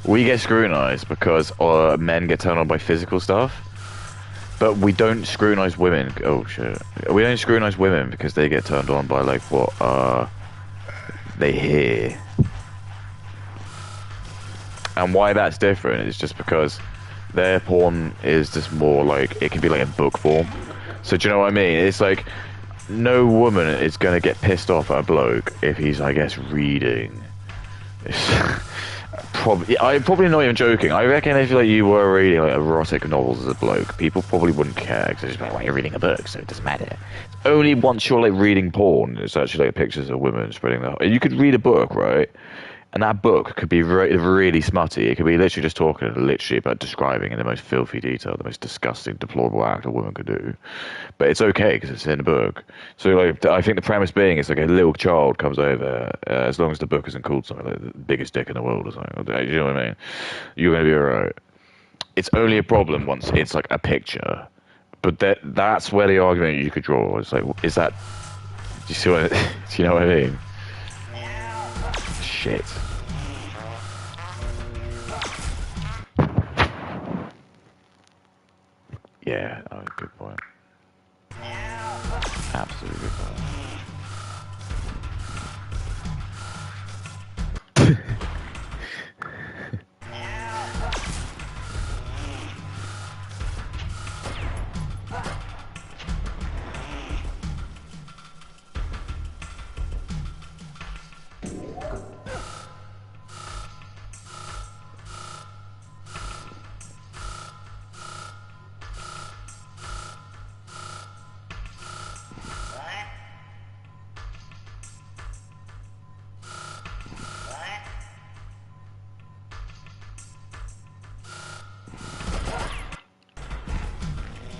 we get scrutinized because men get turned on by physical stuff, but we don't scrutinize women. Oh shit! We don't scrutinize women because they get turned on by like what they hear. And why that's different is just because their porn is just more like it can be like in book form. So do you know what I mean? It's like no woman is gonna get pissed off at a bloke if he's, I guess, reading. I'm probably not even joking. I reckon if like you were reading like erotic novels as a bloke, people probably wouldn't care because it's like, well, you're reading a book, so it doesn't matter. It's only once you're like reading porn, it's actually like pictures of women spreading that. You could read a book, right? And that book could be really smutty. It could be literally just talking literally about describing in the most filthy detail the most disgusting, deplorable act a woman could do. But it's okay because it's in the book. So like, I think the premise being is like a little child comes over, as long as the book isn't called something like the biggest dick in the world or something. You know what I mean? You're going to be alright. It's only a problem once it's like a picture. But that's where the argument you could draw is like, is that? Do you see what? Do you know what I mean? Shit. Yeah, oh, good point. Absolutely good point.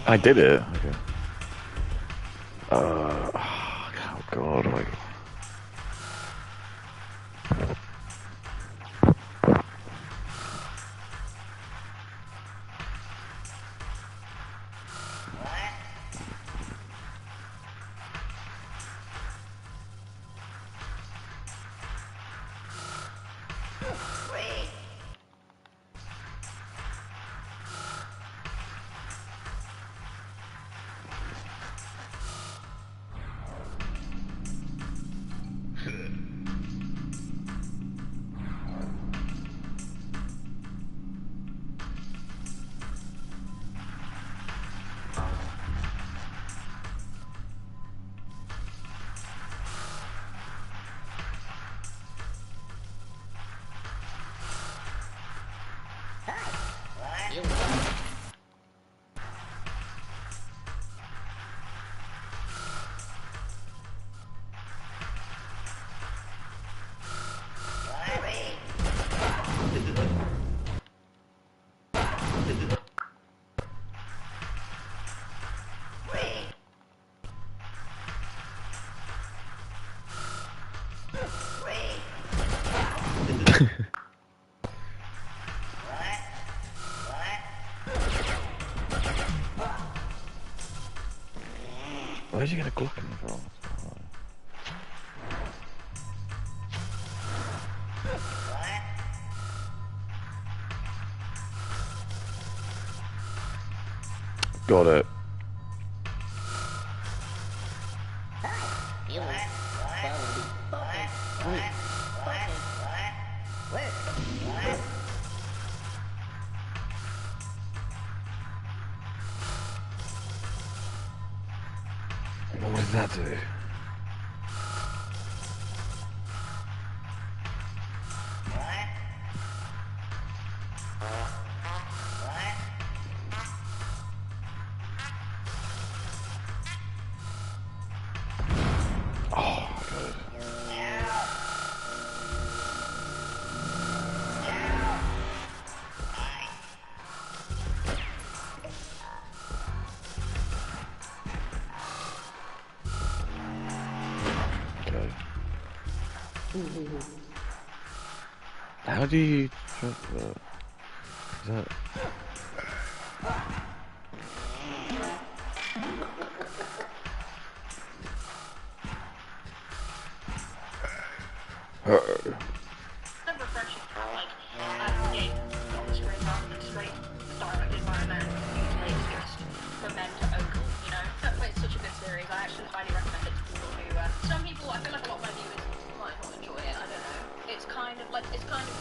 I did it. Okay. Oh god, like. Where'd you get a Glock from? Got it. What does that do? Oh, good. How do you jump that? Is that... Kind of refreshing, like, game on the screen rather than straight directed by a man. Usually it's just for men to own, you know? It's such a good series. I actually highly recommend it to people who, some people, I feel like a lot of my viewers might not enjoy it, I don't know. It's kind of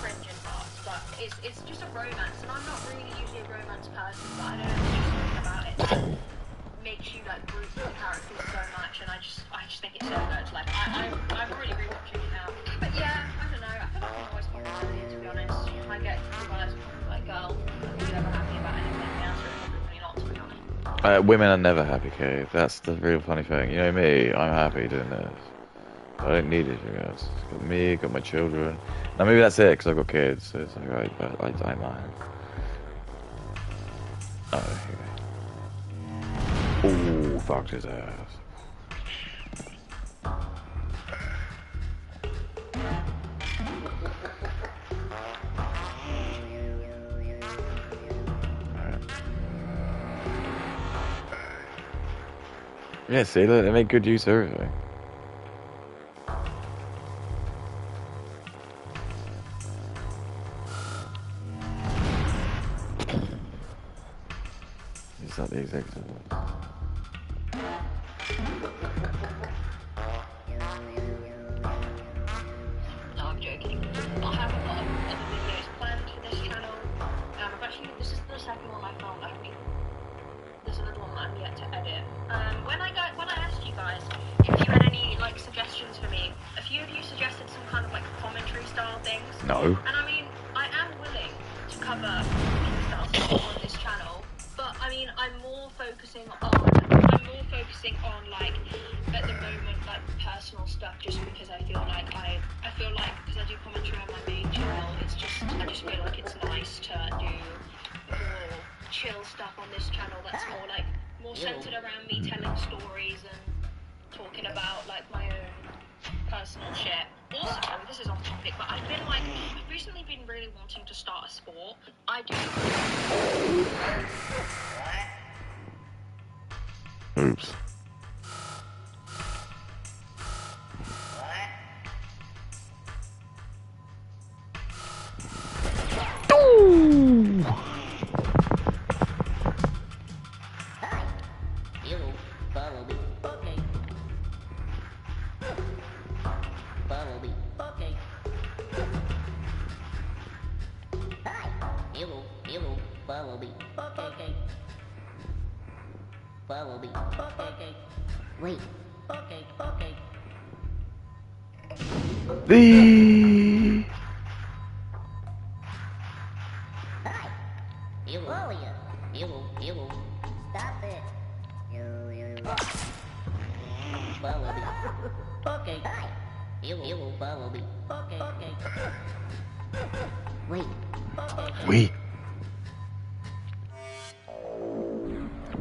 cringe in parts, but it's just a romance, and I'm not really usually a romance person, but I don't know, there's just something about it that makes you, like, root for the characters so much, and I just think it's so good. Like, I'm really rewatching it now. But yeah, I don't know, I feel like I'm always more resilient, to be honest. I get you guys like, girl, are you ever happy about anything? The answer is probably not, to be honest. Women are never happy, Kate. That's the real funny thing. You know me, I'm happy doing this. I don't need anything else. It's got me, got my children. Now maybe that's it, because I've got kids, so it's alright, but I don't mind. Oh, here. Ooh, fucked his ass. Yeah, see, look, they make good use of everything. Is that the executive? No, I'm joking. I have a lot of other videos planned for this channel. This is the second one I filmed. I think there's another one that I'm yet to edit. When I asked you guys if you had any like suggestions for me, a few of you suggested some kind of like commentary style things. No. And I mean, I am willing to cover commentary style stuff on this channel, but I mean, I'm more focusing on like at the moment like personal stuff, just because I feel like because I do commentary on my main channel, I just feel like it's nice to do more chill stuff on this channel that's more centered around me telling stories and talking about like my own personal shit. Also, this is off topic, but I've recently been really wanting to start a sport. I do. Oops. Ooh. Follow me. Okay. Follow me. Okay. Hi. Hello. Follow me. Okay. Follow me. Okay. Wait. Okay. The Hi. Hello. Hello. Stop it. Follow me. Okay. Hi. Hello. Follow me. Okay. Wait.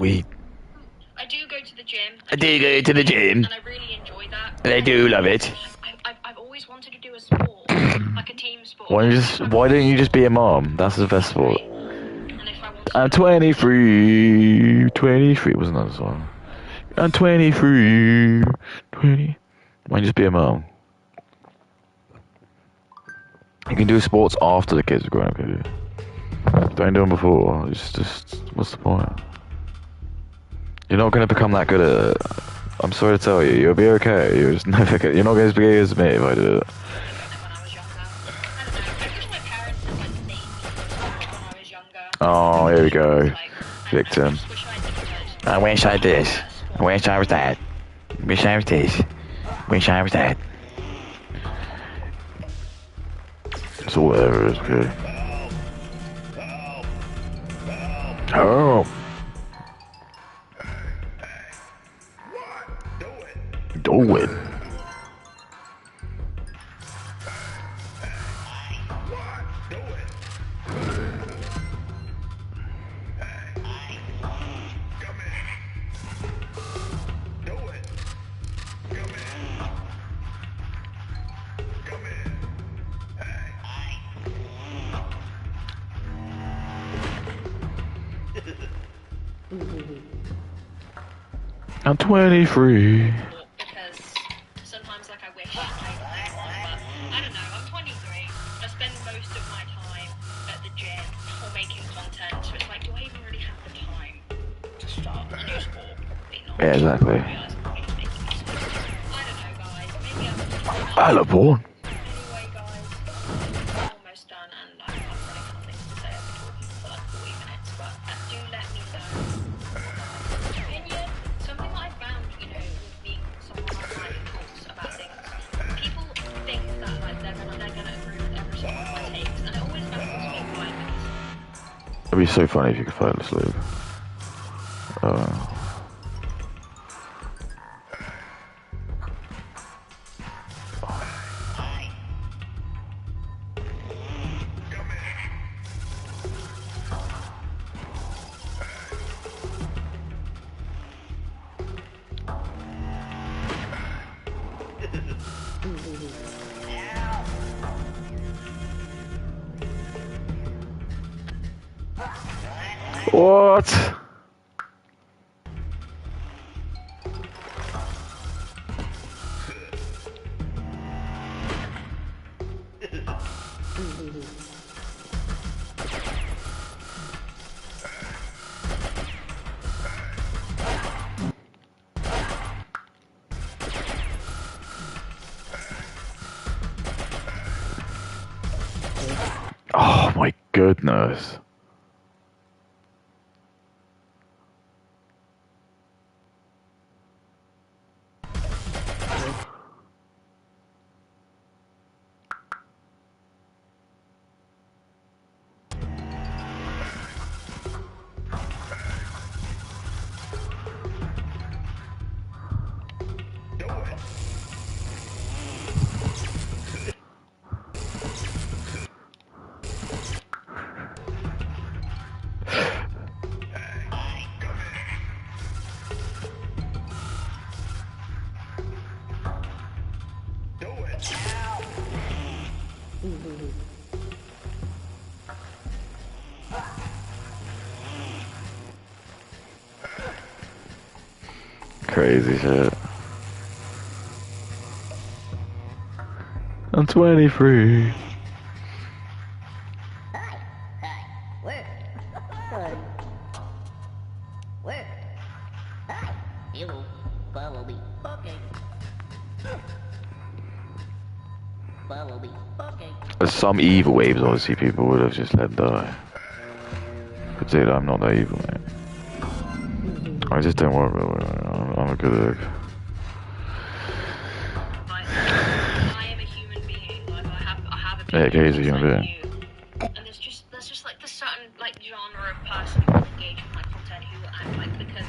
we I do go to the gym. I do go to the gym. And I really enjoy that. I do love it. I've always wanted to do a sport, like a team sport. Why don't you just be a mom? That's the best sport. And if I want I'm 23. 23 wasn't that the song? I'm 23. 20. Why don't you just be a mom? You can do sports after the kids are grown up. Don't do them before. It's just what's the point? You're not going to become that good at it. I'm sorry to tell you, you'll be okay. You're just never good. You're not going to be as me if I do it. when I was younger. I don't know. I wish my parents had like made me when I was younger. Oh, here we go. Like, Victim. I wish I did those. I wish I did. I wish I was that. Wish I was this. Wish I was that. It's all there is, okay. Oh. Do it. Come in. I'm 23. Because sometimes, like, I wish I could do one, but I don't know. I'm 23. I spend most of my time at the gym or making content, so it's like, do I even really have the time to start a new sport? Probably not. Yeah, exactly. I realise I'm probably just making excuses. I don't know, guys. Maybe I'm I love porn. Anyway, guys, I'm almost done, and I'm running out of things to say. I've been talking for like 40 minutes, but do let me know your opinion. Something that I found, you know, with being someone online who talks about things, people think that like they're gonna agree with every single one of my takes, and it always baffles me why. It'd be so funny if you could fall asleep. What? Oh my goodness. Crazy shit. I'm 23. Where? Where? Hi. Hello. Follow me. Okay. Follow me. Okay. There's some evil waves, obviously, people would have just let die. But dude, I'm not that evil, mate. I just don't work real well. I'm a good egg. Like, I am a human being. Like, I have Yeah, opinions he's a just human like being. you. And there's just like this certain like genre of person who will engage with my content who will act like because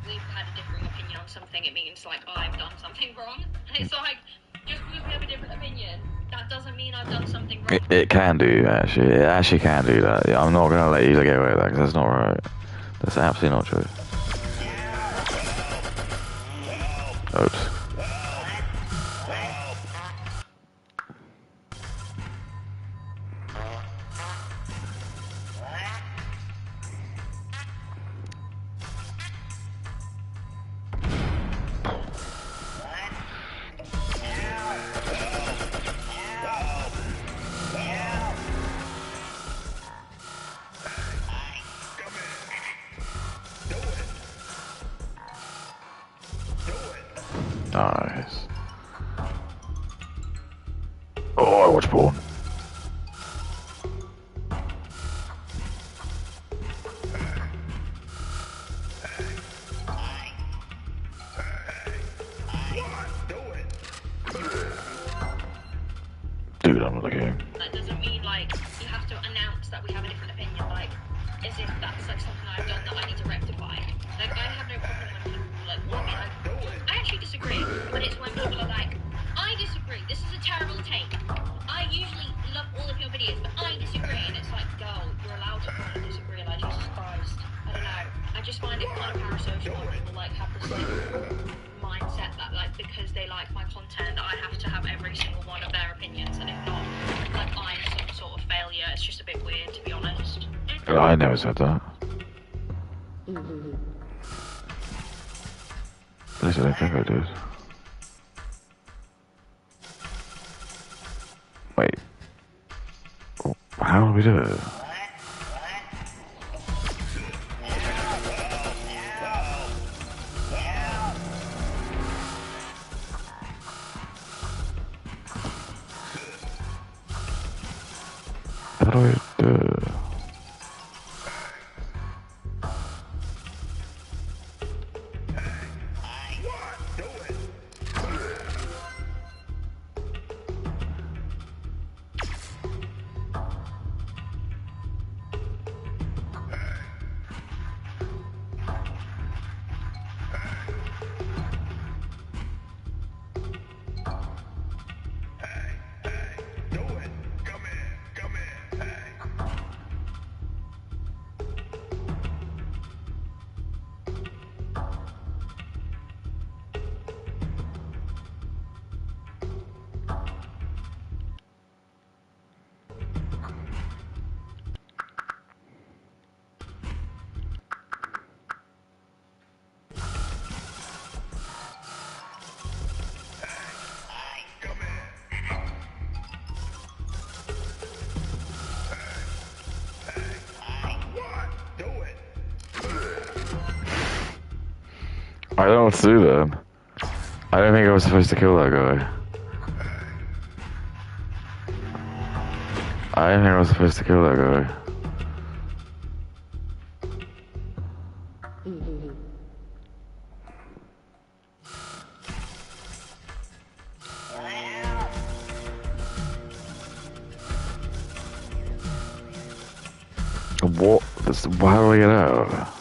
we've had a differing opinion on something, it means like I've done something wrong. And it's like just because we have a different opinion, that doesn't mean I've done something wrong. It can do, actually. It actually can do that. Yeah, I'm not gonna let you get away with that, because that's not right. That's absolutely not true. Oops. Nice. Oh, I watch porn. Dude, I'm not looking. That doesn't mean like you have to announce that we have a different opinion, like as if that's like something I've done that I need to rectify. Like I have no problem when people like want me like I actually disagree, but it's when people are like, I disagree, this is a terrible take. I usually love all of your videos, but I disagree, and it's like, girl, you're allowed to kind of disagree, like Jesus Christ. I don't know. I just find it kind of parasocial when people like have this like mindset that like because they like my content I have to have every single one of their opinions, and if not, like I'm some sort of failure. It's just a bit weird, to be honest. I never said that. least I don't think I did. Wait. How do we do it? How do I do it? I don't know what to do then. I don't think I was supposed to kill that guy. I don't think I was supposed to kill that guy. What? How do I get out?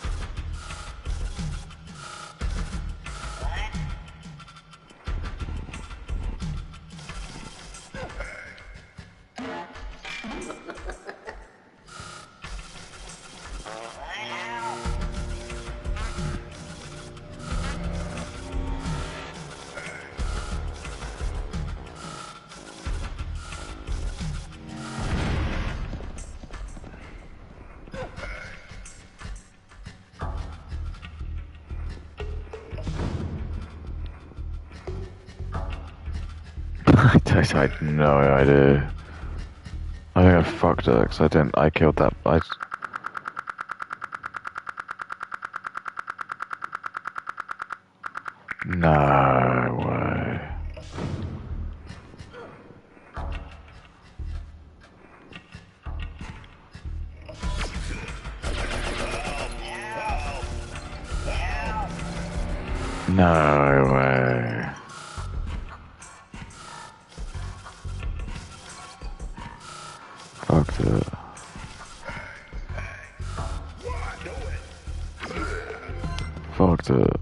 I had no idea. I think I fucked it because I killed that. No way. No way. Fucked it. Fucked it.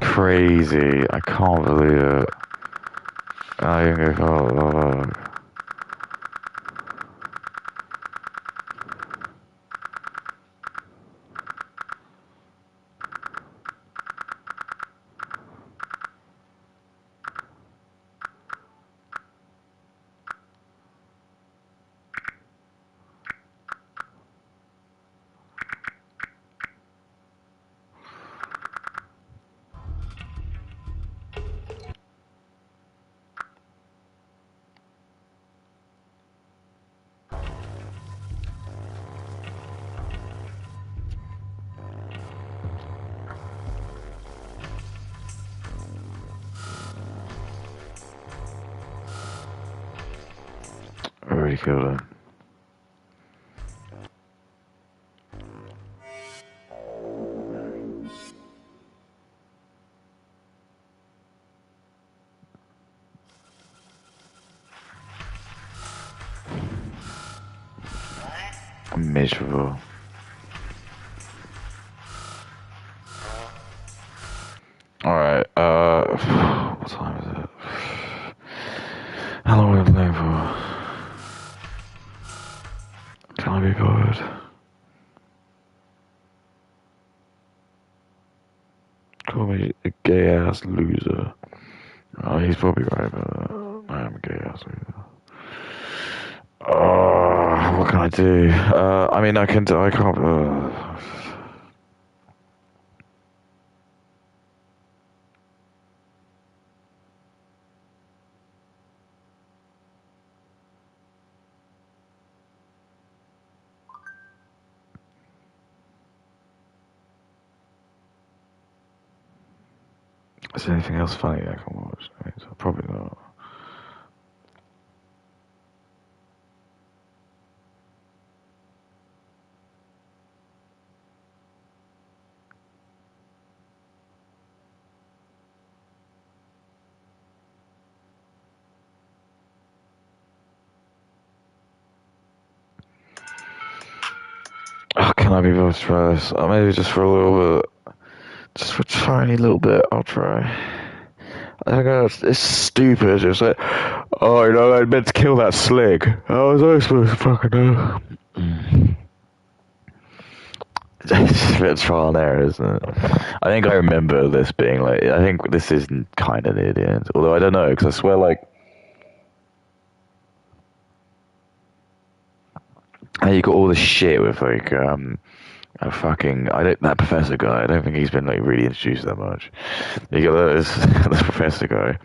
Crazy. I can't believe it. I didn't go fuck. I already killed him. I'm miserable. Alright, what time is it? How long have we been playing for? Can I be bothered? gay ass loser. Oh, he's probably right about that. I am a gay ass loser. What can I do? I mean, I can't. Is there anything else funny I can watch? I mean, probably not. Oh, can I be able to try this? Maybe just for a little bit. Just for a tiny little bit, I'll try. I think it's stupid. It's like, oh, you know, I meant to kill that slig. How was I supposed to fucking know? It's just a bit of trial and error, isn't it? I think I remember this being like, I think this isn't kind of near the end. Although I don't know, because I swear, like, you got all this shit with, like, a fucking, that professor guy, I don't think he's been, like, really introduced that much. You got this professor guy.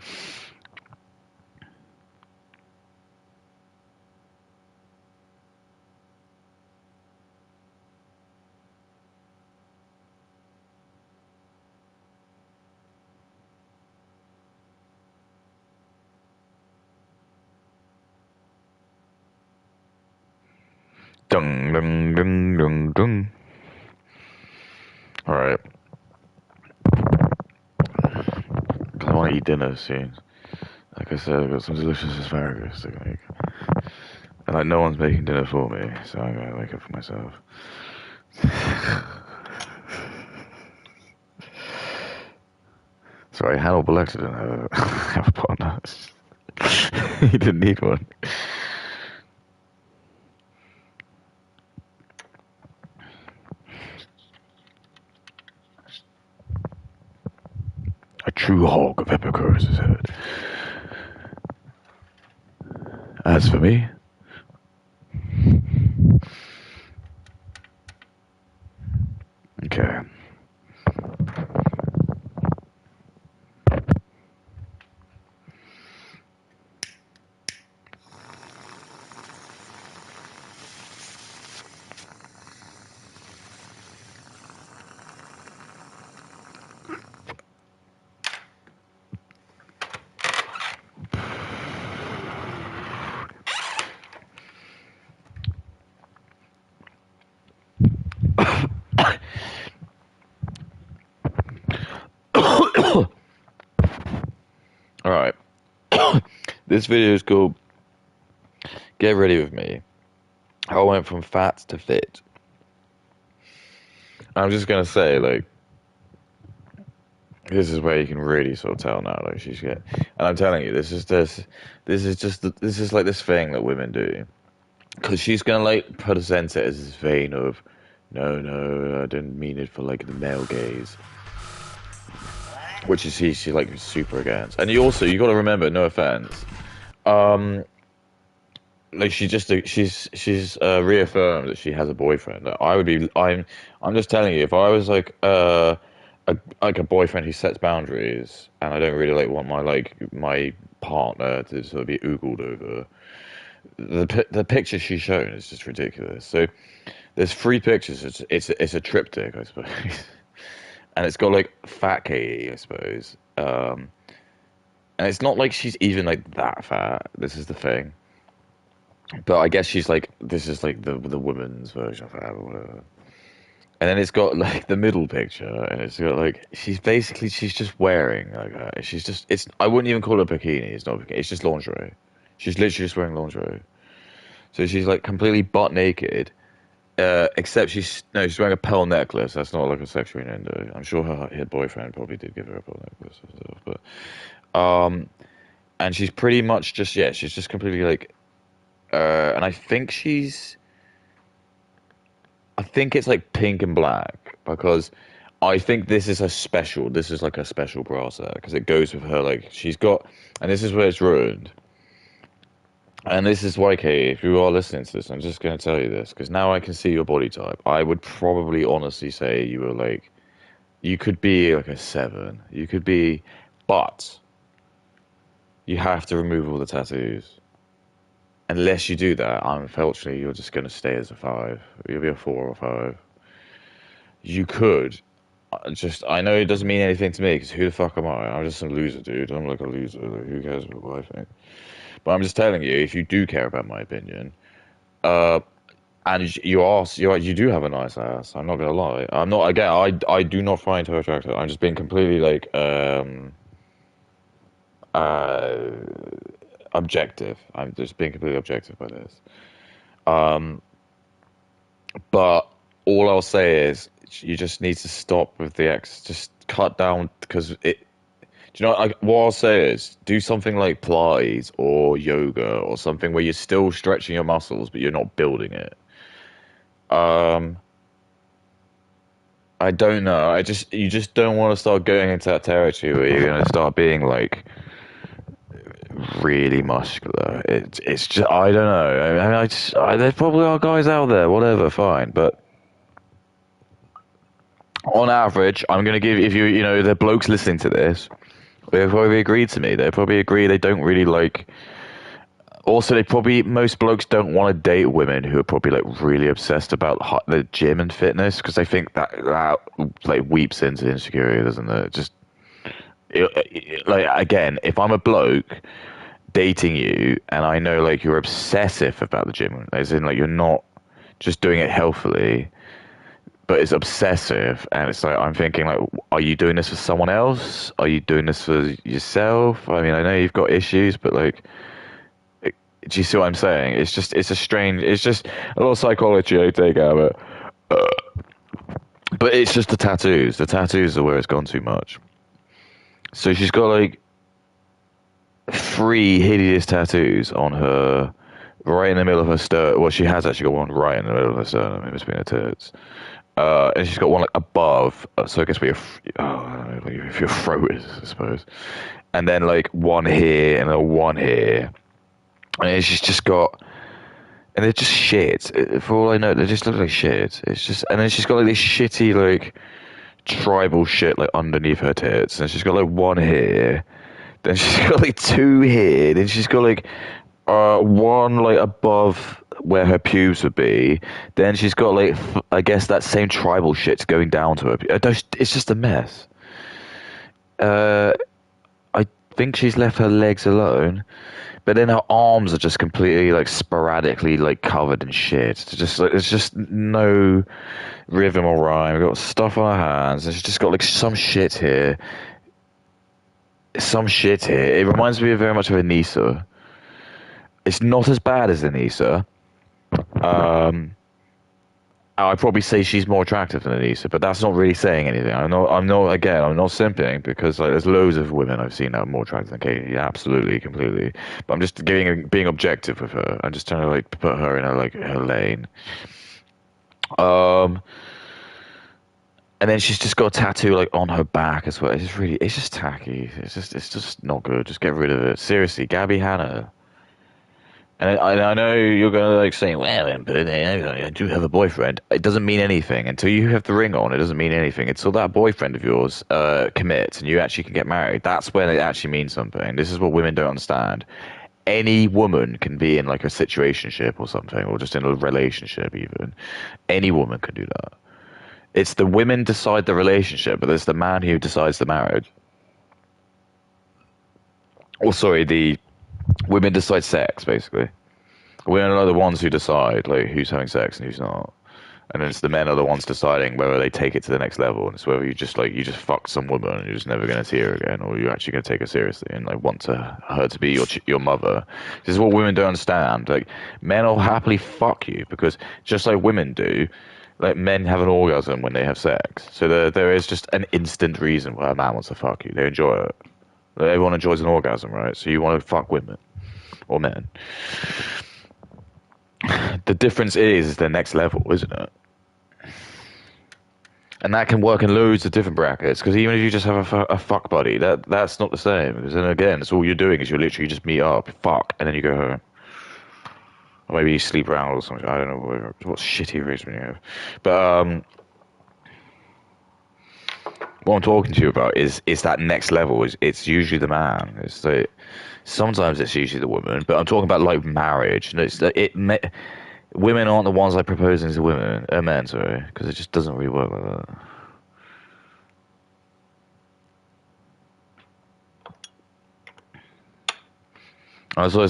Dung, dung, dung, dung, dung. Alright. I want to eat dinner soon. Like I said, I've got some delicious asparagus to make. And like, no one's making dinner for me, so I'm gonna make it for myself. Sorry, Hannibal Lecter didn't have a partner. He didn't need one. A true hog of Epicurus is heard. As for me, okay. Alright. This video is called Get Ready With Me. How I went from fat to fit. I'm just gonna say, like, this is where you can really sort of tell now, like, and I'm telling you, this is like this thing that women do. Because she's gonna, like, present it as this vein of, no, I didn't mean it for, like, the male gaze. Which is she's like super against. And you gotta remember, no offense, like she's reaffirmed that she has a boyfriend. I'm just telling you, if I was like a boyfriend who sets boundaries, and I don't really like want my partner to sort of be oogled over, the picture she's shown is just ridiculous. So there's three pictures. It's a triptych, I suppose. And it's got like fat Katie, I suppose. And it's not like she's even like that fat. This is the thing. But I guess she's like, this is like the woman's version of her or whatever. And then it's got like the middle picture, and it's got like she's just wearing like I wouldn't even call it a bikini. It's not a bikini. It's just lingerie. She's literally just wearing lingerie. So she's like completely butt naked. Except she's wearing a pearl necklace. That's not like a sexual innuendo. I'm sure her boyfriend probably did give her a pearl necklace and stuff. But and she's pretty much she's just completely like, and I think it's like pink and black because I think this is a special. This is like a special bra set because it goes with her. Like she's got, and this is where it's ruined. And this is why, Katie, if you are listening to this, I'm just going to tell you this because now I can see your body type. I would probably honestly say you were like, you could be like a 7. You could be, but you have to remove all the tattoos. Unless you do that, unfortunately, you're just going to stay as a 5. You'll be a 4 or 5. You could just, I know it doesn't mean anything to me because who the fuck am I? I'm just some loser, dude. I'm like a loser. Like, who cares what I think? But I'm just telling you, if you do care about my opinion, uh, and you do have a nice ass. I'm not gonna lie. I'm not again. I do not find her attractive. I'm just being completely like uh objective. I'm just being completely objective by this. Um, but all I'll say is you just need to stop with the X. Just cut down because it. Do you know what I'll say is do something like Pilates or yoga or something where you're still stretching your muscles but you're not building it. Um, I don't know. You just don't want to start going into that territory where you're gonna start being like really muscular. It's just I don't know. I mean, there probably are guys out there, whatever, fine. But on average, I'm gonna give if you know the blokes listening to this, they probably agree to me. They probably agree they don't really like. Also, they probably most blokes don't want to date women who are probably like really obsessed about the gym and fitness because they think that like weeps into insecurity, doesn't it? Just like again, if I'm a bloke dating you and I know like you're obsessive about the gym, as in like you're not just doing it healthily, but it's obsessive, and it's like I'm thinking like, are you doing this for someone else? Are you doing this for yourself? I mean, I know you've got issues, but like, do you see what I'm saying? It's a strange, it's just a lot of psychology I take out of it, but it's just the tattoos. The tattoos are where it's gone too much. So she's got like 3 hideous tattoos on her, right in the middle of her sternum. Well, she has actually got one right in the middle of her sternum, in between her tits. And she's got one like above, so I guess where I don't know, like if your throat is, I suppose. And then like one here and then one here, and she's just got, and they're just shit. For all I know, they just look like shit. It's just, and then she's got like this shitty like tribal shit like underneath her tits, and she's got like one here, then she's got like 2 here, then she's got like one like above where her pubes would be. Then she's got like I guess that same tribal shit's going down to her. It's just a mess. Uh, I think she's left her legs alone, but then her arms are just completely like sporadically like covered in shit. It's just like there's just no rhythm or rhyme. We've got stuff on her hands, and she's just got like some shit here. Some shit here. It reminds me very much of Anissa. It's not as bad as Anissa. I'd probably say she's more attractive than Anissa, but that's not really saying anything. Again, I'm not simping because like there's loads of women I've seen that are more attractive than Katie. Yeah, absolutely, completely. But I'm just being objective with her. I'm just trying to like put her in her lane. And then she's just got a tattoo like on her back as well. It's just tacky. It's just not good. Just get rid of it. Seriously, Gabby Hanna. And I know you're gonna like say, well, but I do have a boyfriend. It doesn't mean anything until you have the ring on. It doesn't mean anything until that boyfriend of yours commits and you actually can get married. That's when it actually means something. This is what women don't understand. Any woman can be in like a situationship or something, or just in a relationship even. Any woman can do that. It's the women decide the relationship, but there's the man who decides the marriage. Or sorry, the women decide sex, basically. Women are the ones who decide like who's having sex and who's not. And then it's the men are the ones deciding whether they take it to the next level. And it's whether you just fucked some woman and you're just never going to see her again, or you're actually going to take her seriously and like want her to be your mother. This is what women don't understand. Like men will happily fuck you because just like women do, like men have an orgasm when they have sex. So there is just an instant reason why a man wants to fuck you. They enjoy it. Like, everyone enjoys an orgasm, right? So you want to fuck women or men. The difference is the next level, isn't it? And that can work in loads of different brackets. Because even if you just have a fuck buddy, that's not the same. Because then again, it's all you're doing is you literally just meet up, fuck, and then you go home. Or maybe you sleep around or something. I don't know what shitty arrangement you have. But what I'm talking to you about is that next level. It's usually the man. It's like sometimes it's usually the woman. But I'm talking about like marriage. And it's women aren't the ones like proposing to women, men, sorry, because it just doesn't really work like that.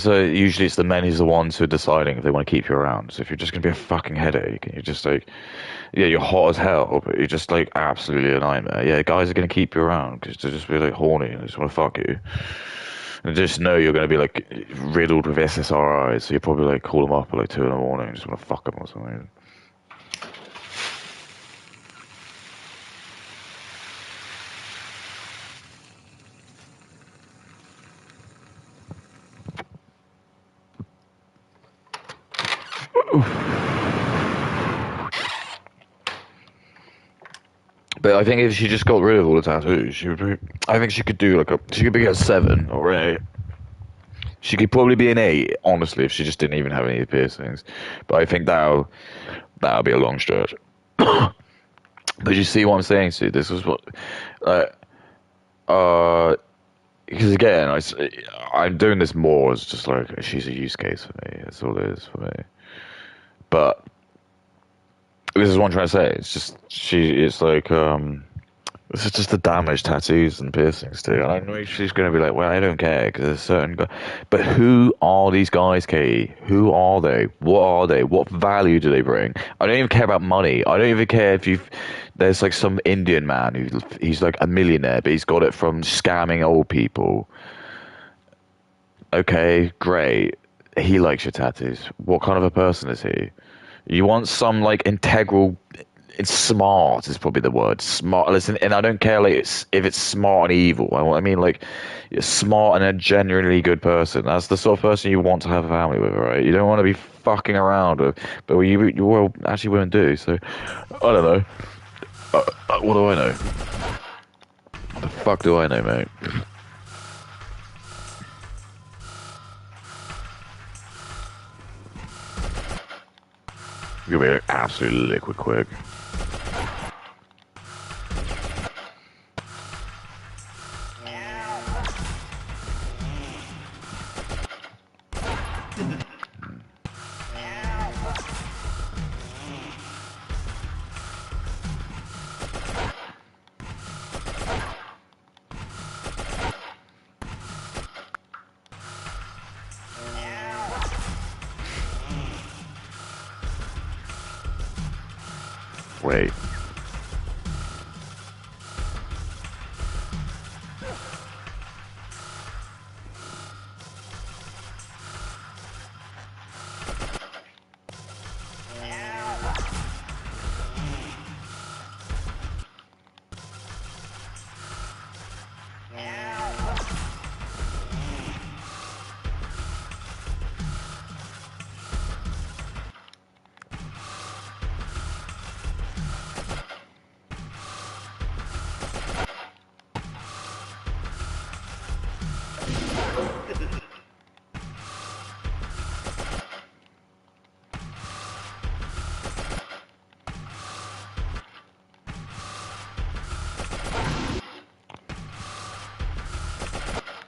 So usually it's the men who's the ones who are deciding if they want to keep you around. So if you're just gonna be a fucking headache and you're just like, yeah, you're hot as hell, but you're just like absolutely a nightmare. Yeah, guys are gonna keep you around because they're just be like horny and they just want to fuck you. And just know you're gonna be like riddled with SSRIs, so you probably like call them up at like 2 in the morning and just want to fuck them or something. But I think if she just got rid of all the tattoos, she would be. I think she could do like a. She could be a 7 or 8. She could probably be an 8, honestly, if she just didn't even have any piercings. But I think that'll be a long stretch. But you see what I'm saying, Sue? This was what, uh, uh, because again, I'm doing this more as just like she's a use case for me. That's all it is for me. But this is what I'm trying to say. It's just it's like this is just the damaged tattoos and piercings too. And I know she's going to be like, well, I don't care because there's certain guys. But who are these guys, Katie? Who are they? What are they? What value do they bring? I don't even care about money. I don't even care if you've. There's like some Indian man he's like a millionaire, but he's got it from scamming old people. Okay, great. He likes your tattoos. What kind of a person is he? You want some like integral. It's smart is probably the word. Smart. Listen, and I don't care like if it's smart and evil. I mean like you're smart and a genuinely good person. That's the sort of person you want to have a family with, right? You don't want to be fucking around with. But well, actually, women do. So I don't know. What do I know? The fuck do I know, mate? You're gonna be absolutely liquid quick. Wait.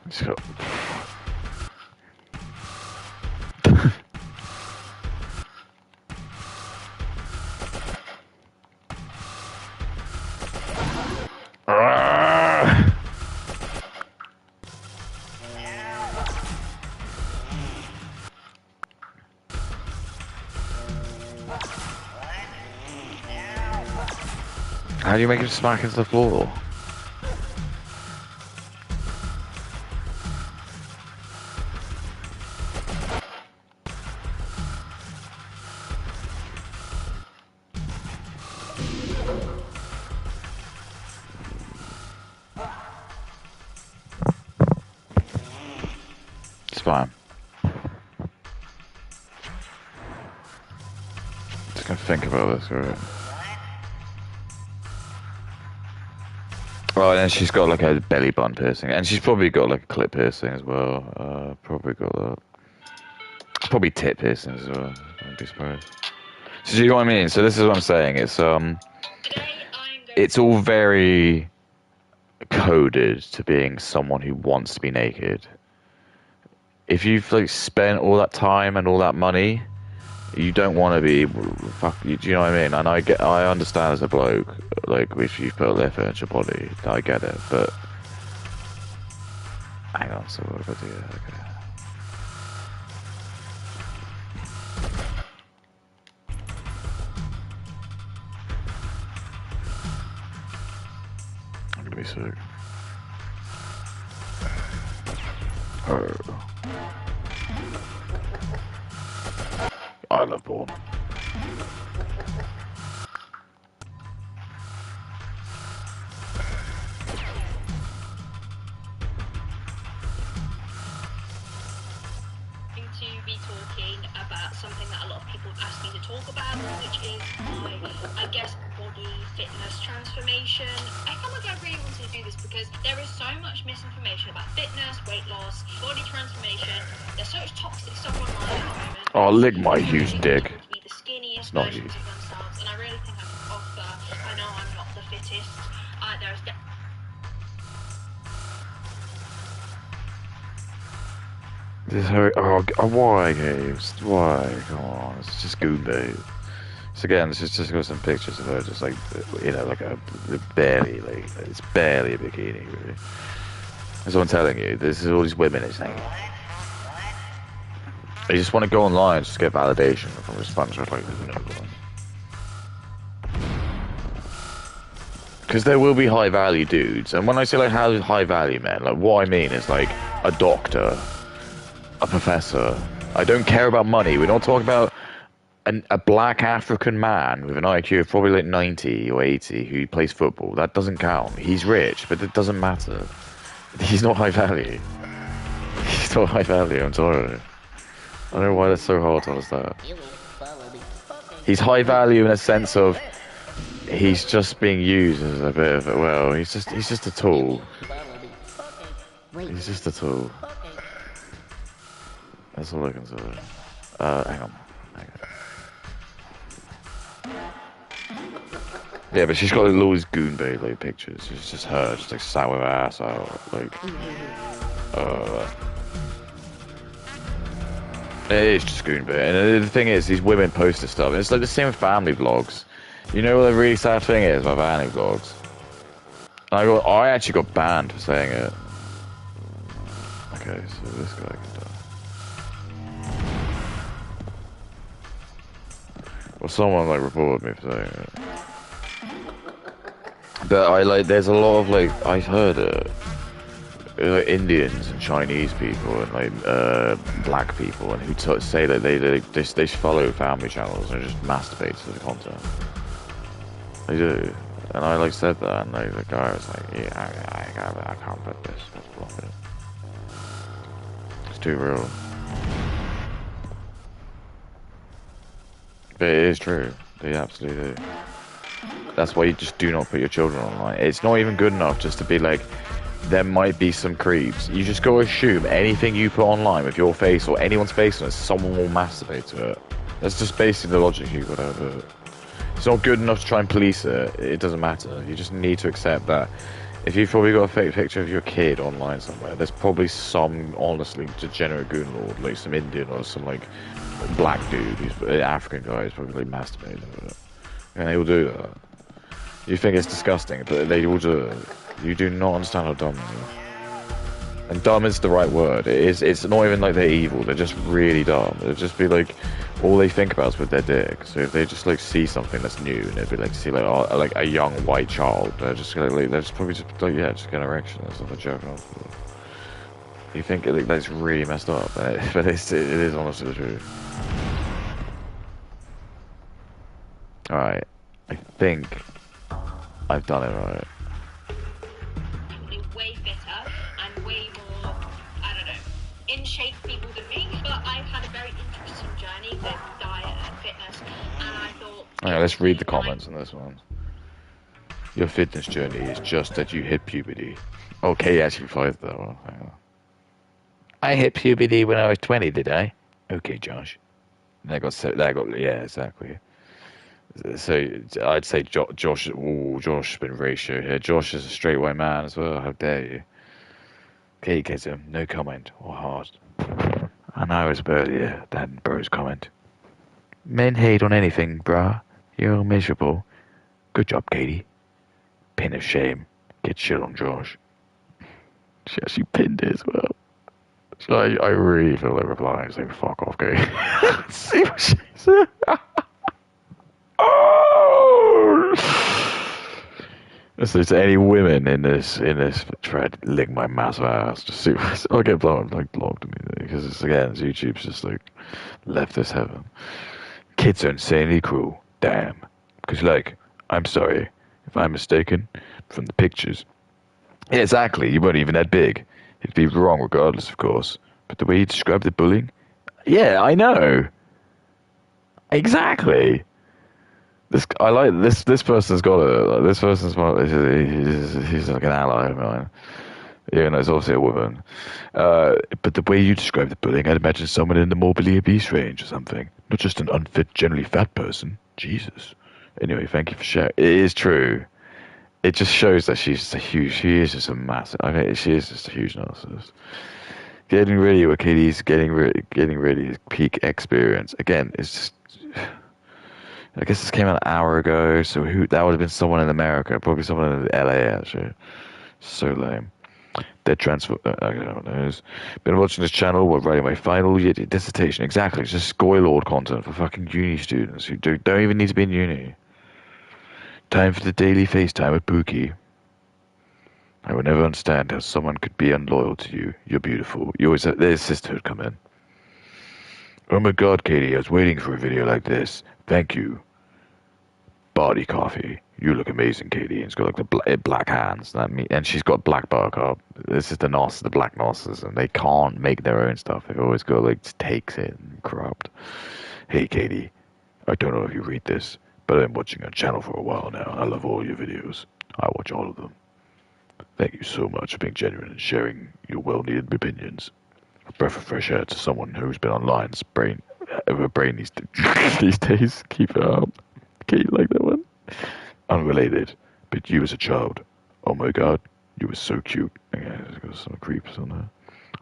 So, how do you make it smack into the floor? It's fine. Just gonna think about this, alright? Oh, and she's got like a belly button piercing, and she's probably got like a clip piercing as well. Probably got that. Probably tit piercings as well. I'd be surprised. So do you know what I mean? So this is what I'm saying. Today I'm going It's all very coded to being someone who wants to be naked. If you've like spent all that time and all that money, you don't want to be. Fuck. Do you know what I mean? And I understand as a bloke, like if you've put effort into your body, I get it. But hang on, so what do I do? Okay. I'm gonna be sick. Oh. I love porn. to be talking about something that a lot of people have asked me to talk about, which is my, I guess, body fitness transformation. I feel like I really wanted to do this because there is so much misinformation about fitness, weight loss, body transformation. There's so much toxic stuff online at the moment. Oh, lick my huge dick. To be the skinniest Not versions huge. of themselves, and I really think I can offer. I know I'm not the fittest. There's This hurt. Oh, why, Games? Why? Come on, it's just goon bait. So again, this is just got some pictures of her, just like like a barely, like it's barely a bikini, really. That's what I'm telling you. This is all these women. It's like they just want to go online, just get validation from this bunch of like because there will be high value dudes, and when I say like how high value men, like what I mean is like a doctor, a professor. I don't care about money. We're not talking about a black African man with an IQ of probably like 90 or 80 who plays football. That doesn't count. He's rich, but it doesn't matter. He's not high value. He's not high value, I'm sorry. I don't know why that's so hard to understand. He's high value in a sense of he's just being used as a bit of a, well, he's just a tool. He's just a tool. That's all I can say. Hang on. Yeah, but she's got like, all these goon bait like pictures. It's just her, just like sat with her ass out, like. It is just goon bait, and the thing is, these women post this stuff. It's like the same with family vlogs. You know what the really sad thing is about family vlogs? I actually got banned for saying it. Okay, so this guy can die. Well, someone like reported me for saying it. But there's a lot of like, I heard it. Like Indians and Chinese people and like black people and who say that they follow family channels and just masturbate to the content. They do, and I like said that, and like the guy was like, "Yeah, I can't put this. Let's block it. It's too real." But it is true. They absolutely do. That's why you just do not put your children online. It's not even good enough just to be like, there might be some creeps. You just go assume anything you put online with your face or anyone's face on it, someone will masturbate to it. That's just basically the logic you've got to have. It's not good enough to try and police it. It doesn't matter. You just need to accept that. If you've probably got a fake picture of your kid online somewhere, there's probably some, honestly, degenerate goon lord, like some Indian or some, like, black dude, who's an African guy who's probably like, masturbating with it. And they will do that. You think it's disgusting, but they will do it. You do not understand how dumb they are. And dumb is the right word. It's not even like they're evil, they're just really dumb. It'll just be like, all they think about is with their dick. So if they just like see something that's new, and it'd be like, see like a young white child, they're just gonna like, they're just probably just like, yeah, just get an erection. That's not a joke. You think that's really messed up, but it is honestly the truth. Alright, I think I've done it right. way fitter and way more, I don't know, in shape people than me, but I've had a very interesting journey with diet and fitness, and I thought... Alright, let's read the comments on this one. Your fitness journey is just that you hit puberty. Okay, actually replies to that one. Hang on. I hit puberty when I was 20, did I? Okay, Josh. Yeah, exactly. So I'd say Josh. Ooh, Josh has been ratio here. Josh is a straight white man as well. How dare you? Katyklism, no comment or heart. And I was earlier than bro's comment. Men hate on anything, brah. You're miserable. Good job, Katie. Pin of shame. Get shit on Josh. She actually pinned it as well. So I really feel like replying saying fuck off, Katie. See what she said? Oh! If there's any women in this thread, lick my massive ass. Just see, I'll get blocked immediately because YouTube's just like left this heaven. Kids are insanely cruel. Damn. Because I'm sorry if I'm mistaken from the pictures. Yeah, exactly. You weren't even that big. It'd be wrong regardless, of course. But the way you describe the bullying, yeah, I know. Exactly. I like this. This person's got a. This person's he's like an ally of mine. Yeah, no, it's obviously a woman. But the way you describe the bullying, I'd imagine someone in the morbidly obese range or something, not just an unfit, generally fat person. Jesus. Anyway, thank you for sharing. It is true. It just shows that she's just a huge. She is just a massive. I mean, she is just a huge narcissist. Getting ready with Katie's getting ready is peak experience. Again, it's just. I guess this came out an hour ago, so that would have been someone in America, probably someone in LA actually. So lame. Dead transfer. I don't know. Been watching this channel while writing my final year dissertation. Exactly, it's just Scoilord content for fucking uni students who don't even need to be in uni. Time for the daily FaceTime with Pookie. I will never understand how someone could be unloyal to you. You're beautiful. You always there's sisterhood come in. Oh my god, Katie, I was waiting for a video like this. Thank you. Body coffee. You look amazing, Katie. And it's got like the black hands. And she's got black barcode. This is the black Narcissus, and they can't make their own stuff. They've always got like takes it and corrupt. Hey, Katie. I don't know if you read this, but I've been watching your channel for a while now. I love all your videos. I watch all of them. Thank you so much for being genuine and sharing your well-needed opinions. A breath of fresh air to someone who's been online's brain, her brain these days. Keep it up. Okay, you like that one? Unrelated, but you as a child. Oh my god, you were so cute. Yeah, there's got some creeps on there.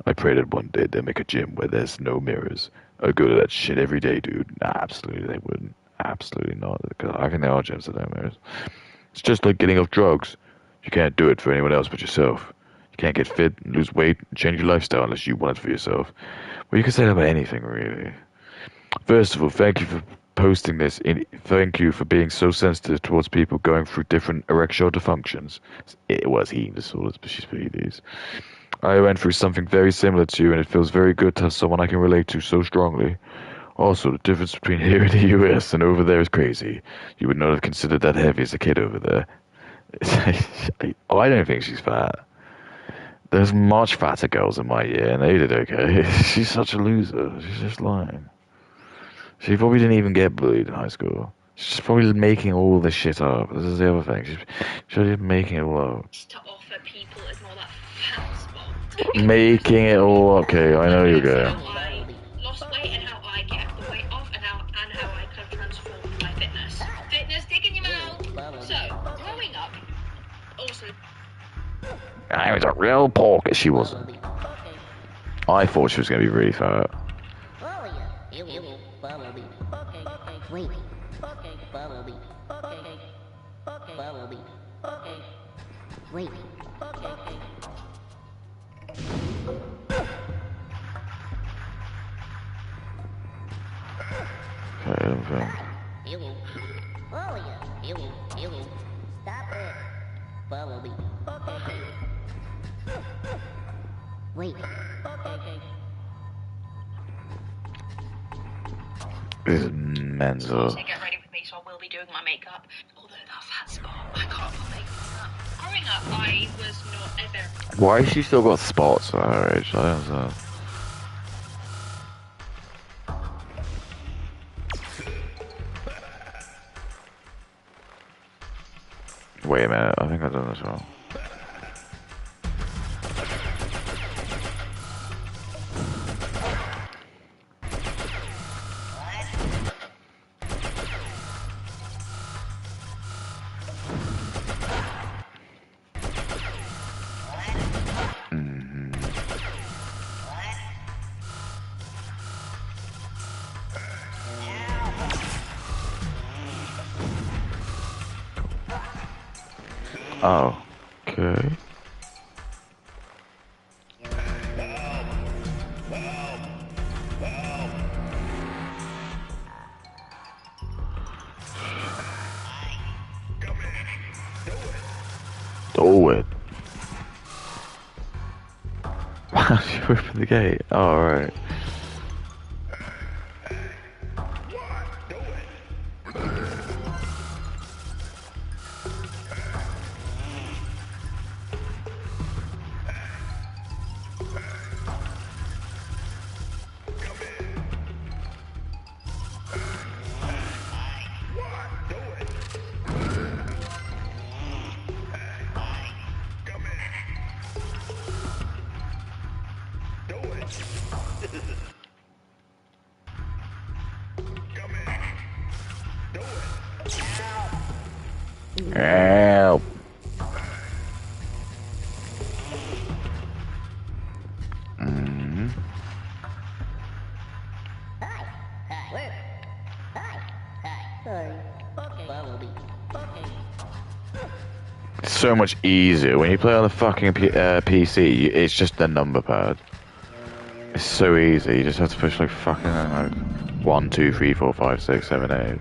I pray that one day they make a gym where there's no mirrors. I'd go to that shit every day, dude. Nah, absolutely they wouldn't. Absolutely not. Because I think there are gyms that don't have mirrors. It's just like getting off drugs. You can't do it for anyone else but yourself. You can't get fit, lose weight, and change your lifestyle unless you want it for yourself. Well, you can say that about anything, really. First of all, thank you for posting this. Thank you for being so sensitive towards people going through different erectile dysfunctions. It was eating disorders, but she's these. I went through something very similar to you, and it feels very good to have someone I can relate to so strongly. Also, the difference between here in the US and over there is crazy. You would not have considered that heavy as a kid over there. I don't think she's fat. There's much fatter girls in my year, and they did okay. She's such a loser. She's just lying. She probably didn't even get bullied in high school. She's probably making all this shit up. This is the other thing. She's just making it all up. To offer people is more that fat spot. Making it all up. Okay, I know you're going. How I lost weight and how I get the weight off and how I kind of transformed my fitness. Fitness, dig in your mouth. So, growing up, also. I was a real pork. She wasn't. I thought she was going to be really fat. Wait. Follow me. Follow me. Wait. Okay. Stop it. Follow me. Wait. This is mental. So get ready with me, so I will be doing my makeup. Although that fat spot, I can't put makeup on that. Growing up, I was not a very... Why has she still got spots at her age? I don't understand. Wait a minute, I think I've done this wrong. Oh, okay. Do it. Wow, she opened the gate. Oh, right. Help. Mm. It's so much easier when you play on the fucking PC. It's just the number pad. It's so easy. You just have to push like fucking like 1, 2, 3, 4, 5, 6, 7, 8.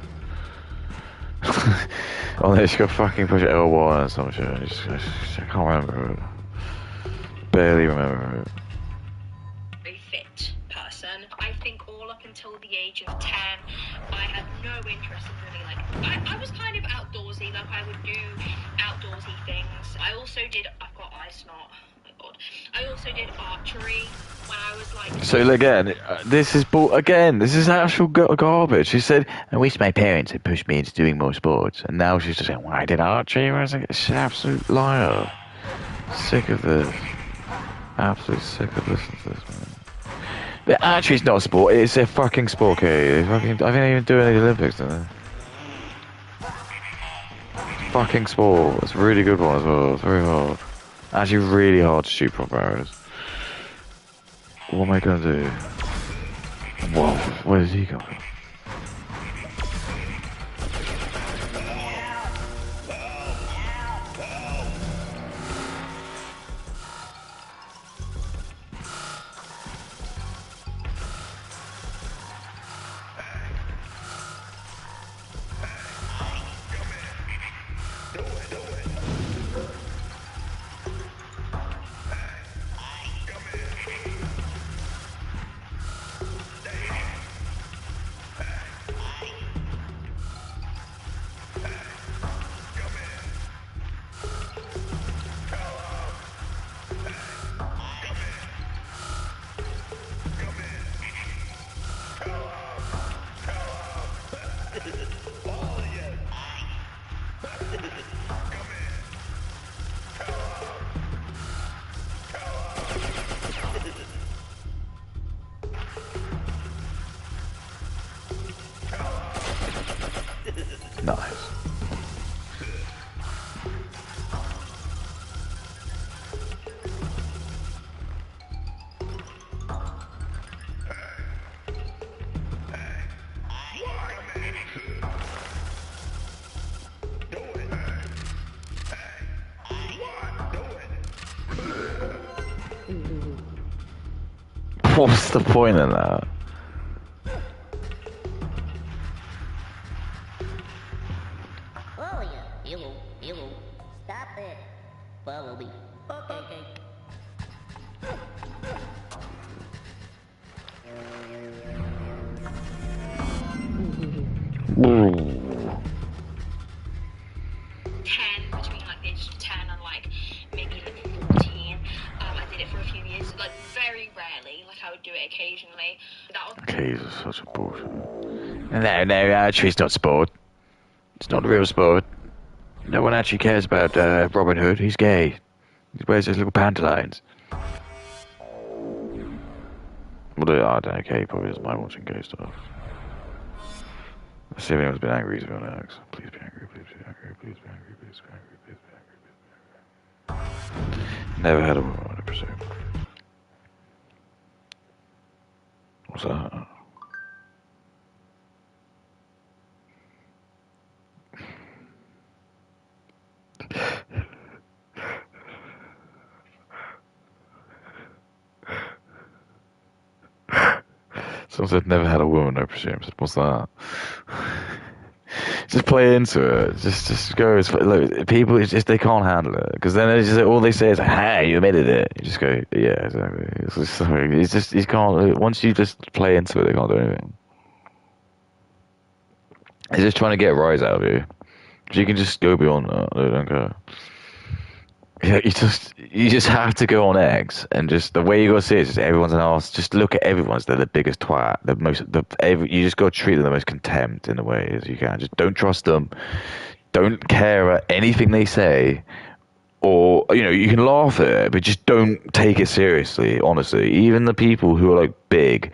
Unless you got fucking push L1 or some shit. I can't remember it. Barely remember it. Very fit person. I think all up until the age of 10, I had no interest in really I was kind of outdoorsy, like I would do outdoorsy things. I also did, I've got eye snot, oh my god. I also did archery when I was like... So again, this is actual garbage. She said, I wish my parents had pushed me into doing more sports. And now she's just saying, well, I did archery. I was like, she's an absolute liar. Sick of this. Absolutely sick of listening to this, man. But archery's not a sport. It's a fucking sport, okay? I think they even do it in the Olympics, don't they? Fucking sport. It's a really good one as well. It's very hard. Actually, really hard to shoot proper arrows. What am I gonna do? Whoa, where does he come from? Nice. What's the point in that? Oh yeah, hello, stop it. Follow me. Okay. Ooh. 10, between like the ages of 10 and like maybe like 14. I did it for a few years, like very rarely, like I would do it occasionally. That was Okay, this is such a bullshit. No, archery's not sport. It's not a real sport. No one actually cares about Robin Hood. He's gay. He wears those little pantaloons. Well, I don't know. Kay probably doesn't mind watching gay stuff. Let's see if anyone's been angry to me on X. Please be angry. Please be angry. Please be angry. Please be angry. Please be angry. Please be angry. Never had a woman, I presume. What's that? Someone said never had a woman, I presume. What's that? Just play into it. Just go. Look, people, it's just they can't handle it because then it's just all they say is, "Hey, you admitted it." You just go, "Yeah, exactly." It's just you can't. Once you just play into it, they can't do anything. They're just trying to get a rise out of you. So you can just go beyond that. They don't care. Yeah, you just have to go on X and just the way you gotta see it is just everyone's an arse. Just look at everyone as they're the biggest twat, you just gotta treat them the most contempt in a way as you can. Just don't trust them. Don't care about anything they say, or you can laugh at it, but just don't take it seriously. Honestly, even the people who are like big,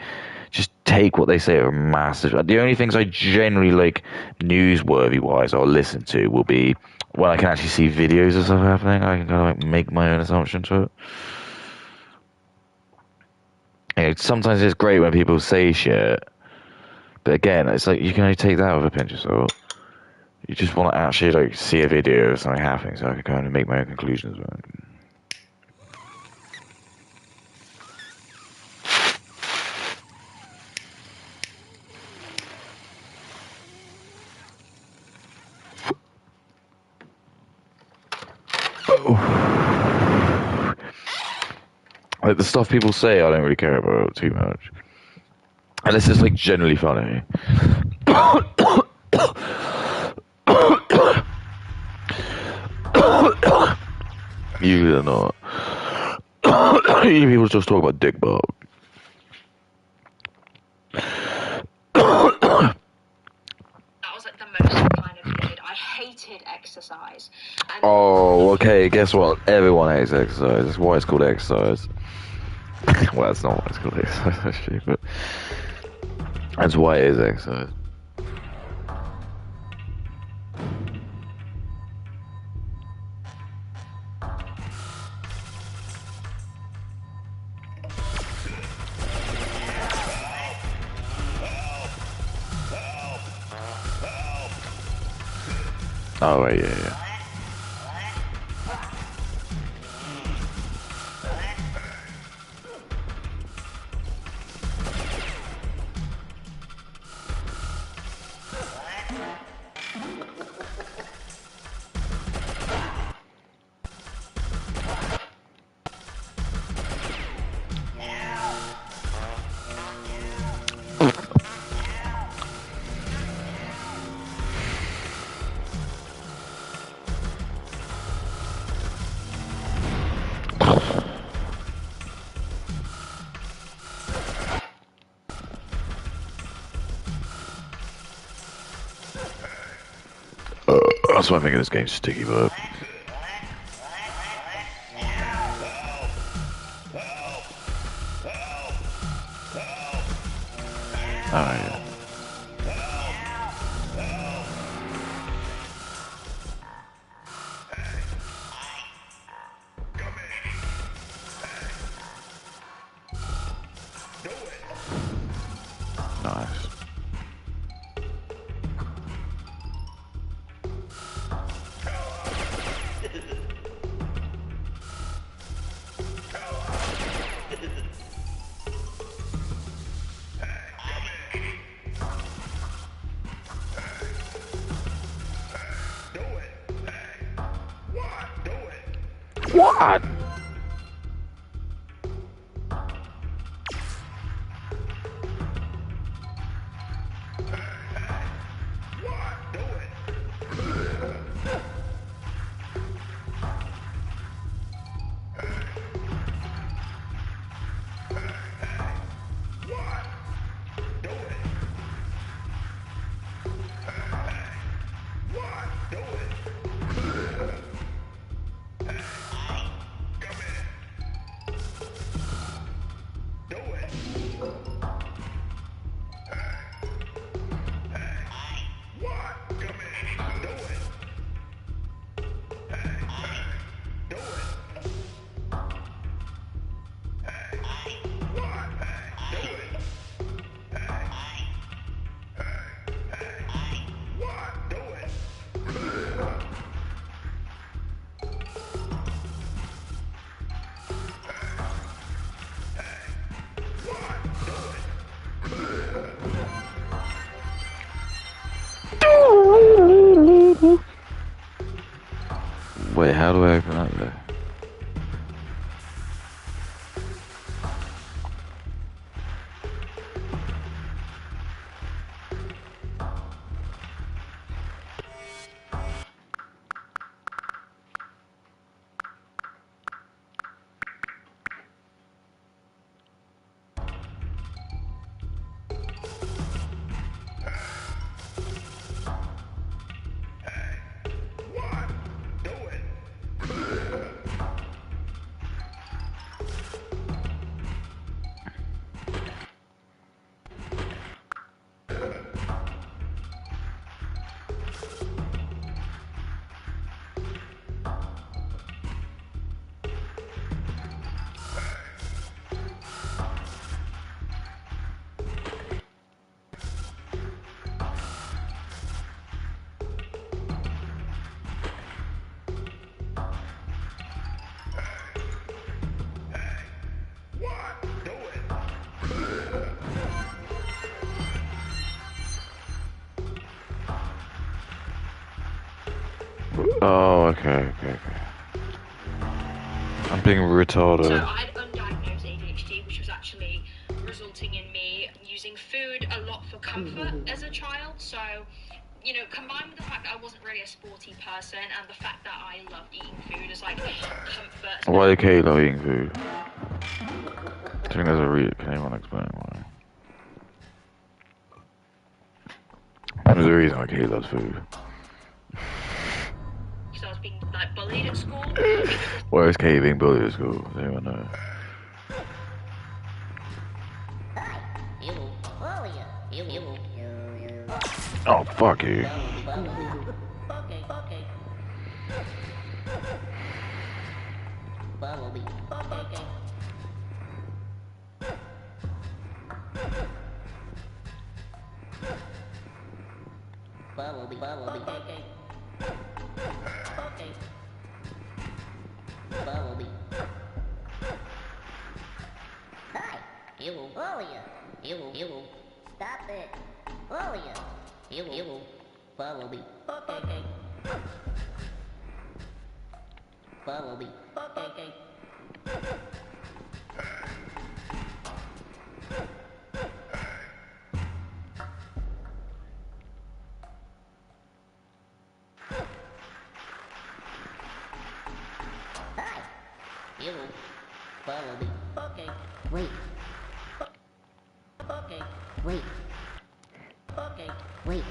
just take what they say are massive. The only things I generally like newsworthy wise I'll listen to will be when I can actually see videos of stuff happening. I can kind of like make my own assumptions to it. Sometimes it's great when people say shit, but again, it's like you can only take that with a pinch of salt. You just want to actually like see a video of something happening, so I can kind of make my own conclusions. Like the stuff people say, I don't really care about too much, unless it's like generally funny. Usually they're not. Usually people just talk about dick bulk. That was like the most I kind of did. I hated exercise. And Oh, okay. Guess what? Everyone hates exercise. That's why it's called exercise. Well, that's not why it's called exercise, actually, but that's why it is exercise. Oh, right, yeah. That's why I think this game's sticky, but. Oh, yeah. Nice. What? Wait, how do I open that there? Oh, okay, okay, okay. I'm being So retarded. I had undiagnosed ADHD, which was actually resulting in me using food a lot for comfort as a child. So, you know, combined with the fact that I wasn't really a sporty person and the fact that I loved eating food as like comfort. Why do Katie love eating food? I think there's a reason. Can anyone explain why? There's a reason why Katie loves food. Because I was being like bullied at school. Why is Katie being bullied at school? Does anyone know? Oh, fuck you. Follow me. Okay. Follow me. Okay. Follow me. Hi. Hello. Follow you. Hello. Stop it. Follow you. Hello. Follow me. Okay. Follow me. Okay. Hi. Hello. Follow me. Okay. Wait. Okay. Wait. Okay. Wait.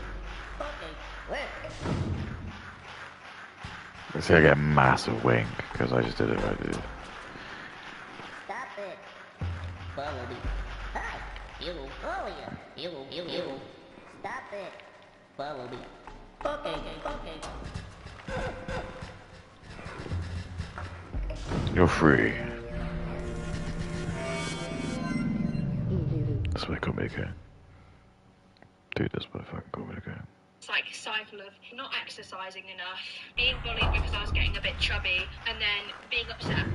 Okay. Wait. Let's say I get a massive wink because I just did it right, dude. Stop it. Follow me. Hi. Hello. Follow you. Hello. Stop it. Follow me. Okay. You're free. That's why I can't make it. Dude, that's why I fucking can't make it. It's like a cycle of not exercising enough, being bullied because I was getting a bit chubby, and then being upset.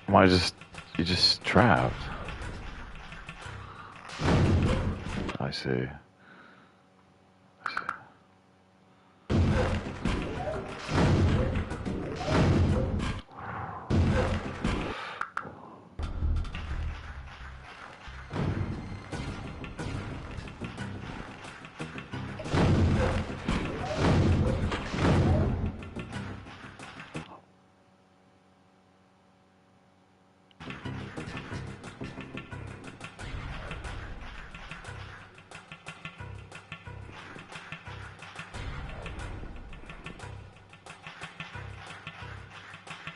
Why you just trapped? I see.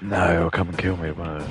No, it'll come and kill me, won't it?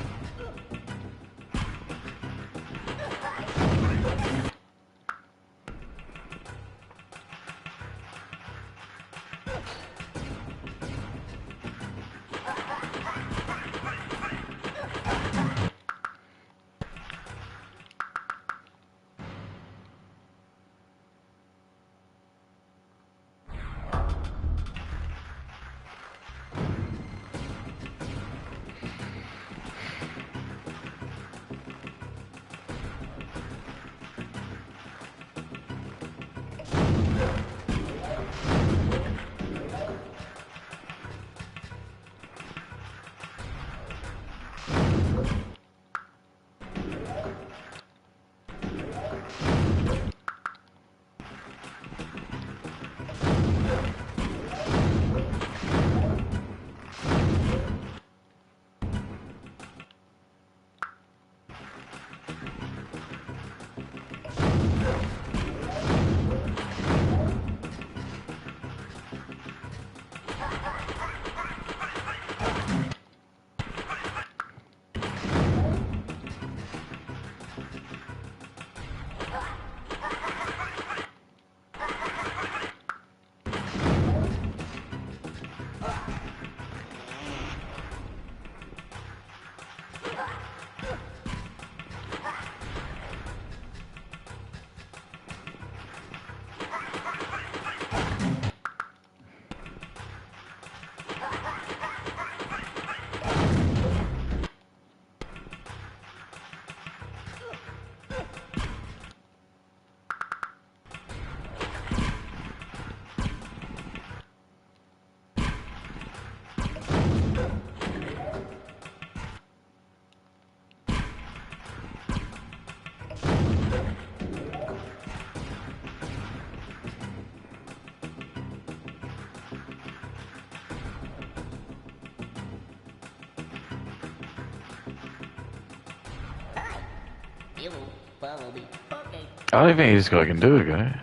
You will follow me. Okay. I don't think this guy can do it, guy.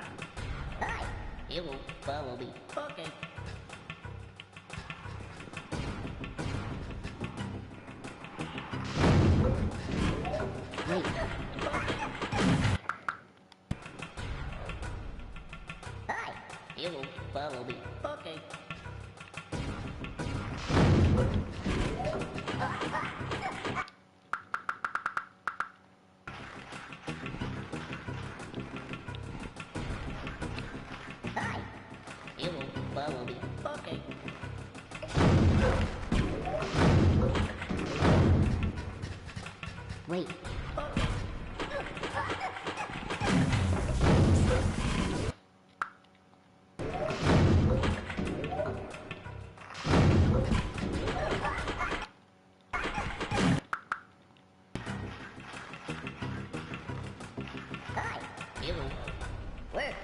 Hi. You will follow me. Okay. Wait. Hi. You will follow me. Okay. Hi. You will follow me. Okay. Wait. Okay. Hi. You will work.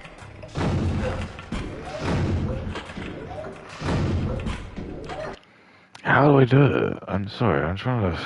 How do I do it? I'm sorry, I'm trying to...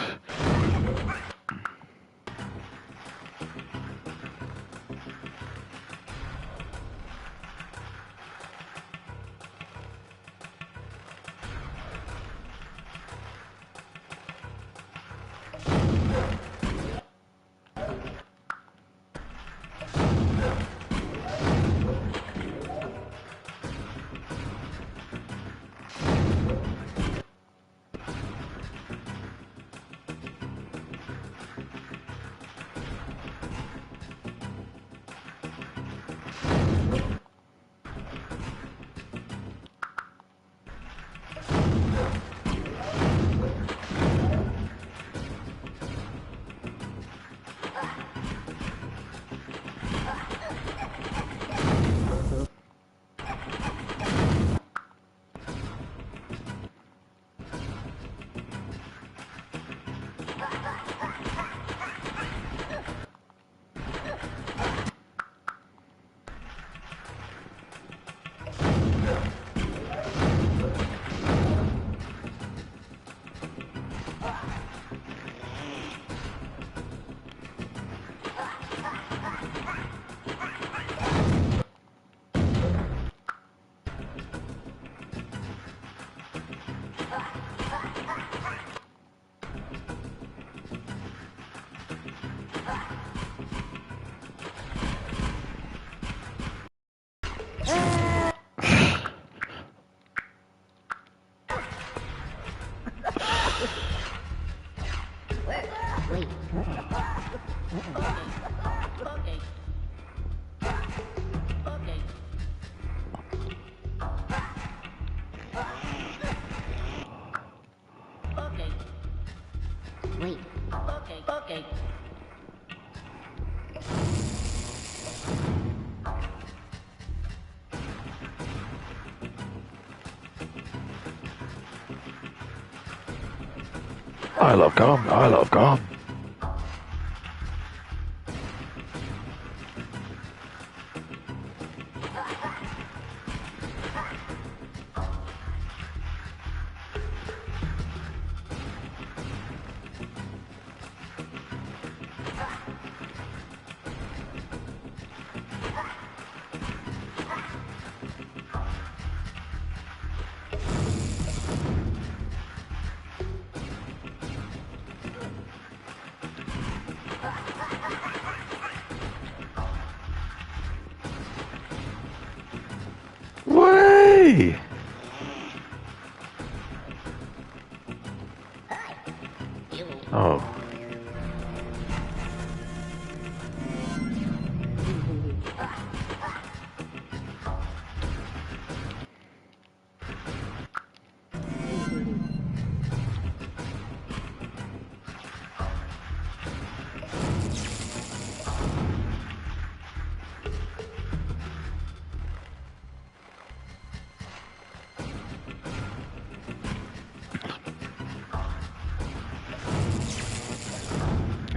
Wait. Okay. I love gum. I love gum. Way! Oh.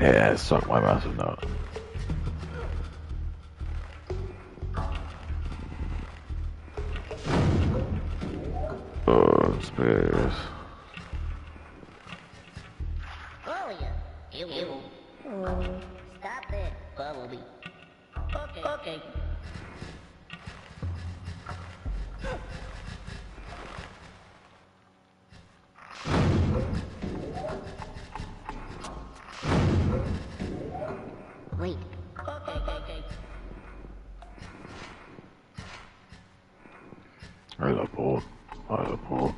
Yeah, suck my massive nut. Oh, space. Olha. Eu. Stop it. Follow me. Okay. Wait. Okay. I love porn. I love porn.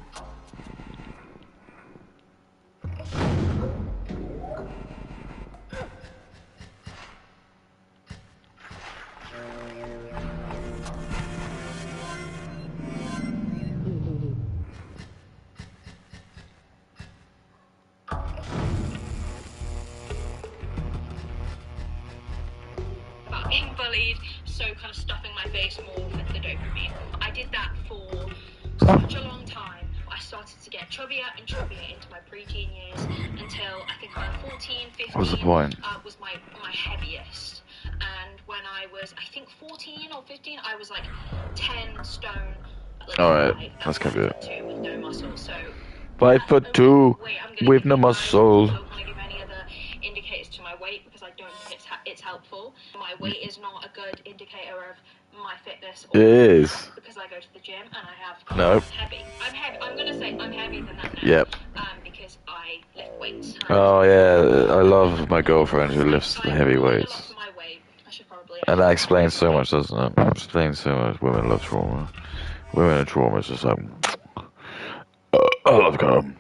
About being bullied, so kind of stuffing my face more for the dopamine. I did that for such a long time. I started to get chubbier and chubbier into my preteen years until I think around 14, 15 What's the point? Was my heaviest. And when I was, I think 14 or 15, I was like 10 stone. Like Alright, 5, let's and keep it. 2 with no muscle. So 5'2" with no muscle. I don't want to give any other indicators to my weight because I don't think it's helpful. My weight is not a good indicator of my fitness. It is. Because I go to the gym and I have. No. I'm heavy. I'm gonna say I'm heavier than that now. Yep. Because I lift weights. Oh yeah, I love my girlfriend who lifts the heavy weights. My weight. I should probably. And that explains so much, doesn't it? It explains so much. Women love trauma. Women and trauma is just like, I love gum.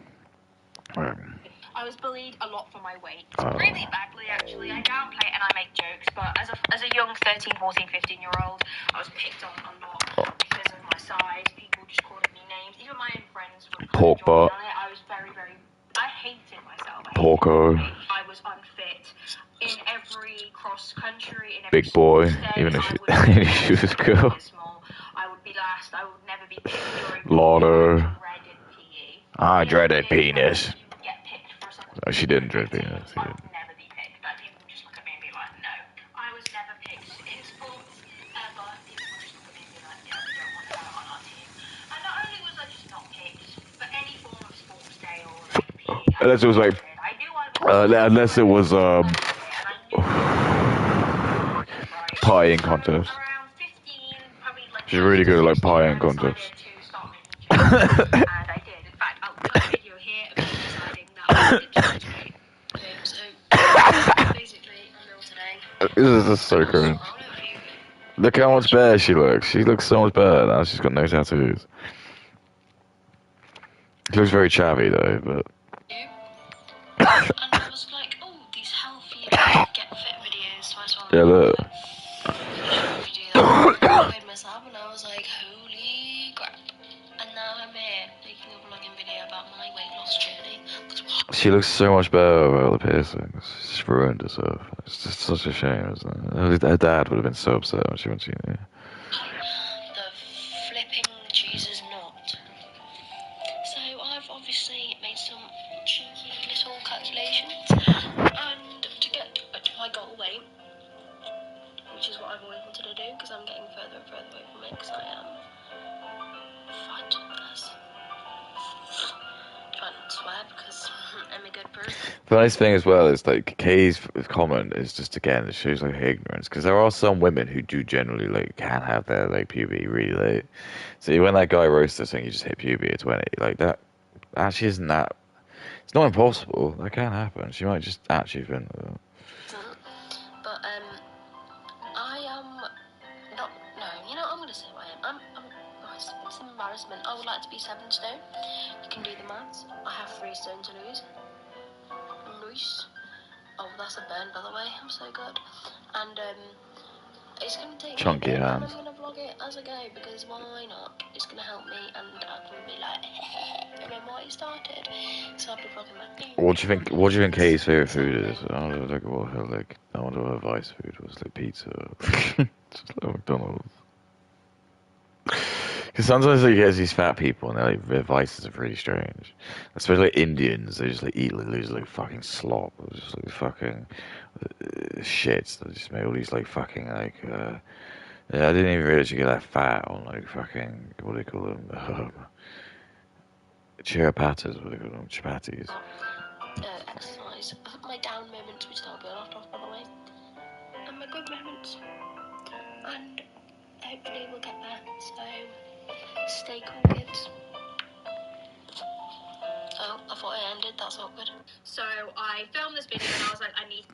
I was bullied a lot for my weight. Really badly, actually. I downplay it and I make jokes, but as a young 13, 14, 15-year-old, I was picked on a lot because of my size. People just called me names. Even my own friends would Pork butt. on it. I was very, very... I hated myself. Porco. I was unfit. In every cross-country, in every Big boy, sports day, even if I she was a girl. small. I would be last. I would never be picked during Lauder. dreaded PE. I dreaded penis. Get picked for something. Oh, she didn't dread penis. She I didn't. would never be picked. Like, people would just look at me and be like, no. I was never picked in sports ever. People would just look at me and be like, yeah, we don't want her on our team. And not only was I just not picked, but any form of sports day or like PE, Unless it was like, I knew I was unless it was and I knew right. pieing contest. Around 15, probably like She's really good at like 16, pieing I contests. decided to start making changes. And I did. In fact, I'll put a video here of me deciding that I did change today. So basically, until today. This is so cringe. Look how much better she looks. She looks so much better now. She's got no tattoos. She looks very chavvy though, but. And I was like, oh, these healthy get fit videos, so I just wanted Yeah, look. to do that. I weighed myself and I was like, holy crap. And now I'm here making a vlogging video about my weight loss journey. She looks so much better without the piercings. She's ruined herself. It's just such a shame, isn't it? Her dad would have been so upset when she went to uni. The flipping Jesus knot. So I've obviously made some cheeky little calculations, and to get to my goal weight, which is what I've always wanted to do, because I'm getting further and further away from it, because I am fat as. Trying not to swear because I'm a good person. The nice thing as well is like Kay's comment is just again it shows like her ignorance because there are some women who do generally like can have their like puberty really late. So when that guy roasted saying you just hit puberty at 20, like that actually isn't that. It's not impossible. That can happen. She might just actually have been. But I am not. No, you know I'm gonna say what I am. It's an embarrassment. I would like to be 7 stone. You can do the maths. I have 3 stone to lose. Nice. Oh, that's a burn, by the way. I'm so good. And it's gonna take Chunky me a bit, hands. and I'm gonna vlog it as I go because why not? It's gonna help me, and I can be like, remember what you started. So I'll be vlogging that. What do you think? What do you think Kay's favorite food is? I don't know, like what her like. I wonder what her vice food was. Like pizza, just like McDonald's. Because sometimes like, you get these fat people and their vices are pretty strange. Especially like Indians, they just like eat like loads of like fucking slop, or just like fucking shit. They just make all these like fucking like. Yeah, I didn't even realize you get that fat on like fucking what do they call them? Chirapatas, what do they call them? Chapatis. Exercise. My down moments, which I'll burn off, by the way, and my good moments, and hopefully we'll get there. So stay cool, kids. Oh, I thought it ended. That's awkward. So I filmed this video and I was like, I need.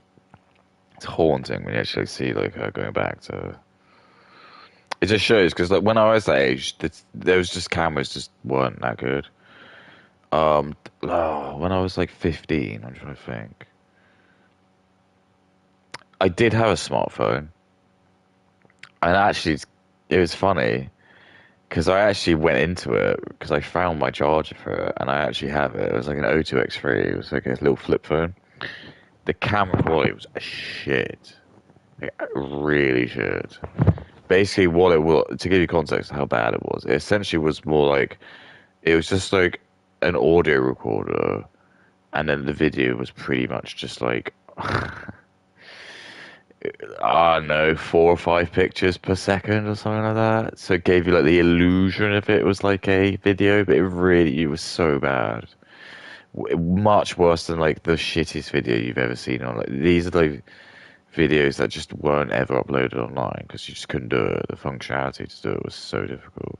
It's haunting when you actually see like her going back to. It just shows because like when I was that age, there was just cameras just weren't that good. When I was like 15, I'm trying to think. I did have a smartphone, and actually, it was funny because I actually went into it because I found my charger for it, and I actually have it. It was like an O2X3. It was like a little flip phone. The camera quality was shit, like, really shit. Basically, what it was to give you context of how bad it was, it essentially was more like it was just like an audio recorder, and then the video was pretty much just like I don't know, 4 or 5 pictures per second or something like that. So it gave you like the illusion of it was like a video, but it was so bad. Much worse than like the shittiest video you've ever seen on. Like these are like videos that just weren't ever uploaded online because you just couldn't do it. The functionality to do it was so difficult.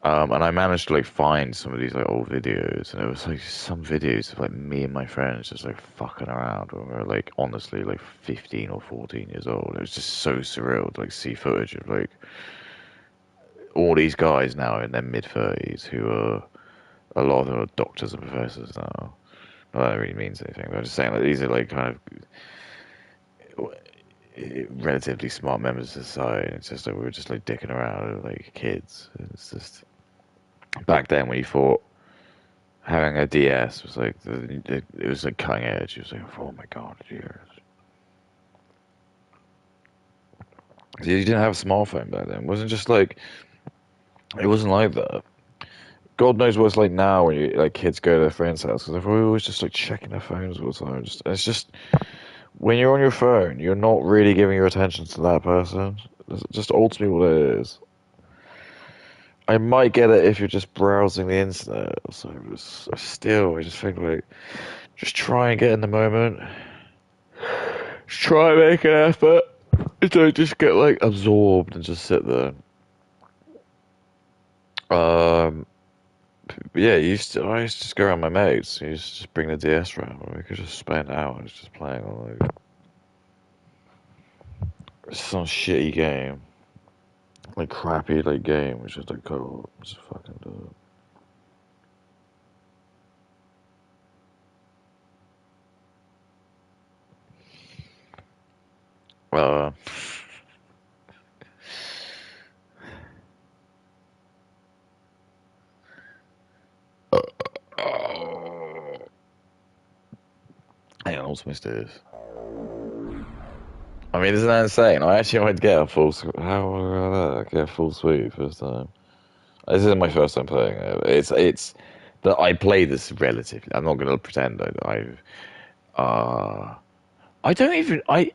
And I managed to like find some of these like old videos, and it was like some videos of like me and my friends just like fucking around when we were like honestly like 15 or 14 years old. It was just so surreal to like see footage of like all these guys now in their mid 30s who are a lot of them are doctors and professors now. Well, that really means anything. But I'm just saying like these are like kind of relatively smart members of society. It's just like we were just like dicking around like kids. It's just back then when you thought having a DS was like it was like cutting edge. It was like, oh my god, years. You didn't have a smartphone back then. It wasn't just like it wasn't like that. God knows what it's like now when you like kids go to their friends' house because they're always just like checking their phones all the time. It's just when you're on your phone, you're not really giving your attention to that person. It's just ultimately what it is. I might get it if you're just browsing the internet. So still, I just think like just try and get in the moment. Just try and make an effort. Don't just get like absorbed and just sit there. Um, yeah, I used to just go around my mates. I used to just bring the DS around, and we could just spend hours just playing on like some shitty game, like crappy like game, which is like co-op. Just fucking do it. Uh, What's mysterious? I mean, isn't that insane? I actually might get a full. How would I get a full sweep first time? This isn't my first time playing it. It's that I play this relatively. I'm not going to pretend I don't even I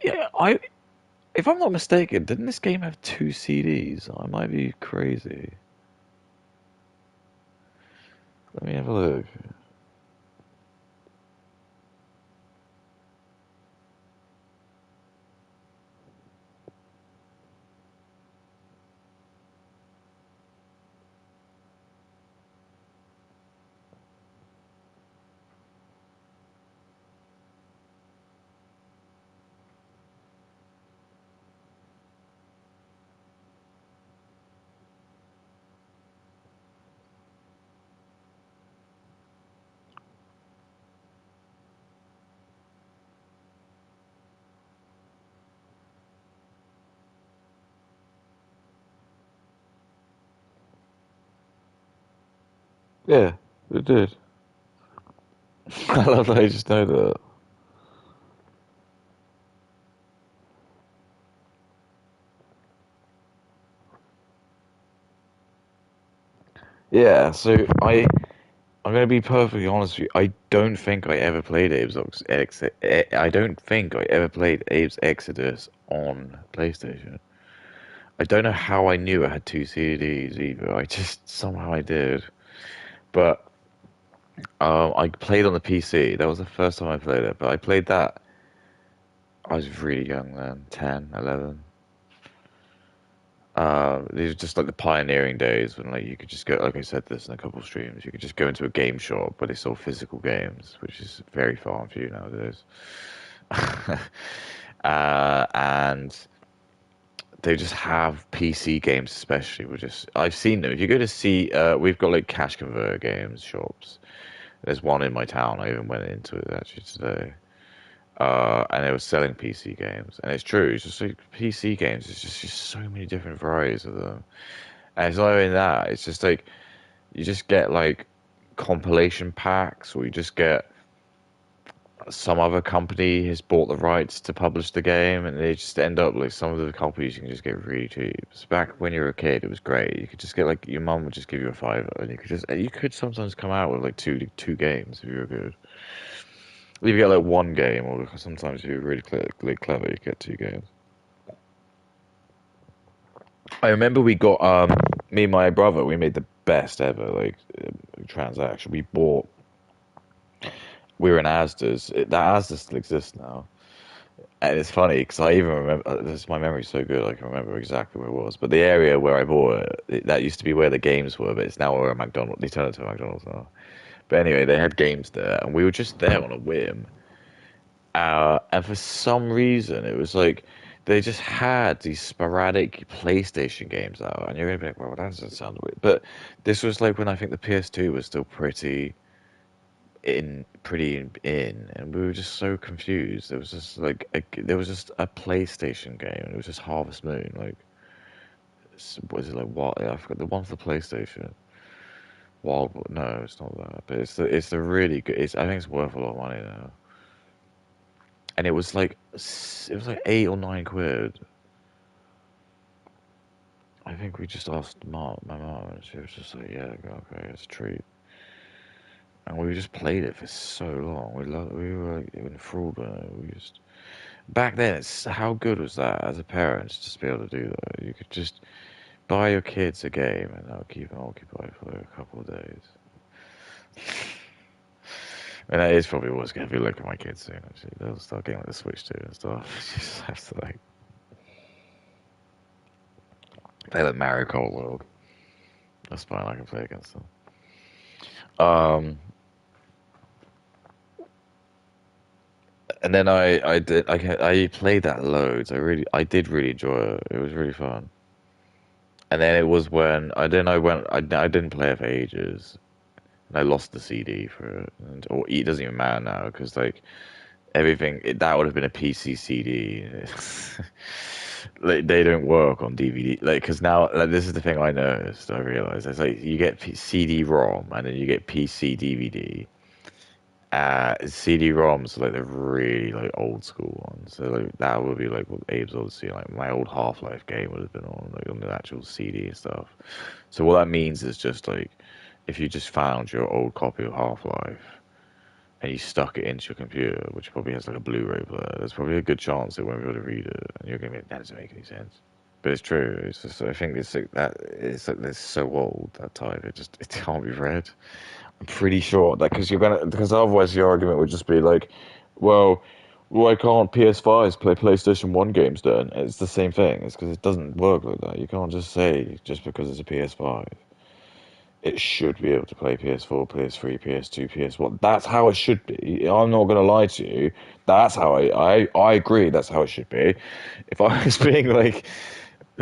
if I'm not mistaken, didn't this game have two CDs? I might be crazy. Let me have a look. Yeah, it did. I love that I just know that. Yeah, so I'm gonna be perfectly honest with you. I don't think I ever played I don't think I ever played Abe's Exodus on PlayStation. I don't know how I knew I had two CDs either. I just somehow I did. But I played on the PC. That was the first time I played it. But I played that. I was really young then, 10, 11. These are just like the pioneering days when like you could just go, like I said this in a couple of streams, you could just go into a game shop where they sold physical games, which is very far and few nowadays. And they just have PC games, especially. Which just I've seen them. If you go to see, we've got like cash converter games shops. There's one in my town. I even went into it actually today. And they were selling PC games, and it's true. It's just like PC games. It's just so many different varieties of them, and it's not only that. It's just like you just get like compilation packs, or you just get some other company has bought the rights to publish the game, and they just end up like some of the copies you can just get really cheap. So back when you were a kid, it was great. You could just get like your mum would just give you a fiver, and you could sometimes come out with like two games if you were good. You get like one game, or sometimes if you're really clever, you get two games. I remember we got me and my brother. We made the best ever like transaction. We were in Asda's. That Asda still exists now. And it's funny because I even remember this. My memory's so good, I can remember exactly where it was. But the area where I bought it, that used to be where the games were, but it's now where a McDonald's. They turned it to a McDonald's now. But anyway, they had games there, and we were just there on a whim. And for some reason, it was like they just had these sporadic PlayStation games out, and you're gonna be like, "Well, that doesn't sound weird." But this was like when I think the PS2 was still pretty in, and we were just so confused. It was just like there was just a PlayStation game, and it was just Harvest Moon. Like, what is it like? What? I forgot the one for the PlayStation. No, it's not that. But it's the really good. I think it's worth a lot of money now. And it was like 8 or 9 quid. I think we just asked my mom, and she was just like, "Yeah, okay, it's a treat." And we just played it for so long. We were like enthralled with it. We just back then. It's how good was that as a parent to just be able to do that? You could just buy your kids a game, and that'll keep them occupied for a couple of days. And that is probably what's going to be like at my kids soon. Actually, they'll start getting like the Switch too and stuff. You just have to like play like Mario Kart World. That's fine. I can play against them. Um, and then I played that loads. I did really enjoy it. It was really fun. And then it was when I didn't play it for ages, and I lost the CD for it. Or it doesn't even matter now because like that would have been a PC CD. Like, they don't work on DVD. Like, because now, like, this is the thing I noticed. I realized it's like you get CD-ROM and then you get PC DVD, CD-ROMs, like the really like old school ones. So like that would be like what Abe's old see. Like my old Half-Life game would have been on the actual CD and stuff. So what that means is just like if you just found your old copy of Half-Life and you stuck it into your computer, which probably has like a Blu-ray player, there's probably a good chance it won't be able to read it, and you're gonna be like, that doesn't make any sense. But it's true. It's just I think it's like that. It's like it's so old that type. It can't be read. I'm pretty sure that because otherwise the argument would just be like, well, why can't PS5s play PlayStation 1 games then? It's the same thing. It's because it doesn't work like that. You can't just say just because it's a PS5 it should be able to play PS4, PS3, PS2, PS1. That's how it should be. I'm not going to lie to you. That's how I agree. That's how it should be. If I was being like,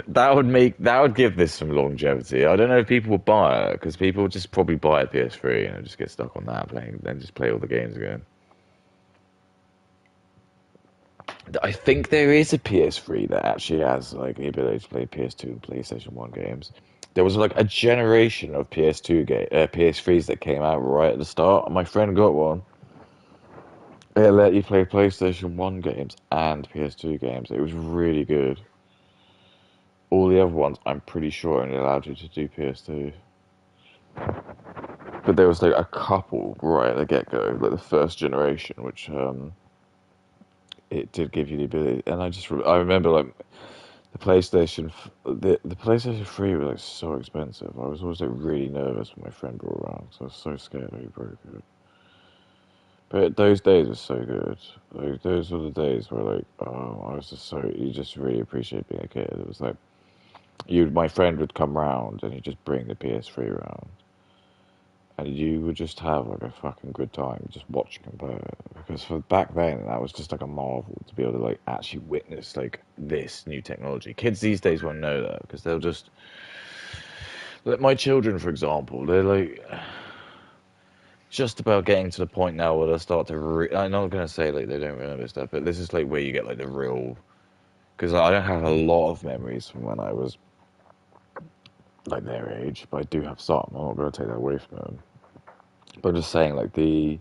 that would give this some longevity. I don't know if people would buy it because people would just probably buy a PS3 and just get stuck on that playing, then just play all the games again. I think there is a PS3 that actually has like the ability to play PS2 and PlayStation 1 games. There was like a generation of PS3s that came out right at the start. My friend got one. It let you play PlayStation 1 games and PS2 games. It was really good. All the other ones, I'm pretty sure, only allowed you to do PS2. But there was like a couple right at the get-go, like the first generation, which it did give you the ability. And I remember like the PlayStation 3 was like so expensive. I was always like really nervous when my friend brought it around because I was so scared that he broke it. But those days were so good. Like those were the days where like I was just so you just really appreciate being a kid. It was like my friend would come round and he'd just bring the PS3 around. And you would just have like a fucking good time just watching them play it. Because for back then that was just like a marvel to be able to like actually witness like this new technology. Kids these days won't know that because they'll just like my children, for example, they're like just about getting to the point now where they'll start to. I'm not gonna say like they don't remember stuff, but this is like where you get like the real. Because I don't have a lot of memories from when I was like their age, but I do have some. I'm not gonna take that away from them. But I'm just saying, like they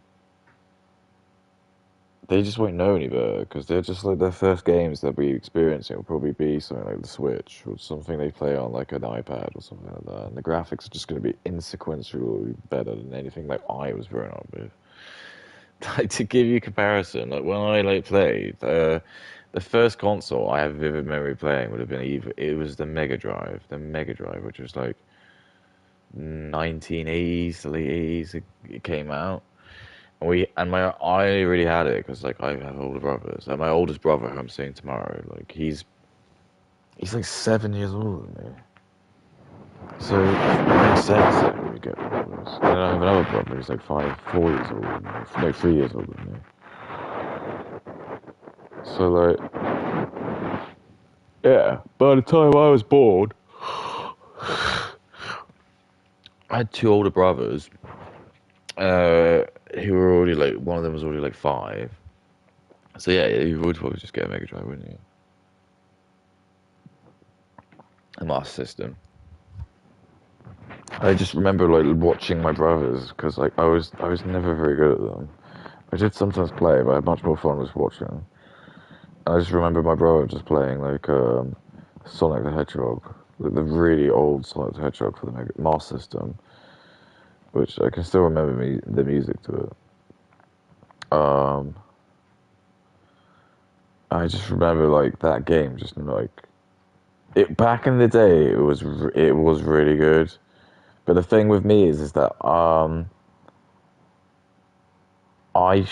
just won't know any better because they're just like their first games they'll be experiencing will probably be something like the Switch or something they play on like an iPad or something like that. And the graphics are just going to be insequentially better than anything like I was growing up with. Like to give you comparison, like when I like played, the first console I have vivid memory playing would have been either it was the Mega Drive, which was like 1980s, the late 80s. It came out. I really had it because like I have older brothers, and my oldest brother who I'm seeing tomorrow, like he's like 7 years older than me, so it makes sense that we get brothers. And then I have another brother who's like 4 years older than me, no, 3 years older than me. So like, yeah, by the time I was born, I had two older brothers, uh, who were already like one of them was already like 5. So yeah, you would probably just get a Mega Drive, wouldn't you? A Master System. I just remember like watching my brothers because like I was never very good at them. I did sometimes play, but I had much more fun with watching. And I just remember my brother just playing like Sonic the Hedgehog, like the really old Sonic the Hedgehog for the Master System, which I can still remember the music to it. I just remember like that game, just like it back in the day. It was really good. But the thing with me is that I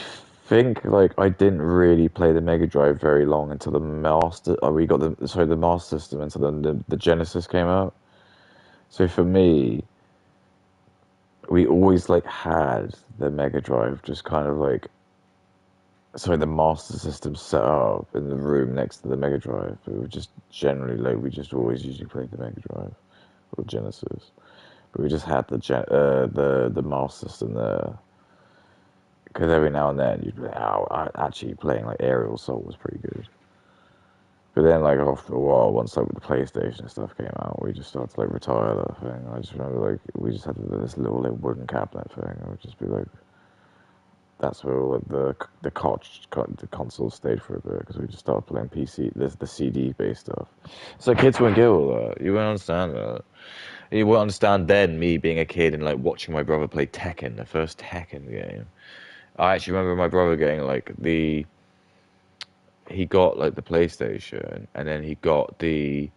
think like I didn't really play the Mega Drive very long until the Master. We got the Master System until then the Genesis came out. So for me, we always like had the Mega Drive just kind of like the Master System set up in the room next to the Mega Drive. But we just generally like we just always usually played the Mega Drive or Genesis. But we just had the Master System there. Because every now and then you'd be like, oh, actually playing like Aerial Assault was pretty good. But then like after a while, once like the PlayStation and stuff came out, we just started to like retire that thing. I just remember like we just had this little like wooden cabinet thing. I would just be like, that's where all the console stayed for a bit because we just started playing PC, the CD based stuff. So kids wouldn't get all that. You wouldn't understand that. You wouldn't understand then me being a kid and like watching my brother play Tekken, the first Tekken game. I actually remember my brother getting like he got like the PlayStation and then he got like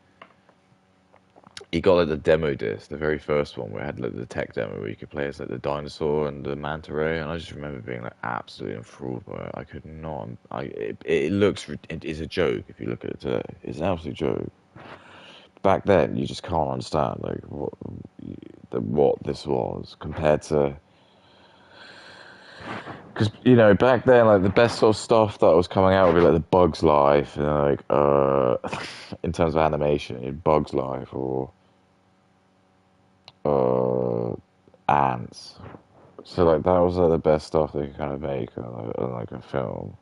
the demo disc, the very first one where it had like the tech demo where you could play as like the dinosaur and the manta ray, and I just remember being like absolutely enthralled by it. I could not. It looks it is a joke if you look at it today. It's an absolute joke. Back then, you just can't understand like what this was compared to because back then like the best sort of stuff that was coming out would be like the Bugs Life and like in terms of animation, Bugs Life or uh ants. So like that was like the best stuff they could kind of make on like a film.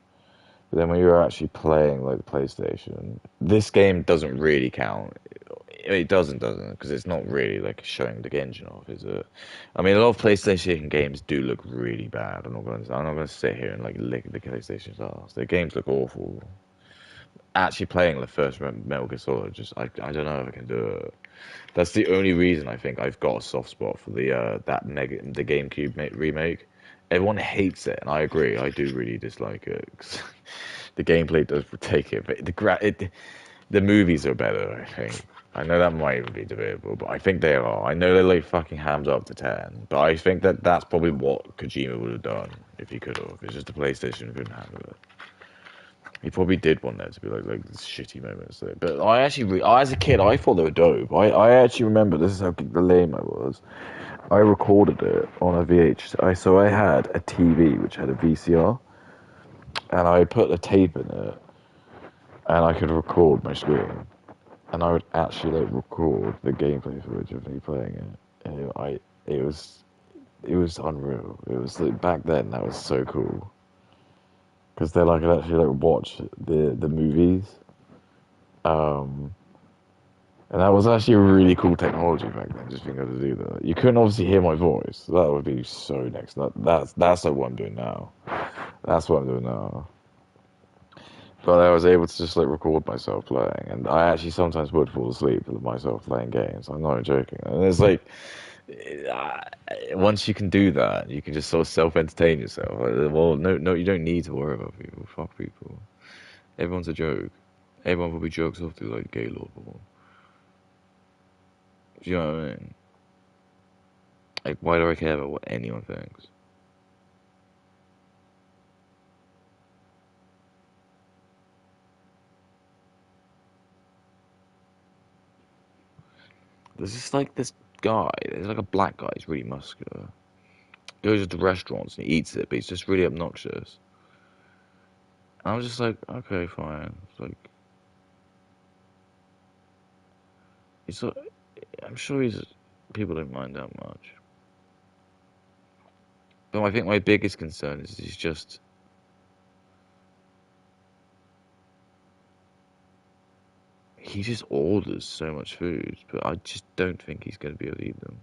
But then when you were actually playing like the PlayStation, this game doesn't really count. It doesn't, because it's not really like showing the engine off, is it? I mean, a lot of PlayStation games do look really bad. I'm not gonna sit here and like lick the PlayStation's ass. Their games look awful. Actually playing the first Metal Gear Solid, I don't know if I can do it. That's the only reason I think I've got a soft spot for the GameCube remake. Everyone hates it, and I agree. I do really dislike it 'cause the gameplay does take it, but the movies are better. I think. I know that might even be debatable, but I think they are. I know they're like fucking hams up to 10, but I think that's probably what Kojima would have done if he could have. It's just the PlayStation couldn't handle it. He probably did want there to be like shitty moments. But I actually, as a kid, I thought they were dope. I actually remember this is how lame I was. I recorded it on a so I had a TV which had a VCR, and I put a tape in it, and I could record my screen, and I would actually like record the gameplay footage of me playing it. And it was unreal. It was like back then that was so cool because then I could actually like watch the movies. Um, And that was actually a really cool technology back then, just being able to do that. You couldn't obviously hear my voice. That would be so next. That's like what I'm doing now. That's what I'm doing now. But I was able to just like record myself playing, and I actually sometimes would fall asleep with myself playing games. I'm not joking. And it's like uh, once you can do that, you can just sort of self-entertain yourself. Like, well, no, you don't need to worry about people. Fuck people. Everyone's a joke. Everyone probably jokes off to like Gaylord. Do you know what I mean? Like, why do I care about what anyone thinks? There's just like this guy, there's like a black guy, he's really muscular. Goes to restaurants and he eats it, but he's just really obnoxious. And I was just like, okay, fine. It's like, he's like, I'm sure people don't mind that much. But I think my biggest concern is he just orders so much food, but I just don't think he's going to be able to eat them.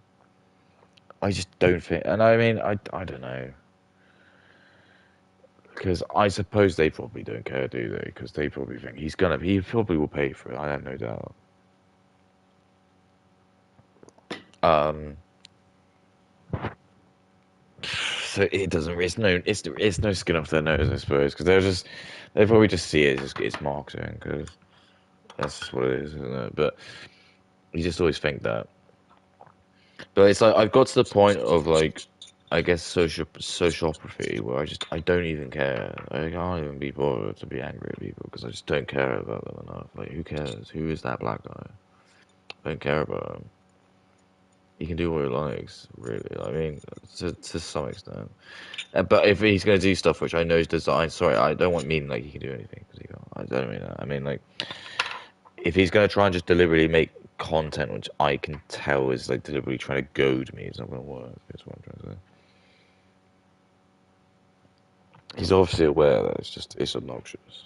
I just don't think, and I mean, I don't know. Because I suppose they probably don't care, do they? Because they probably think he probably will pay for it. I have no doubt. Um, so it doesn't. It's no skin off their nose, I suppose. Because they probably just see it as it's marketing. Because that's just what it is, isn't it? But you just always think that. But it's like I've got to the point of like, I guess sociopathy where I don't even care. I can't even be bothered to be angry at people because I just don't care about them enough. Like, who cares? Who is that black guy? I don't care about him. He can do what he likes, really. I mean, to some extent. But if he's going to do stuff which I know is designed, sorry, I don't want mean like he can do anything because he can't. I don't mean that. I mean like if he's going to try and just deliberately make content which I can tell is like deliberately trying to goad me, it's not going to work. That's what I'm trying to say. He's obviously aware that it's obnoxious.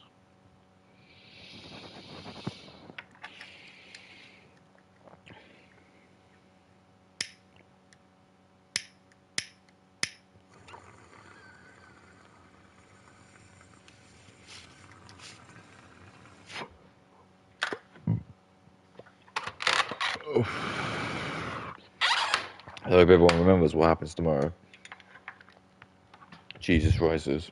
I hope everyone remembers what happens tomorrow. Jesus rises.